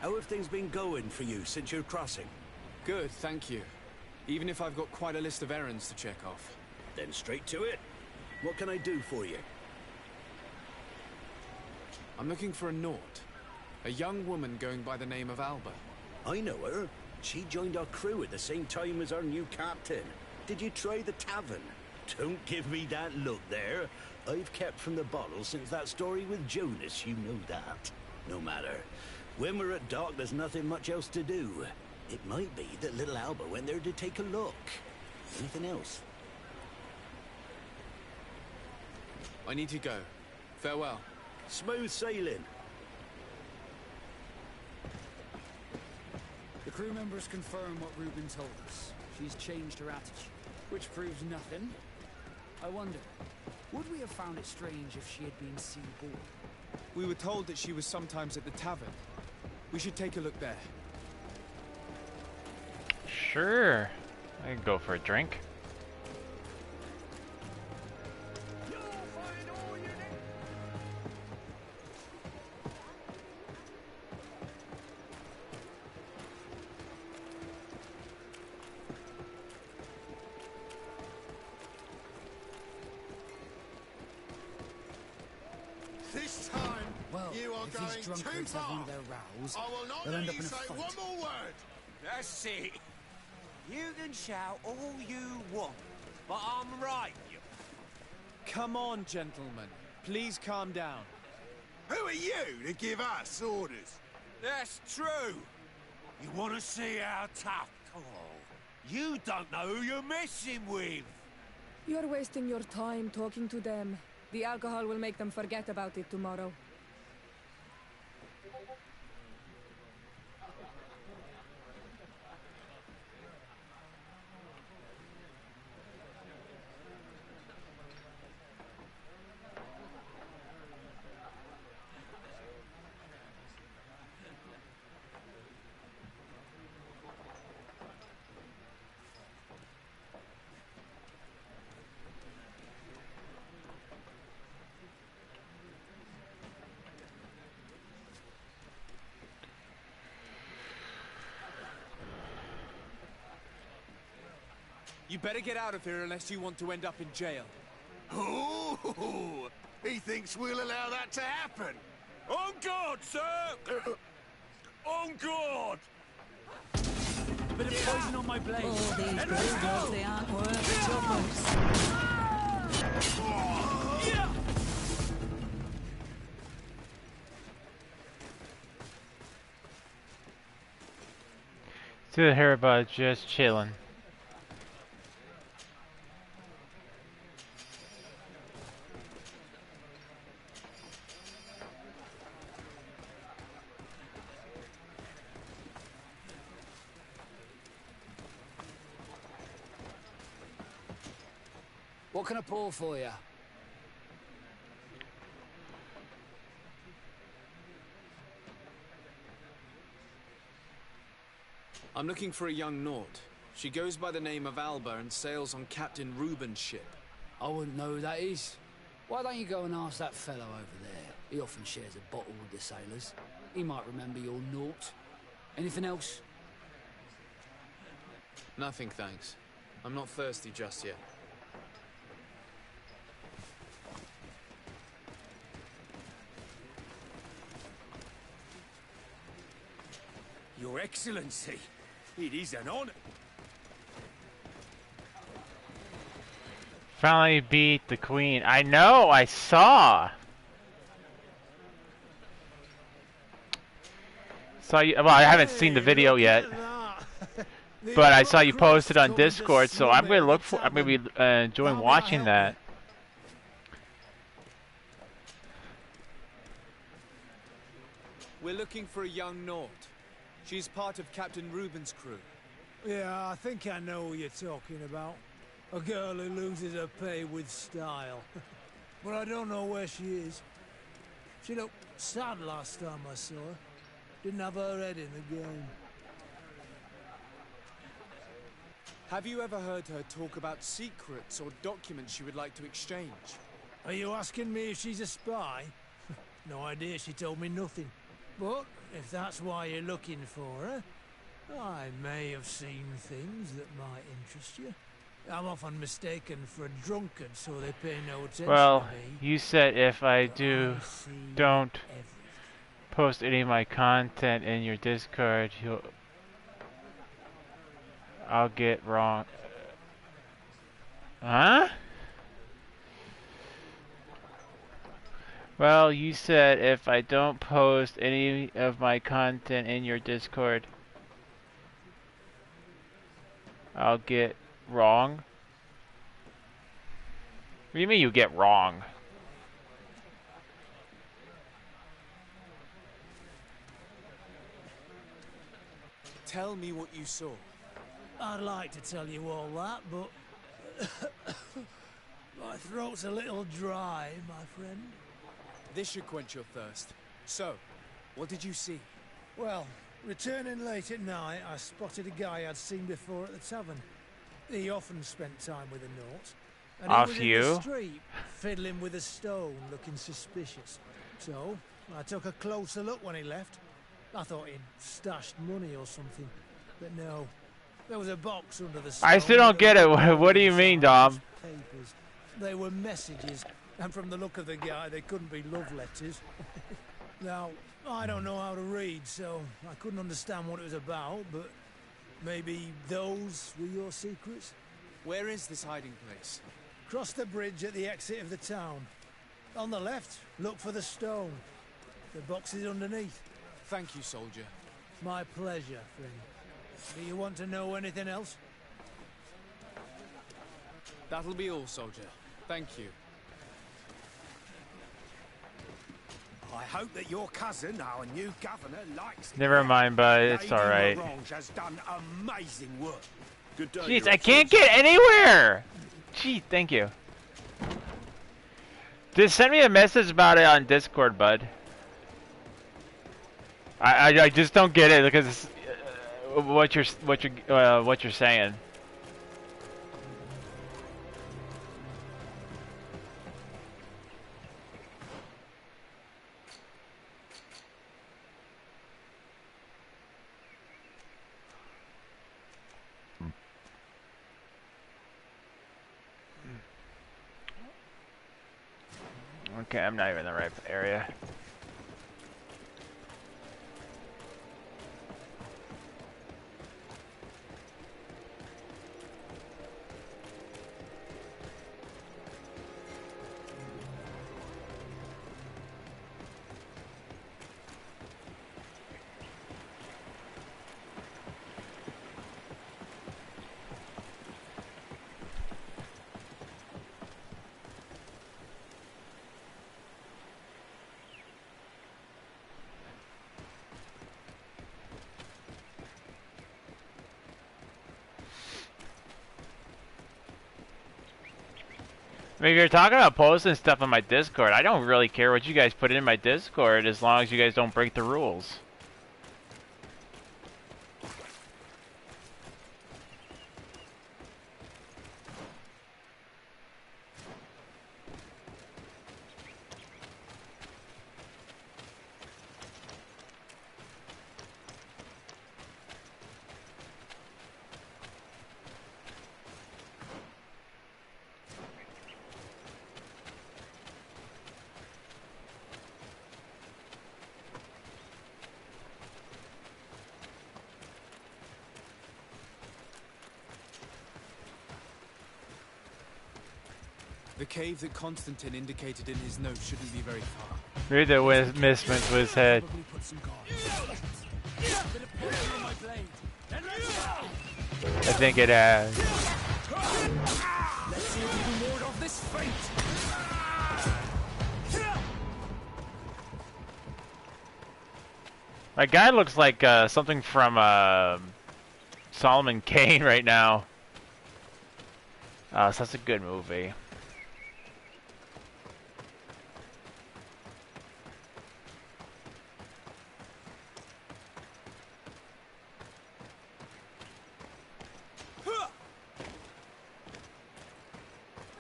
How have things been going for you since your crossing? Good, thank you. Even if I've got quite a list of errands to check off. Then straight to it. What can I do for you? I'm looking for a Naut. A young woman going by the name of Alba. I know her. She joined our crew at the same time as our new captain. Did you try the tavern? Don't give me that look there. I've kept from the bottle since that story with Jonas, you know that. No matter. When we're at dock, there's nothing much else to do. It might be that little Alba went there to take a look. Anything else? I need to go. Farewell. Smooth sailing. The crew members confirm what Reuben told us. She's changed her attitude, which proves nothing. I wonder, would we have found it strange if she had been seaborne? We were told that she was sometimes at the tavern. We should take a look there. Sure. I can go for a drink. This time, you are going too far. Have one of their rows, I will not they'll end let up you in a say fight. one more word. That's it. You can shout all you want, but I'm right. Come on, gentlemen. Please calm down. Who are you to give us orders? That's true. You want to see how tough? Oh, you don't know who you're messing with. You're wasting your time talking to them. The alcohol will make them forget about it tomorrow. You better get out of here unless you want to end up in jail. Ooh, he thinks we'll allow that to happen. On guard, sir! On guard! Bit of poison on my blade. Oh, these bulldogs, they aren't worth choppers. See the Herba just chilling. What can I pour for you? I'm looking for a young Naut. She goes by the name of Alba and sails on Captain Reuben's ship. I wouldn't know who that is. Why don't you go and ask that fellow over there? He often shares a bottle with the sailors. He might remember your Naut. Anything else? Nothing, thanks. I'm not thirsty just yet. Your Excellency, it is an honor. Finally beat the queen. I know, I saw. Saw you. Well, I haven't seen the video yet, but I saw you posted on Discord, so I'm gonna look for. I'm gonna be enjoying watching that. We're looking for a young Naut. She's part of Captain Reuben's crew. Yeah, I think I know what you're talking about. A girl who loses her pay with style. But I don't know where she is. She looked sad last time I saw her. Didn't have her head in the game. Have you ever heard her talk about secrets or documents she would like to exchange? Are you asking me if she's a spy? No idea, she told me nothing. But if that's why you're looking for her, I may have seen things that might interest you. I'm often mistaken for a drunkard, so they pay no attention Well, to me. you said if I But do I see don't everything. post any of my content in your Discord, I'll get wrong. Huh? Well, you said if I don't post any of my content in your Discord, I'll get wrong. What do you mean you get wrong? Tell me what you saw. I'd like to tell you all that, but my throat's a little dry, my friend. This should quench your thirst. So, what did you see? Well, returning late at night, I spotted a guy I'd seen before at the tavern. He often spent time with a Naut. And he was in the street, fiddling with a stone, looking suspicious. So, I took a closer look when he left. I thought he'd stashed money or something. But no, there was a box under the stone. I still don't get it. What do you mean, Dom? Papers. They were messages, and from the look of the guy, they couldn't be love letters. Now, I don't know how to read, so I couldn't understand what it was about, but maybe those were your secrets? Where is this hiding place? Cross the bridge at the exit of the town. On the left, look for the stone. The box is underneath. Thank you, soldier. My pleasure, friend. Do you want to know anything else? That'll be all, soldier. Thank you. I hope that your cousin, our new governor, likes. Never mind, but it's alright. Has done amazing work. Good day, Jeez, I can't get anywhere! Gee, thank you. Just send me a message about it on Discord, bud. I just don't get it because what you're saying. Okay, I'm not even in the right area. I mean, if you're talking about posting stuff on my Discord, I don't really care what you guys put in my Discord as long as you guys don't break the rules. The cave that Constantine indicated in his note shouldn't be very far. Maybe the misment with his head. I think it has. Let's see if we can ward off this fate. My guy looks like something from Solomon Kane right now. So that's a good movie.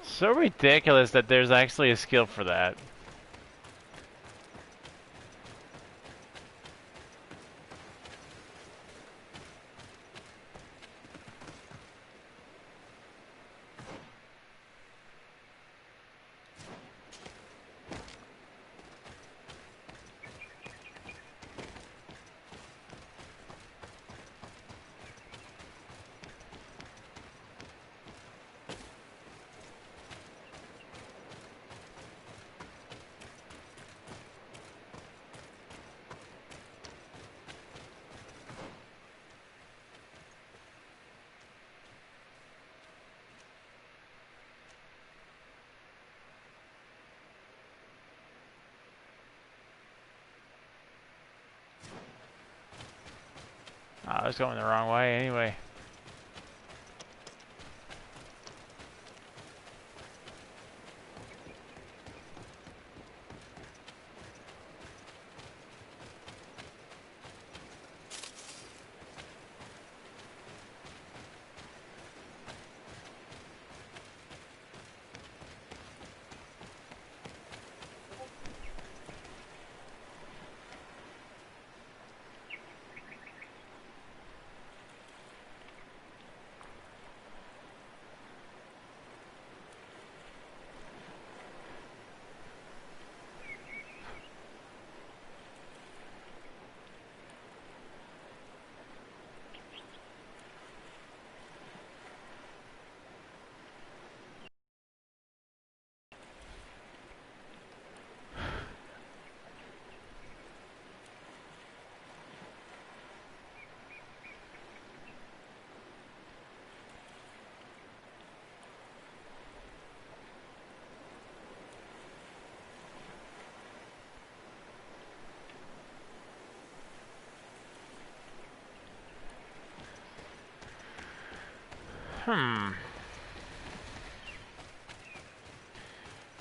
So ridiculous that there's actually a skill for that. I was going the wrong way anyway.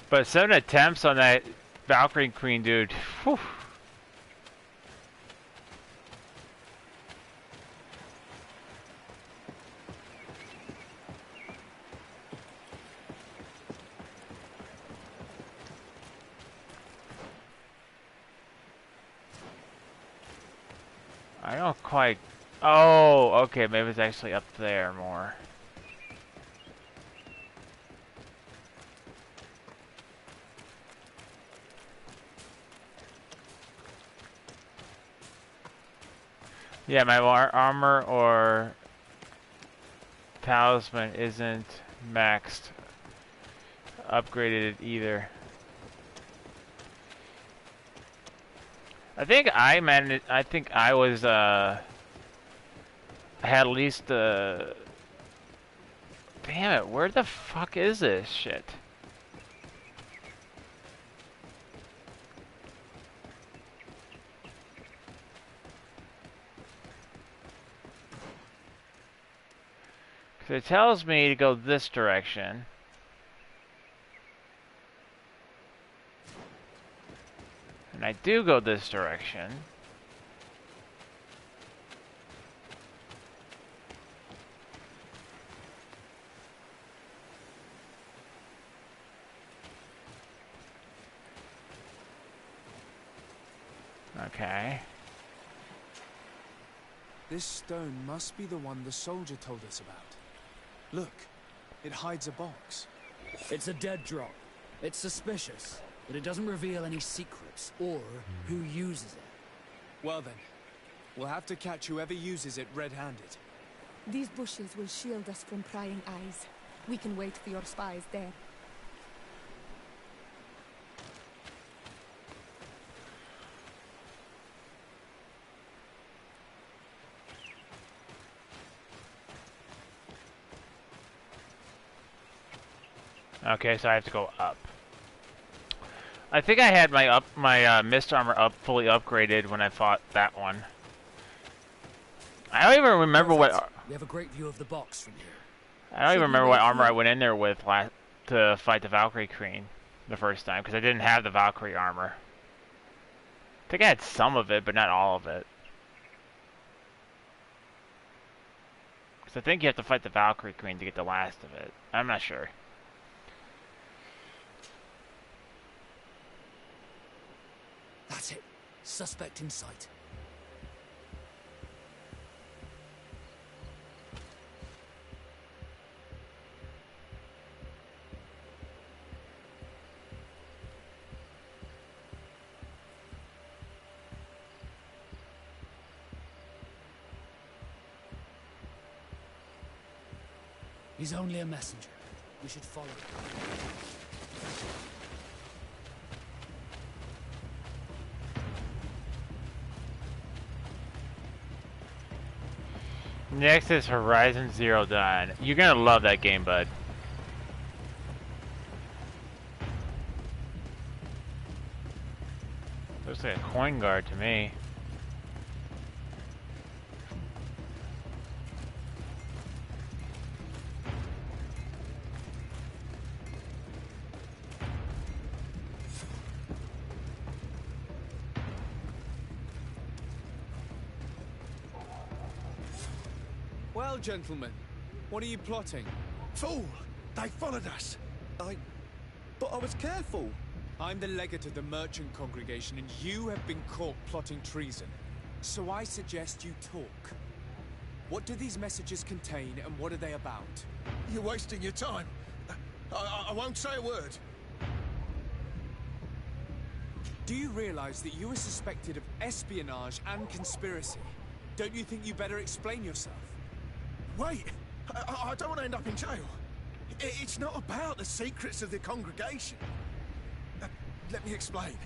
But 7 attempts on that Valkyrie Queen, dude. Whew. I don't quite... Oh, okay, maybe it's actually up there more. Yeah, my armor or talisman isn't maxed, upgraded either. I think I managed. I think I was. I had at least. Damn it! Where the fuck is this shit? So it tells me to go this direction. And I do go this direction. Okay. This stone must be the one the soldier told us about. Look, it hides a box. It's a dead drop. It's suspicious, but it doesn't reveal any secrets or who uses it. Well then, we'll have to catch whoever uses it red-handed. These bushes will shield us from prying eyes. We can wait for your spies there. Okay, so I have to go up. I think I had my mist armor fully upgraded when I fought that one. I don't even remember what. We have a great view of the box from here. I don't even remember what armor I went in there with to fight the Valkyrie Queen the first time, because I didn't have the Valkyrie armor. I think I had some of it, but not all of it. Because I think you have to fight the Valkyrie Queen to get the last of it. I'm not sure. That's it. Suspect in sight. He's only a messenger. We should follow him. Next is Horizon Zero Dawn. You're gonna love that game, bud. Looks like a coin guard to me. Well, gentlemen, what are you plotting? Fool! They followed us! But I was careful. I'm the legate of the merchant congregation, and you have been caught plotting treason. So I suggest you talk. What do these messages contain, and what are they about? You're wasting your time. I won't say a word. Do you realize that you are suspected of espionage and conspiracy? Don't you think you better explain yourself? Wait! I don't want to end up in jail. It's not about the secrets of the congregation. Let me explain.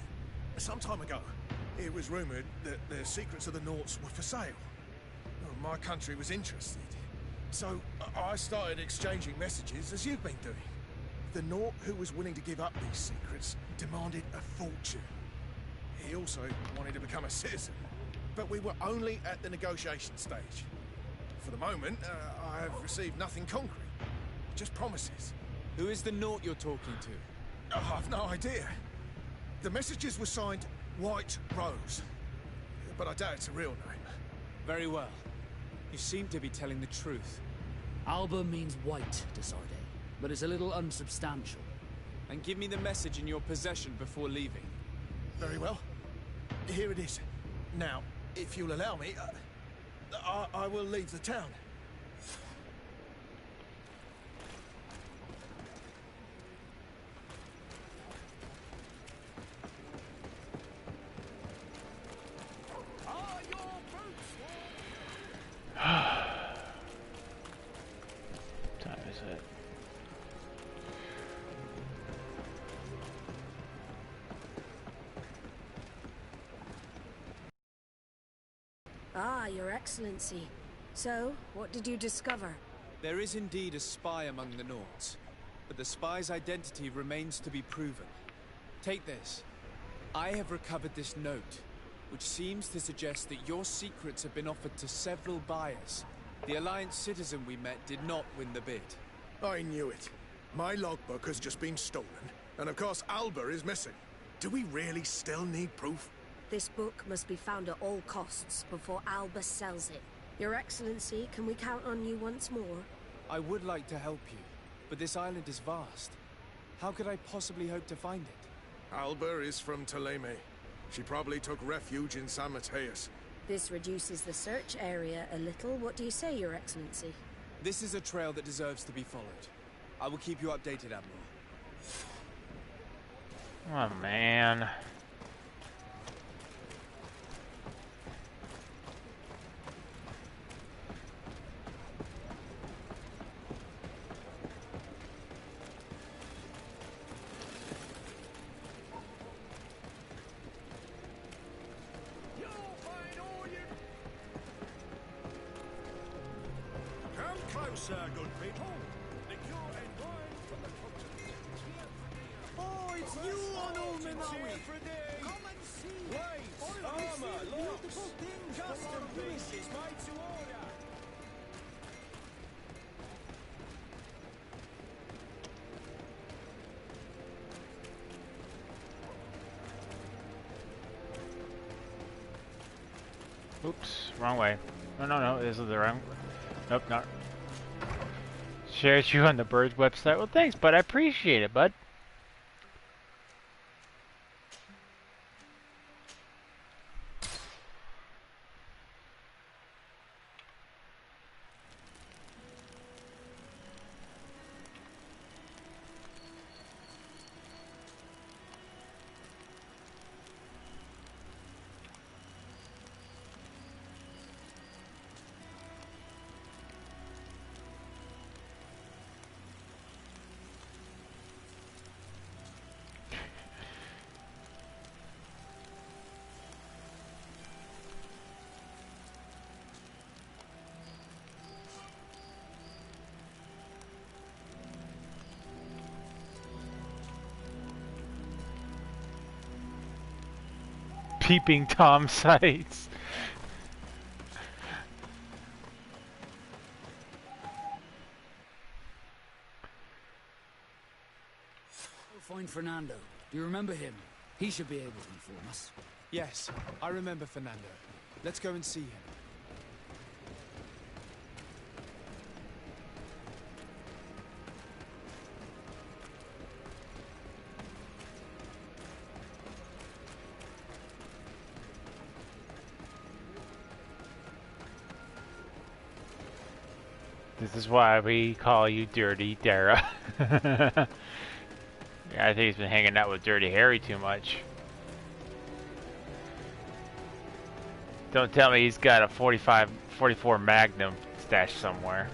Some time ago, it was rumoured that the secrets of the Naughts were for sale. Well, my country was interested. So I started exchanging messages as you've been doing. The Naught who was willing to give up these secrets demanded a fortune. He also wanted to become a citizen. But we were only at the negotiation stage. For the moment, I have received nothing concrete. Just promises. Who is the Naught you're talking to? I've no idea. The messages were signed White Rose. But I doubt it's a real name. Very well. You seem to be telling the truth. Alba means white, Desarde, but it's a little unsubstantial. And give me the message in your possession before leaving. Very well. Here it is. Now, if you'll allow me, I will leave the town. Time is it? Ah, Your Excellency. So, what did you discover? There is indeed a spy among the Naughts, but the spy's identity remains to be proven. Take this. I have recovered this note, which seems to suggest that your secrets have been offered to several buyers. The Alliance citizen we met did not win the bid. I knew it. My logbook has just been stolen, and of course Alba is missing. Do we really still need proof? This book must be found at all costs before Alba sells it. Your Excellency, can we count on you once more? I would like to help you, but this island is vast. How could I possibly hope to find it? Alba is from Toleme. She probably took refuge in San Mateus. This reduces the search area a little. What do you say, Your Excellency? This is a trail that deserves to be followed. I will keep you updated, Admiral. Oh, man. Closer, good people. Liqueur and wine from the continent. Oh, it's you on Ulminawi! Come and see! All of this is beautiful things for our wish is made to order! Oops, wrong way. No, this is the wrong. Nope, not. Shares you on the Bird's website. Well, thanks, bud. I appreciate it, bud. Peeping Tom sites. We'll find Fernando. Do you remember him? He should be able to inform us. Yes, I remember Fernando. Let's go and see him. This is why we call you Dirty Dara. Yeah, I think he's been hanging out with Dirty Harry too much. Don't tell me he's got a 44 Magnum stashed somewhere.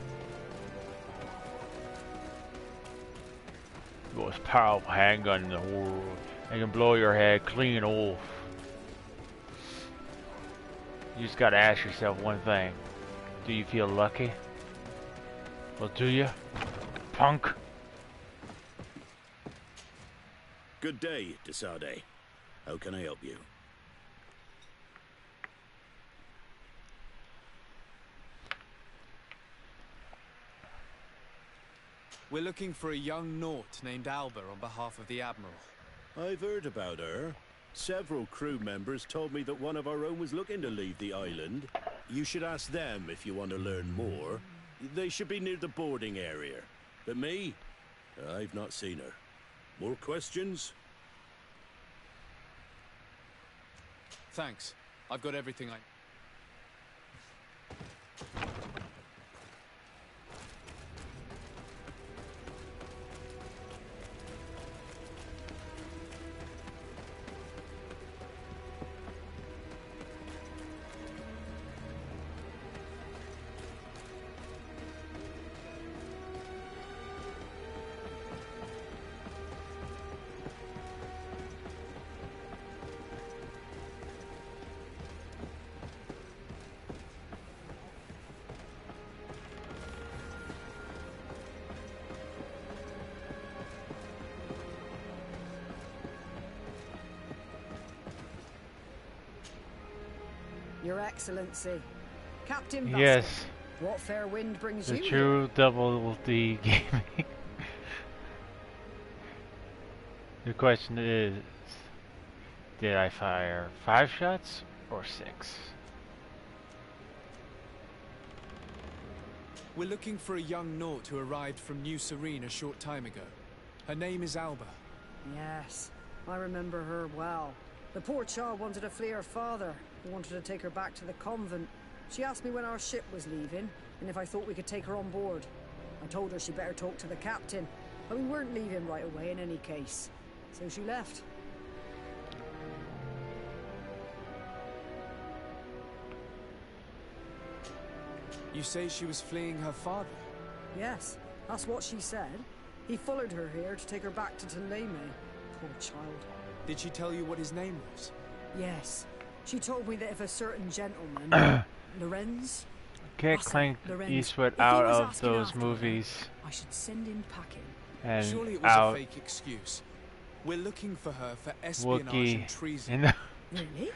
Most powerful handgun in the world. I can blow your head clean off. You just gotta ask yourself one thing. Do you feel lucky? Well, do you? Punk. Good day, Desade. How can I help you? We're looking for a young Naut named Alba on behalf of the Admiral. I've heard about her. Several crew members told me that one of our own was looking to leave the island. You should ask them if you want to learn more. They should be near the boarding area. But me? I've not seen her. More questions? Thanks. I've got everything I... Your Excellency, Captain Vasquez. Yes. What fair wind brings The you true here? Double D gaming. The question is, did I fire 5 shots or 6? We're looking for a young Naut who arrived from New Serene a short time ago. Her name is Alba. Yes, I remember her well. The poor child wanted to flee her father, who wanted to take her back to the convent. She asked me when our ship was leaving, and if I thought we could take her on board. I told her she'd better talk to the captain, but we weren't leaving right away in any case. So she left. You say she was fleeing her father? Yes, that's what she said. He followed her here to take her back to Teleme. Poor child. Did she tell you what his name was? Yes. She told me that if a certain gentleman, Lorenz, Get Clint Eastwood out of those movies. I should send him packing. And surely it was out a fake excuse. We're looking for her for espionage and treason. Really?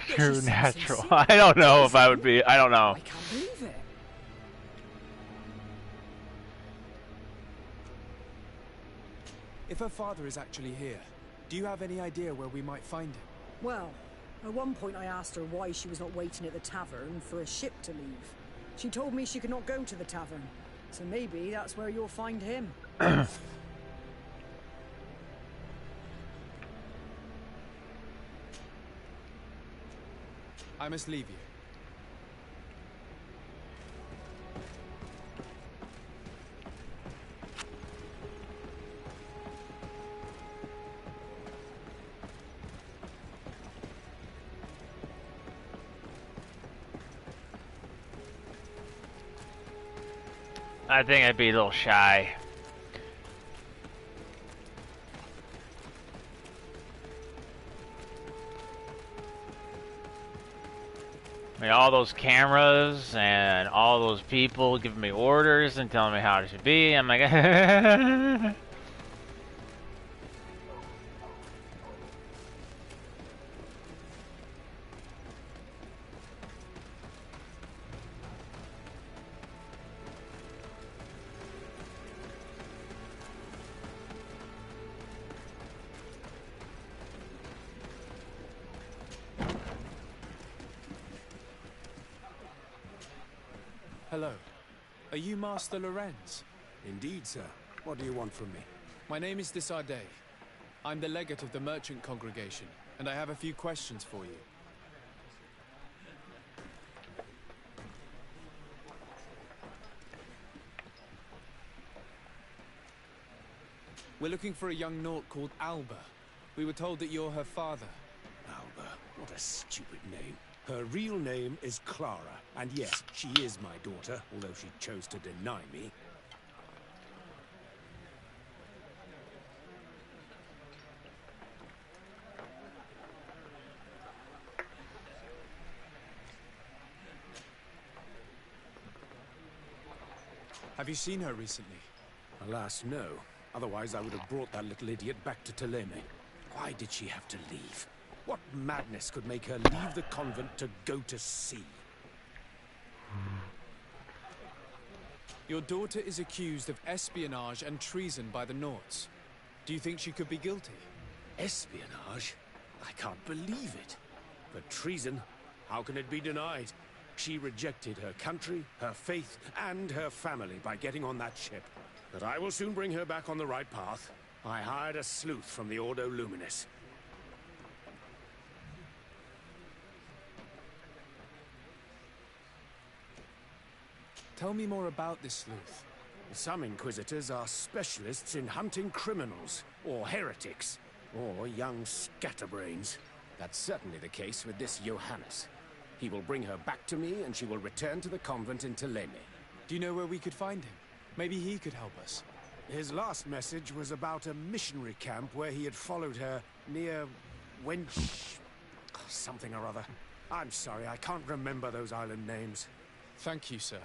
True natural. I don't know if I would be. I don't know. I can't believe it. If her father is actually here, do you have any idea where we might find him? Well, at one point I asked her why she was not waiting at the tavern for a ship to leave. She told me she could not go to the tavern, so maybe that's where you'll find him. I must leave you. I think I'd be a little shy. I mean, all those cameras and all those people giving me orders and telling me how it should be. I'm like, Hello. Are you Master Lorenz? Indeed, sir. What do you want from me? My name is Desade. I'm the legate of the merchant congregation, and I have a few questions for you. We're looking for a young Naut called Alba. We were told that you're her father. Alba, what a stupid name. Her real name is Clara, and yes, she is my daughter, although she chose to deny me. Have you seen her recently? Alas, no. Otherwise, I would have brought that little idiot back to Teleme. Why did she have to leave? What madness could make her leave the convent to go to sea? Your daughter is accused of espionage and treason by the Nauts. Do you think she could be guilty? Espionage? I can't believe it. But treason? How can it be denied? She rejected her country, her faith, and her family by getting on that ship. But I will soon bring her back on the right path. I hired a sleuth from the Ordo Luminis. Tell me more about this sleuth. Some Inquisitors are specialists in hunting criminals, or heretics, or young scatterbrains. That's certainly the case with this Johannes. He will bring her back to me, and she will return to the convent in Teleme. Do you know where we could find him? Maybe he could help us. His last message was about a missionary camp where he had followed her near Wench... something or other. I'm sorry, I can't remember those island names. Thank you, sir.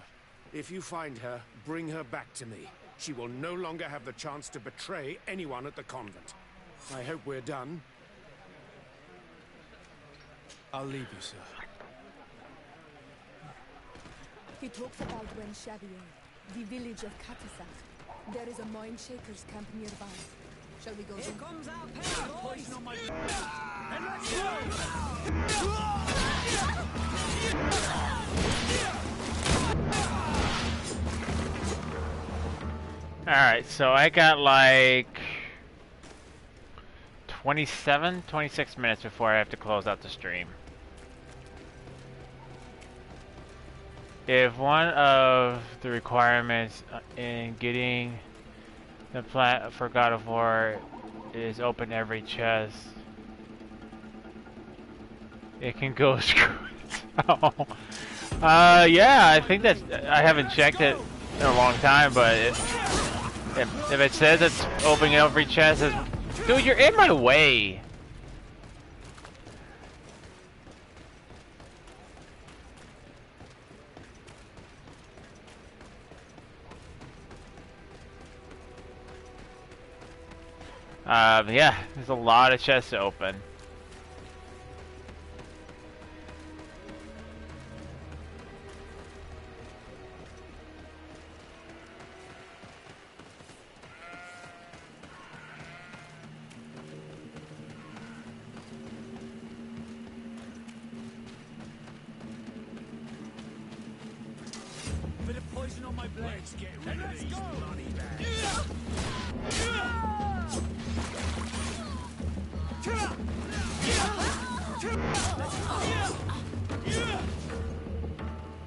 If you find her, bring her back to me. She will no longer have the chance to betray anyone at the convent. I hope we're done. I'll leave you, sir. He talks about Wen Xavier, the village of Katisak. There is a mind shakers camp nearby. Shall we go? Here comes our pair, poison on my and let's go! Alright, so I got like 26 minutes before I have to close out the stream. If one of the requirements in getting the plant for God of War is open every chest, it can go screw it. Yeah, I think that's... I haven't checked it in a long time, but if it says it's opening every chest, dude, you're in my way. Yeah, there's a lot of chests to open. Bit of poison on my blade. Let's get rid of these bloody bags.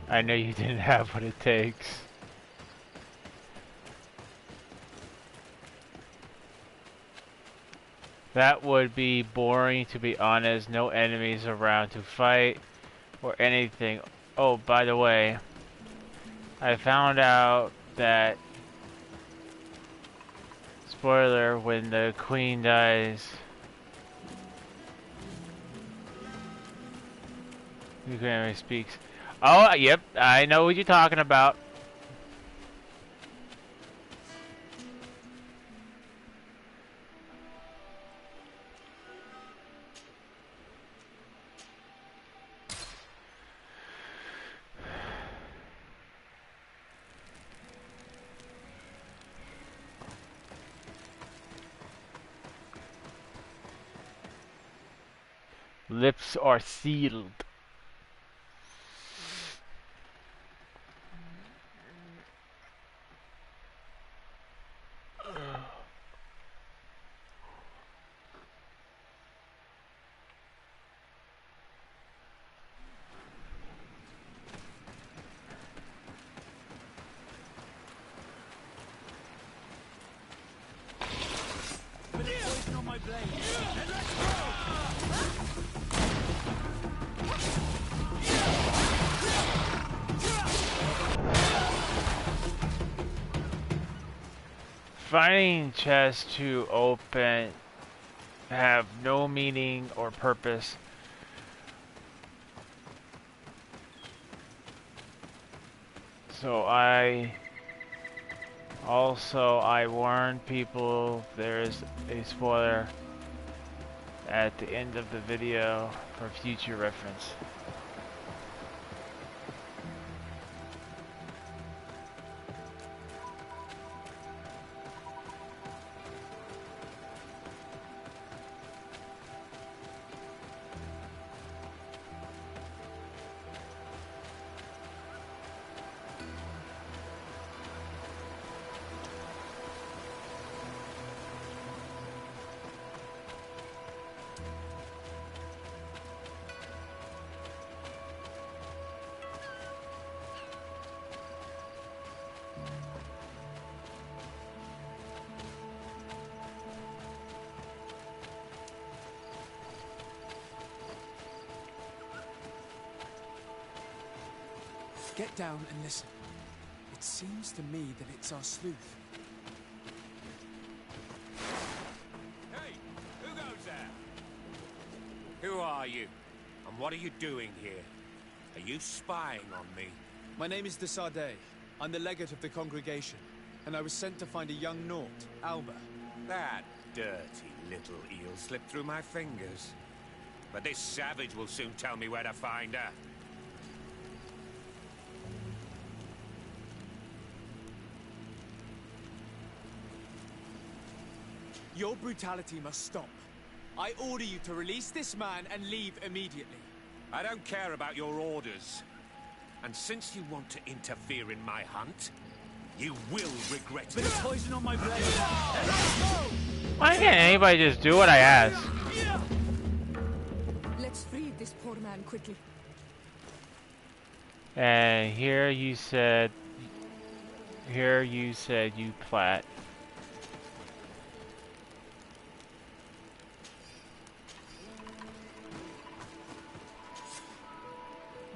I know you didn't have what it takes. That would be boring, to be honest. No enemies around to fight or anything. Oh, by the way, I found out that, spoiler, when the queen dies, the queen speaks. Oh, yep, I know what you're talking about. Lips are sealed. Finding chests to open have no meaning or purpose. So I warn people there's a spoiler at the end of the video for future reference. Get down and listen. It seems to me that it's our sleuth. Hey, who goes there? Who are you? And what are you doing here? Are you spying on me? My name is de Sardet. I'm the legate of the congregation, and I was sent to find a young Naut, Alba. That dirty little eel slipped through my fingers. But this savage will soon tell me where to find her. Your brutality must stop. I order you to release this man and leave immediately. I don't care about your orders. And since you want to interfere in my hunt, you will regret it. Bit of poison on my blade. Why can't anybody just do what I ask? Let's free this poor man quickly. And here you said you plat.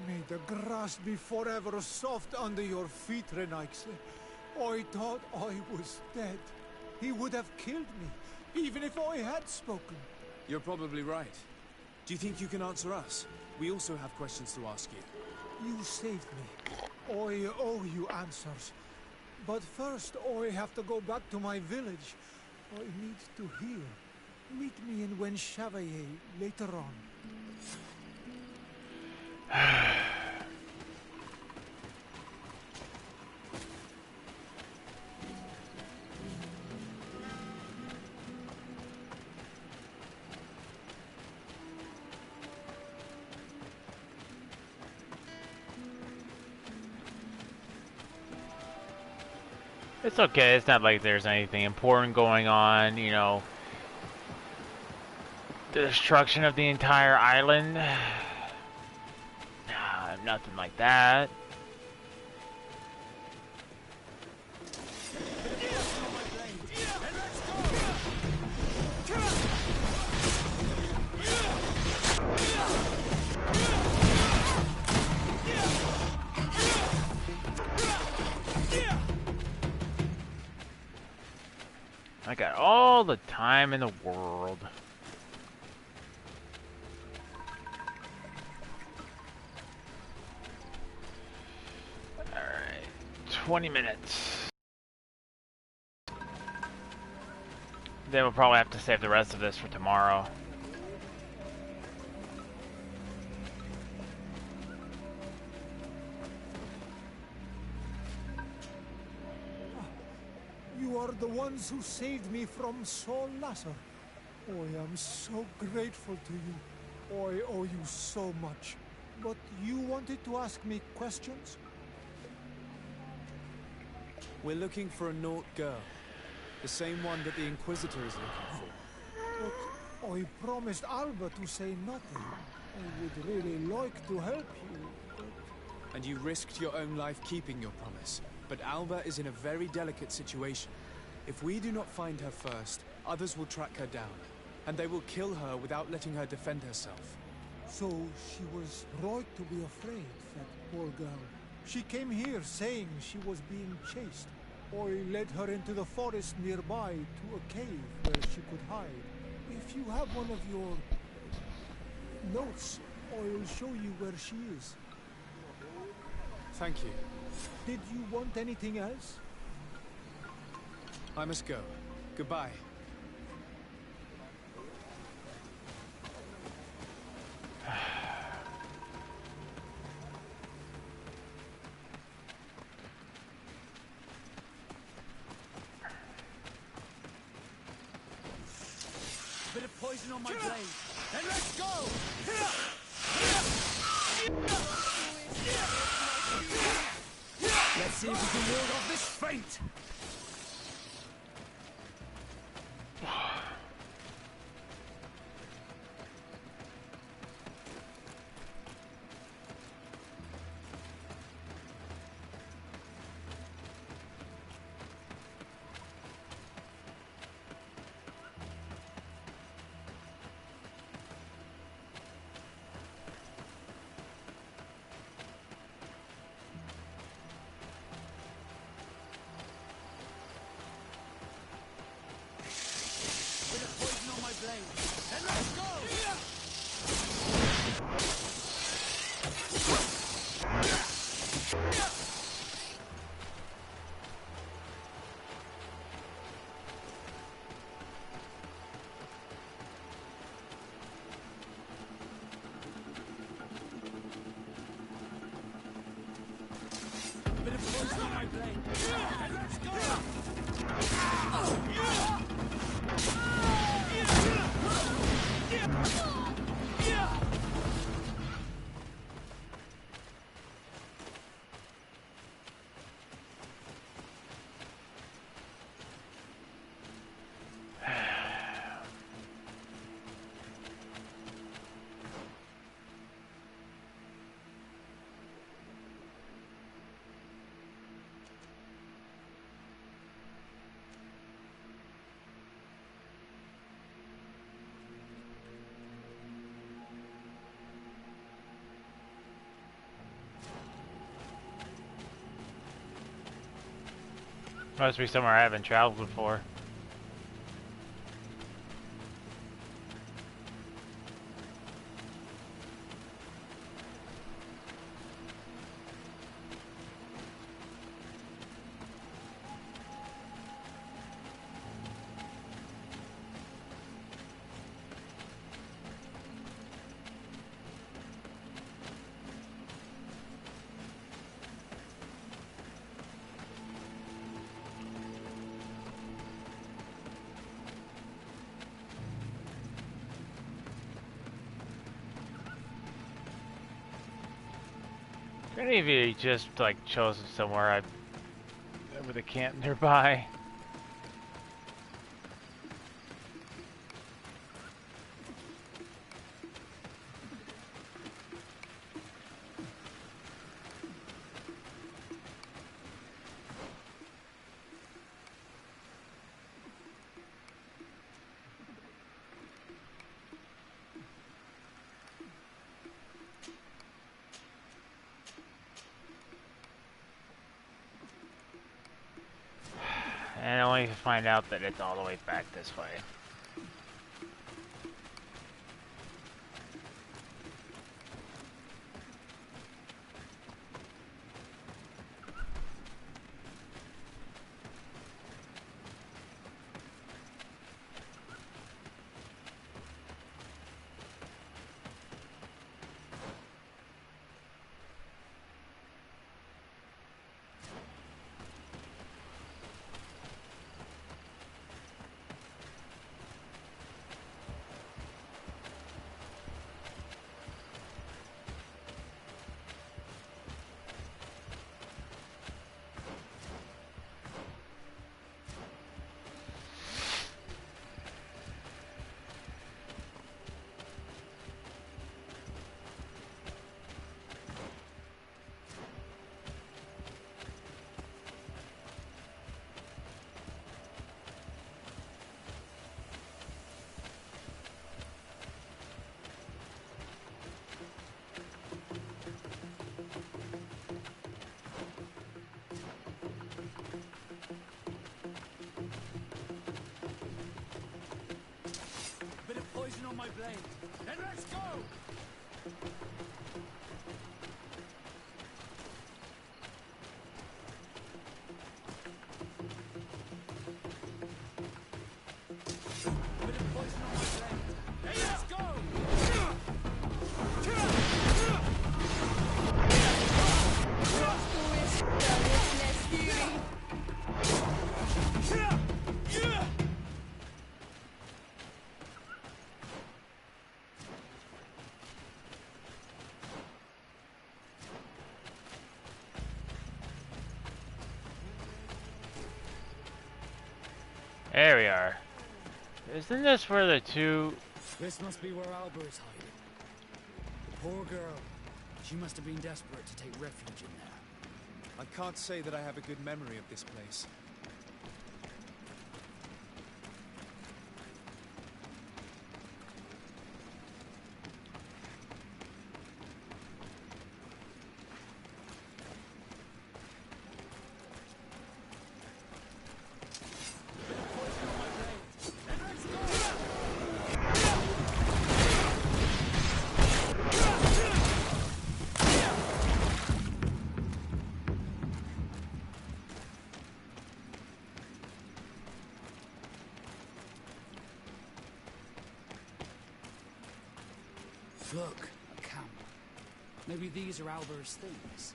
May the grass be forever soft under your feet, Renaixle. I thought I was dead. He would have killed me, even if I had spoken. You're probably right. Do you think you can answer us? We also have questions to ask you. You saved me. I owe you answers. But first, I have to go back to my village. I need to heal. Meet me in Wen Chevalier later on. It's okay, it's not like there's anything important going on, you know. The destruction of the entire island. Nothing like that. I got all the time in the world. Alright, 20 minutes. Then we'll probably have to save the rest of this for tomorrow. You are the ones who saved me from Saul Lasser. I am so grateful to you. I owe you so much. But you wanted to ask me questions? We're looking for a Naut girl. The same one that the Inquisitor is looking for. But I promised Alba to say nothing. I would really like to help you, but... And you risked your own life keeping your promise. But Alba is in a very delicate situation. If we do not find her first, others will track her down. and they will kill her without letting her defend herself. So she was right to be afraid, that poor girl. She came here saying she was being chased. I led her into the forest nearby to a cave where she could hide. If you have one of your notes, I'll show you where she is. Thank you. Did you want anything else? I must go. Goodbye. Bit of poison on my blade. Then let's go! Let's see if we can ward off this fate! Must be somewhere I haven't traveled before. Any of you just like chosen somewhere with a camp nearby? And only to find out that it's all the way back this way. on my blade. Then let's go! There we are. Isn't this where the two... This must be where Alba is hiding. The poor girl. She must have been desperate to take refuge in there. I can't say that I have a good memory of this place. Look, a camp. Maybe these are Alber's things.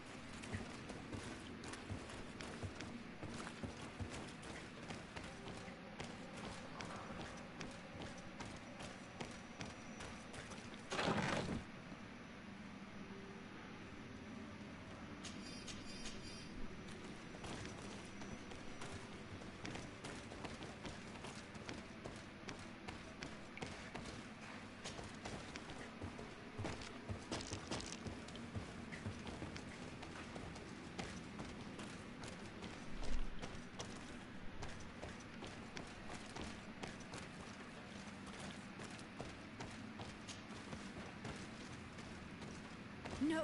No,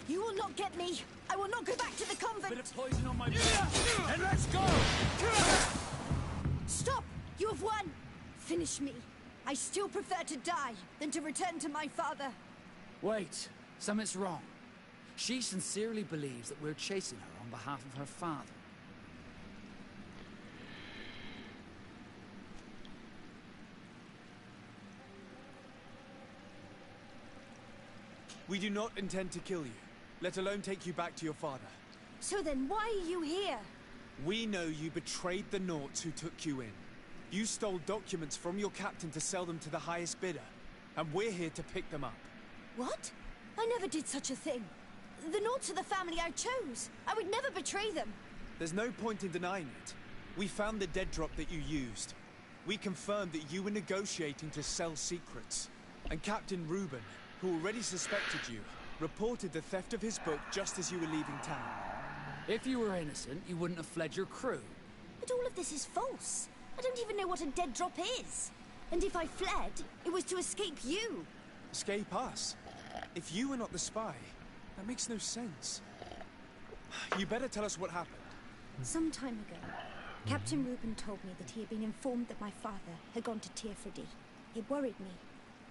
you will not get me. I will not go back to the convent. Bit of poison on my blade. And let's go! Stop! You have won. Finish me. I still prefer to die than to return to my father. Wait, something's wrong. She sincerely believes that we're chasing her on behalf of her father. We do not intend to kill you, let alone take you back to your father. So then why are you here? We know you betrayed the Nauts who took you in. You stole documents from your captain to sell them to the highest bidder, and we're here to pick them up. What? I never did such a thing. The Nauts are the family I chose. I would never betray them. There's no point in denying it. We found the dead drop that you used. We confirmed that you were negotiating to sell secrets. And Captain Reuben, who already suspected you, reported the theft of his book just as you were leaving town. If you were innocent, you wouldn't have fled your crew. But all of this is false. I don't even know what a dead drop is. And if I fled, it was to escape you. Escape us? If you were not the spy, that makes no sense. You better tell us what happened. Some time ago, Captain Reuben told me that he had been informed that my father had gone to Teerfredi. It worried me.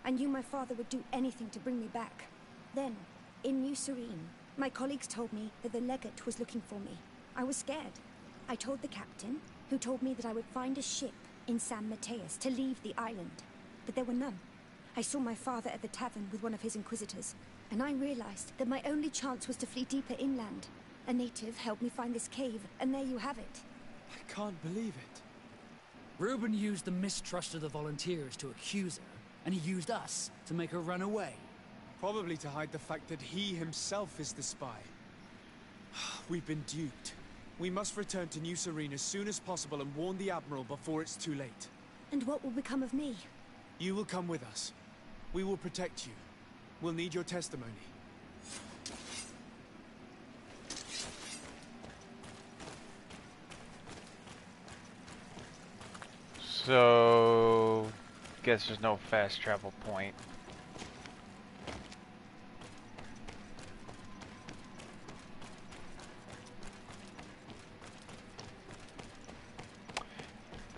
I knew my father would do anything to bring me back. Then, in New Serene, my colleagues told me that the legate was looking for me. I was scared. I told the captain, who told me that I would find a ship in San Mateus to leave the island. But there were none. I saw my father at the tavern with one of his inquisitors, and I realized that my only chance was to flee deeper inland. A native helped me find this cave, and there you have it. I can't believe it. Reuben used the mistrust of the volunteers to accuse her, and he used us to make her run away. Probably to hide the fact that he himself is the spy. We've been duped. We must return to New Serene as soon as possible and warn the Admiral before it's too late. And what will become of me? You will come with us. We will protect you. We'll need your testimony. So, guess there's no fast travel point.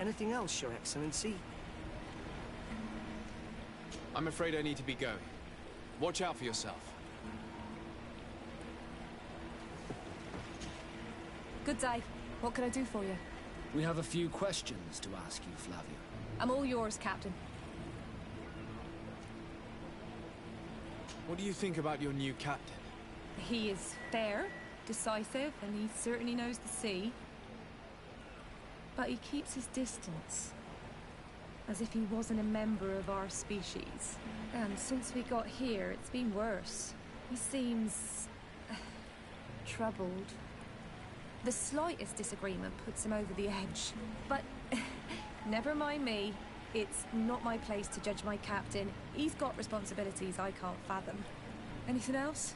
Anything else, Your Excellency? I'm afraid I need to be going. Watch out for yourself. Good day. What can I do for you? We have a few questions to ask you, Flavia. I'm all yours, Captain. What do you think about your new captain? He is fair, decisive, and he certainly knows the sea. But he keeps his distance. As if he wasn't a member of our species. And since we got here, it's been worse. He seems... troubled. The slightest disagreement puts him over the edge. But never mind me. It's not my place to judge my captain. He's got responsibilities I can't fathom. Anything else?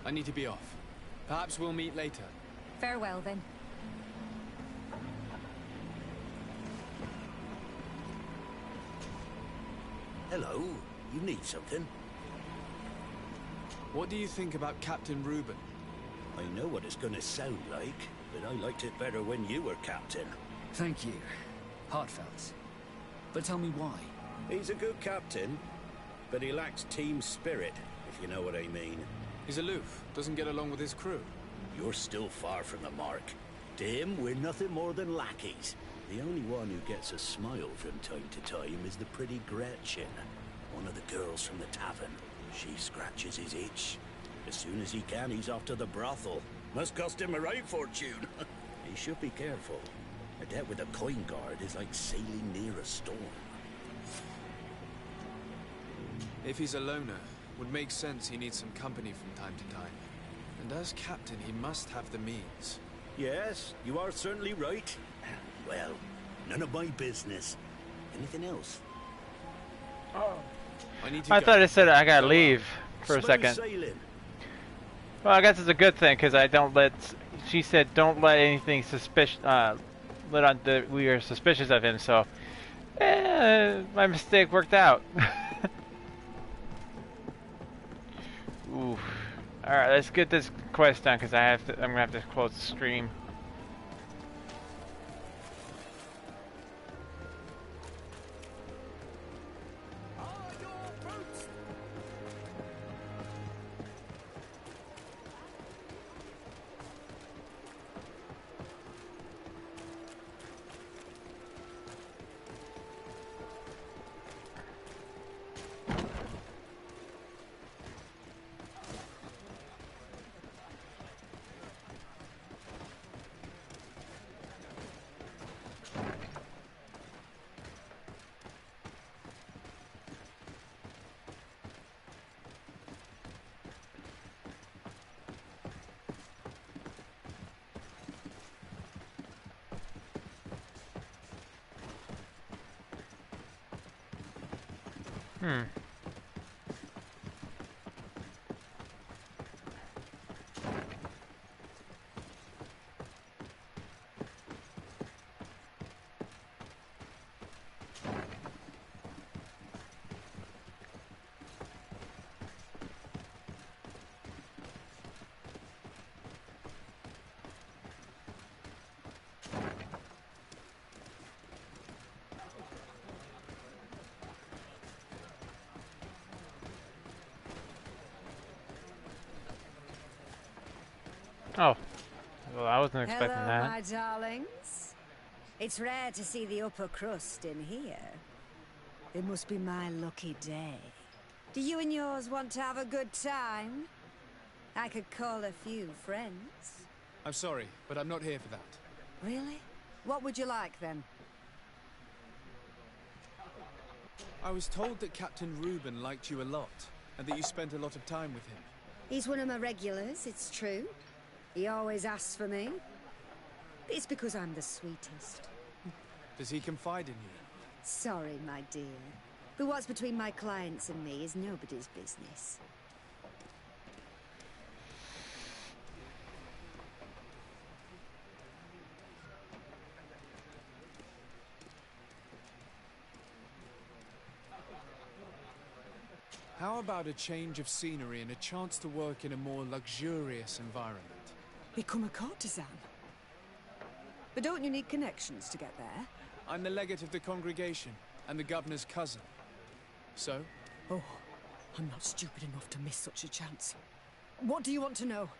I need to be off. Perhaps we'll meet later. Farewell, then. Hello. You need something? What do you think about Captain Reuben? I know what it's gonna sound like, but I liked it better when you were captain. Thank you. Heartfelt. But tell me why. He's a good captain, but he lacks team spirit, if you know what I mean. He's aloof, doesn't get along with his crew. You're still far from the mark. To him, we're nothing more than lackeys. The only one who gets a smile from time to time is the pretty Gretchen, one of the girls from the tavern. She scratches his itch. As soon as he can, he's off to the brothel. Must cost him a right fortune. He should be careful. A debt with a coin guard is like sailing near a storm. If he's a loner, would make sense he needs some company from time to time. And as captain, he must have the means. Yes, you are certainly right. Well, none of my business. Anything else? I thought it said I gotta leave for a second. Well, I guess it's a good thing because I don't let. She said don't let anything suspicious. Let on that we are suspicious of him. So, my mistake worked out. Ooh. All right, let's get this quest done because I'm gonna have to close the stream. Oh, well, I wasn't expecting Hello, that. my darlings. It's rare to see the upper crust in here. It must be my lucky day. Do you and yours want to have a good time? I could call a few friends. I'm sorry, but I'm not here for that. Really? What would you like, then? I was told that Captain Reuben liked you a lot, and that you spent a lot of time with him. He's one of my regulars, it's true. He always asks for me. It's because I'm the sweetest. Does he confide in you? Sorry, my dear. But what's between my clients and me is nobody's business. How about a change of scenery and a chance to work in a more luxurious environment? Become a courtesan? But don't you need connections to get there? I'm the legate of the congregation and the governor's cousin. So? Oh, I'm not stupid enough to miss such a chance. What do you want to know?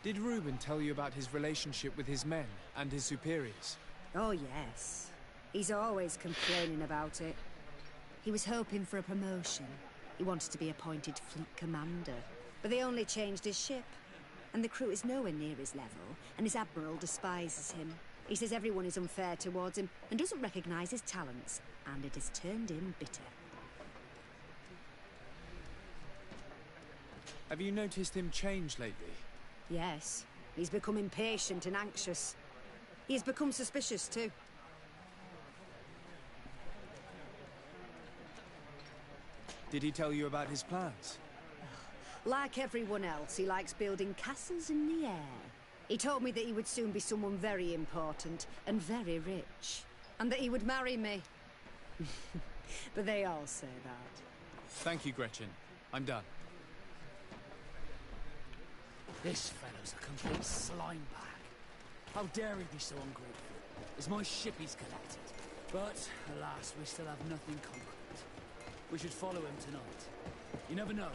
Did Reuben tell you about his relationship with his men and his superiors? Oh, yes. He's always complaining about it. He was hoping for a promotion. He wanted to be appointed fleet commander. But they only changed his ship. And the crew is nowhere near his level, and his admiral despises him. He says everyone is unfair towards him and doesn't recognize his talents, and it has turned him bitter. Have you noticed him change lately? Yes, he's become impatient and anxious. He has become suspicious too. Did he tell you about his plans? Like everyone else, he likes building castles in the air. He told me that he would soon be someone very important and very rich. And that he would marry me. But they all say that. Thank you, Gretchen. I'm done. This fellow's a complete slime bag. How dare he be so ungrateful? It's my ship he's collected. But, alas, we still have nothing concrete. We should follow him tonight. You never know.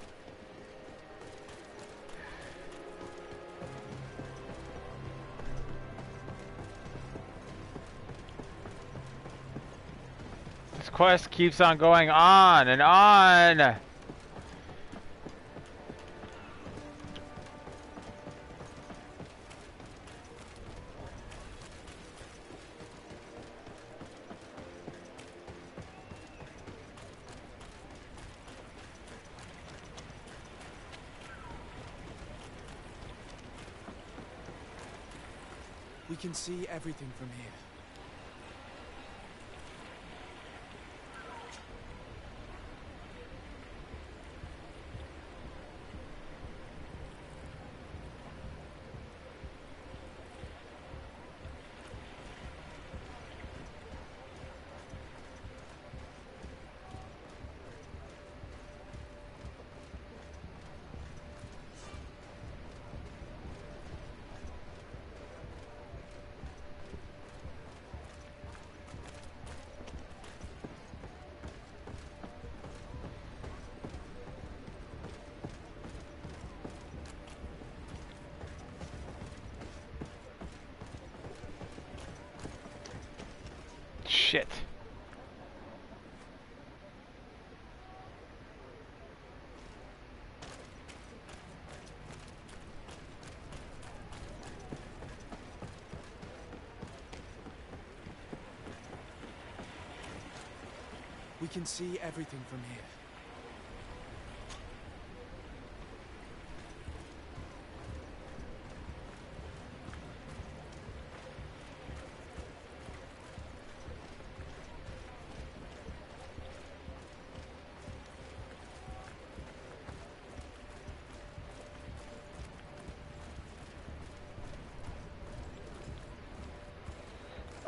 This quest keeps on going on and on. We can see everything from here. Shit. We can see everything from here.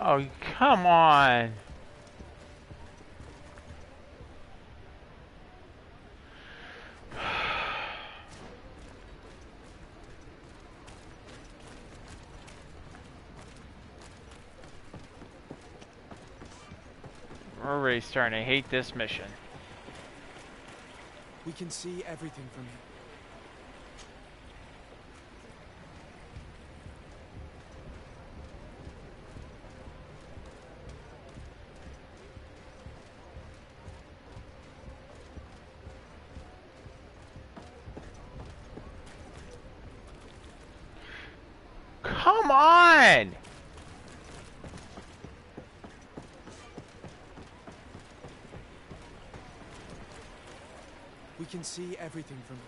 Oh, come on. We're already starting to hate this mission. We can see everything from here. Come on! We can see everything from here.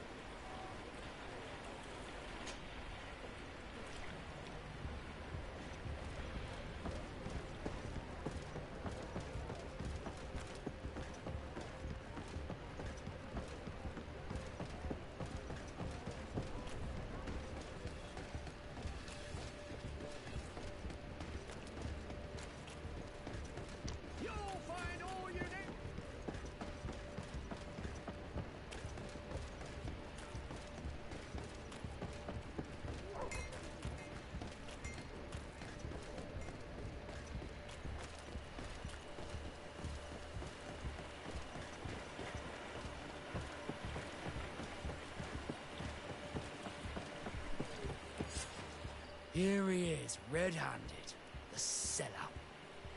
Here he is, red-handed. The sellout.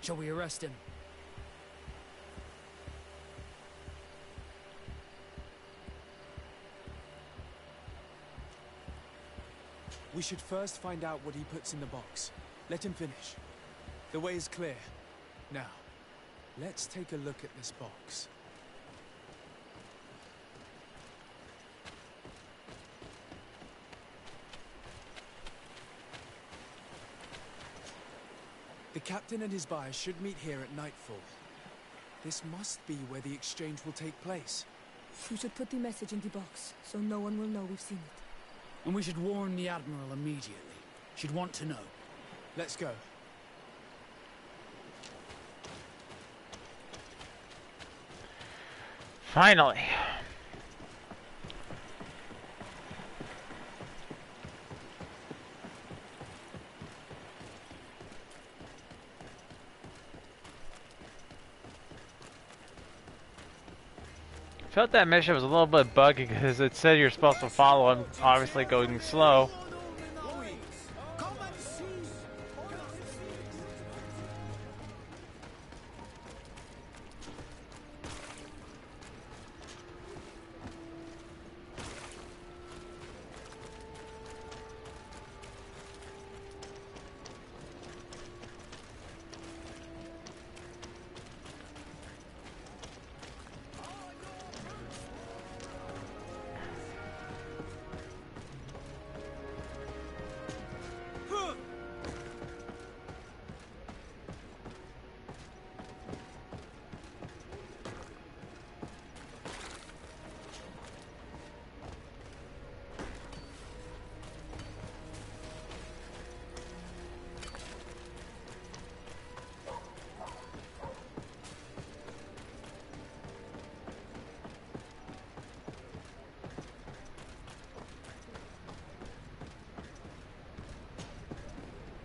Shall we arrest him? We should first find out what he puts in the box. Let him finish. The way is clear. Now, let's take a look at this box. The captain and his buyer should meet here at nightfall. This must be where the exchange will take place. We should put the message in the box, so no one will know we've seen it. And we should warn the Admiral immediately. She'd want to know. Let's go. Finally. Felt that mission was a little bit buggy because it said you're supposed to follow him, obviously going slow.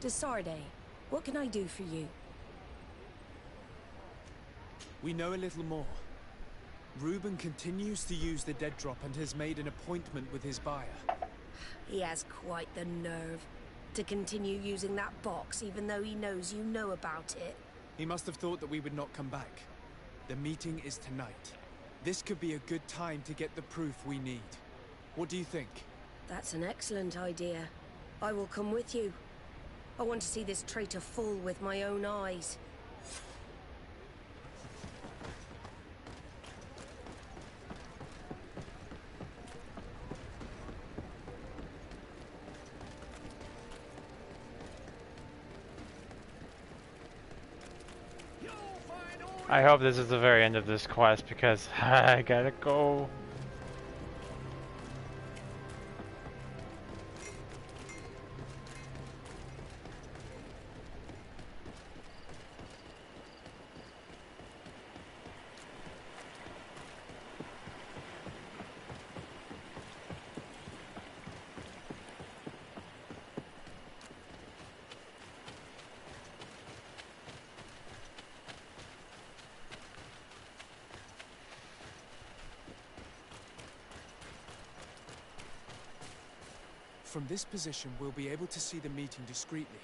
Desarde, what can I do for you? We know a little more. Reuben continues to use the dead drop and has made an appointment with his buyer. He has quite the nerve to continue using that box even though he knows you know about it. He must have thought that we would not come back. The meeting is tonight. This could be a good time to get the proof we need. What do you think? That's an excellent idea. I will come with you. I want to see this traitor fall with my own eyes. I hope this is the very end of this quest because I gotta go. From this position, we'll be able to see the meeting discreetly.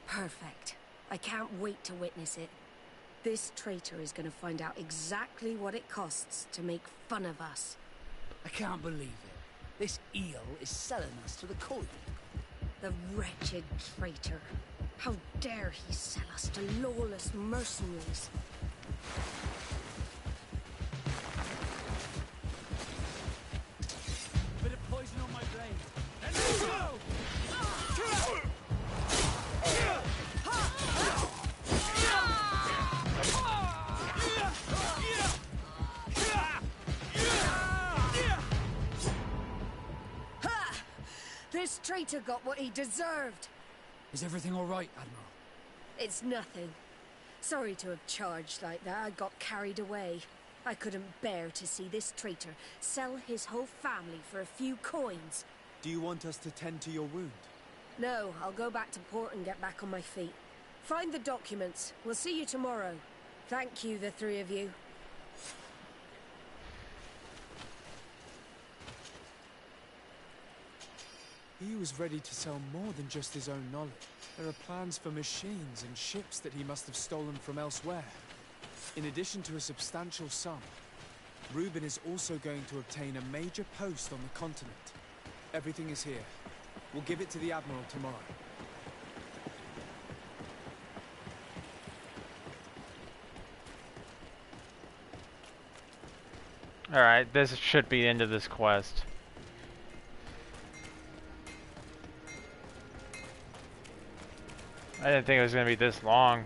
Perfect. I can't wait to witness it. This traitor is going to find out exactly what it costs to make fun of us. I can't believe it. This eel is selling us to the coin. The wretched traitor. How dare he sell us to lawless mercenaries? Bit of poison on my blade. And let's go! This traitor got what he deserved. Is everything all right, Admiral? It's nothing. Sorry to have charged like that. I got carried away. I couldn't bear to see this traitor sell his whole family for a few coins. Do you want us to tend to your wound? No, I'll go back to port and get back on my feet. Find the documents. We'll see you tomorrow. Thank you, the three of you. He was ready to sell more than just his own knowledge. There are plans for machines and ships that he must have stolen from elsewhere. In addition to a substantial sum, Reuben is also going to obtain a major post on the continent. Everything is here. We'll give it to the Admiral tomorrow. Alright, this should be the end of this quest. I didn't think it was going to be this long.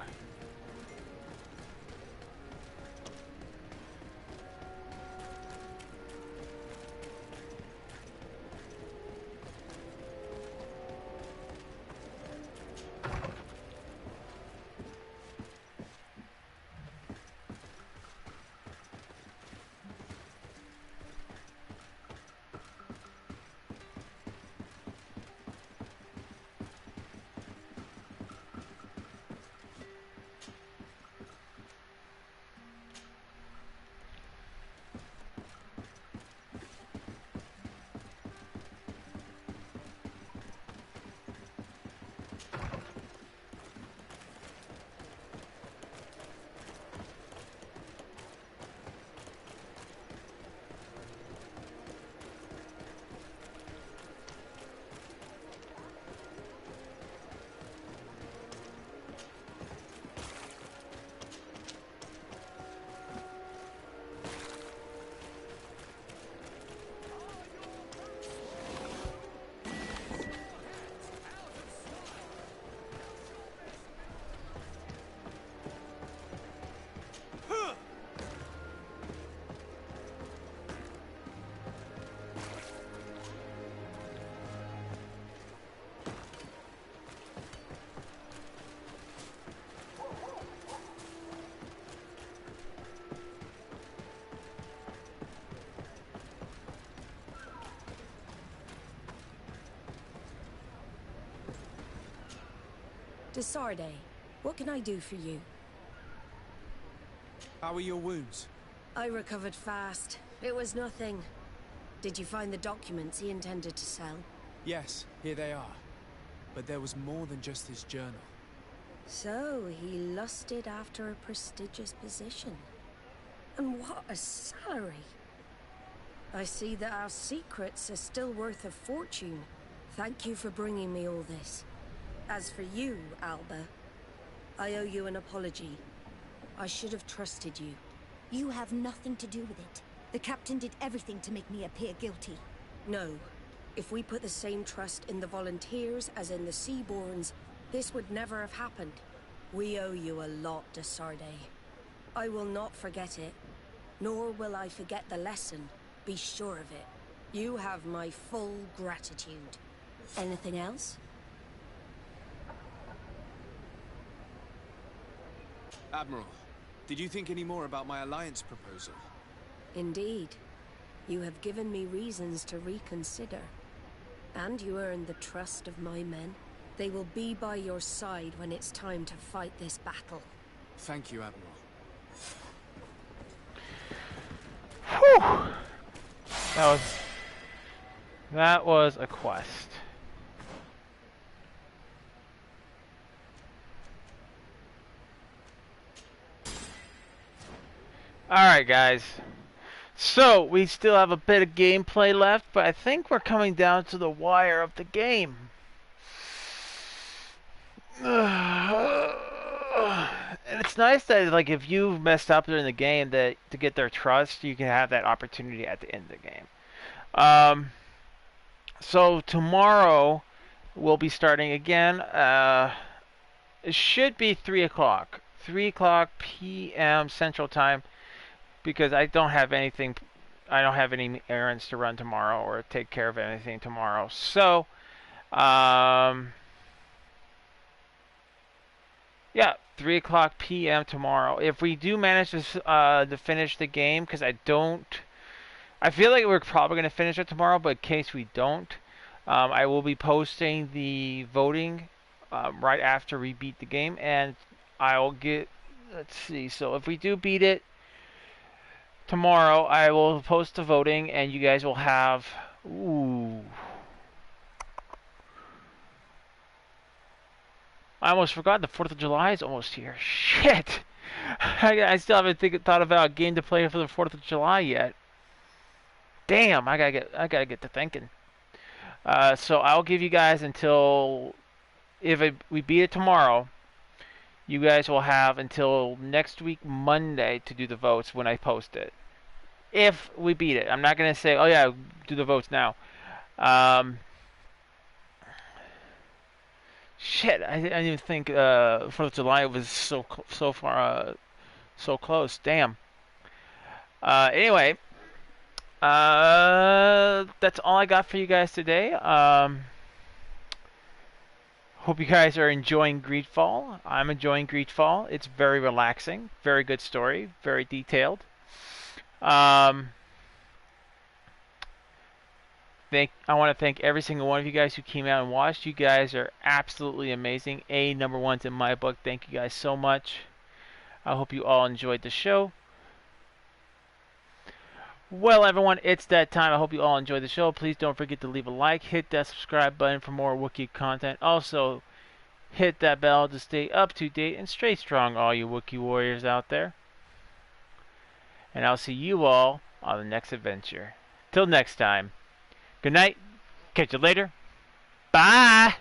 Desarde, what can I do for you? How are your wounds? I recovered fast. It was nothing. Did you find the documents he intended to sell? Yes, here they are. But there was more than just his journal. So, he lusted after a prestigious position. And what a salary! I see that our secrets are still worth a fortune. Thank you for bringing me all this. As for you, Alba, I owe you an apology. I should have trusted you. You have nothing to do with it. The captain did everything to make me appear guilty. No. If we put the same trust in the volunteers as in the Seaborns, this would never have happened. We owe you a lot, Desarde. I will not forget it, nor will I forget the lesson. Be sure of it. You have my full gratitude. Anything else? Admiral, did you think any more about my alliance proposal? Indeed. You have given me reasons to reconsider. And you earned the trust of my men. They will be by your side when it's time to fight this battle. Thank you, Admiral. Whew. That was a quest. Alright guys, so we still have a bit of gameplay left, but I think we're coming down to the wire of the game. And it's nice that like if you messed up during the game, that to get their trust, you can have that opportunity at the end of the game. So tomorrow we'll be starting again. It should be 3 o'clock. 3 o'clock p.m. Central Time. Because I don't have any errands to run tomorrow or take care of anything tomorrow. So, yeah, 3 o'clock p.m. tomorrow. If we do manage to finish the game, because I feel like we're probably going to finish it tomorrow, but in case we don't, I will be posting the voting right after we beat the game, and I'll let's see, so if we do beat it, tomorrow, I will post the voting, and you guys will have... Ooh. I almost forgot the 4th of July is almost here. Shit! I still haven't thought about a game to play for the 4th of July yet. Damn, I gotta get to thinking. So I'll give you guys until we beat it tomorrow. You guys will have until next week Monday to do the votes when I post it. If we beat it, I'm not gonna say, oh yeah, do the votes now. Shit, I didn't even think 4th of July was so far so close. Damn. Anyway, that's all I got for you guys today. Hope you guys are enjoying Greedfall. I'm enjoying Greedfall. It's very relaxing, very good story, very detailed. I want to thank every single one of you guys who came out and watched. You guys are absolutely amazing. Number ones in my book. Thank you guys so much. I hope you all enjoyed the show. Well, everyone, it's that time. I hope you all enjoyed the show. Please don't forget to leave a like. Hit that subscribe button for more Wookiee content. Also, hit that bell to stay up to date and stay strong, all you Wookiee warriors out there. And I'll see you all on the next adventure. Till next time. Good night. Catch you later. Bye.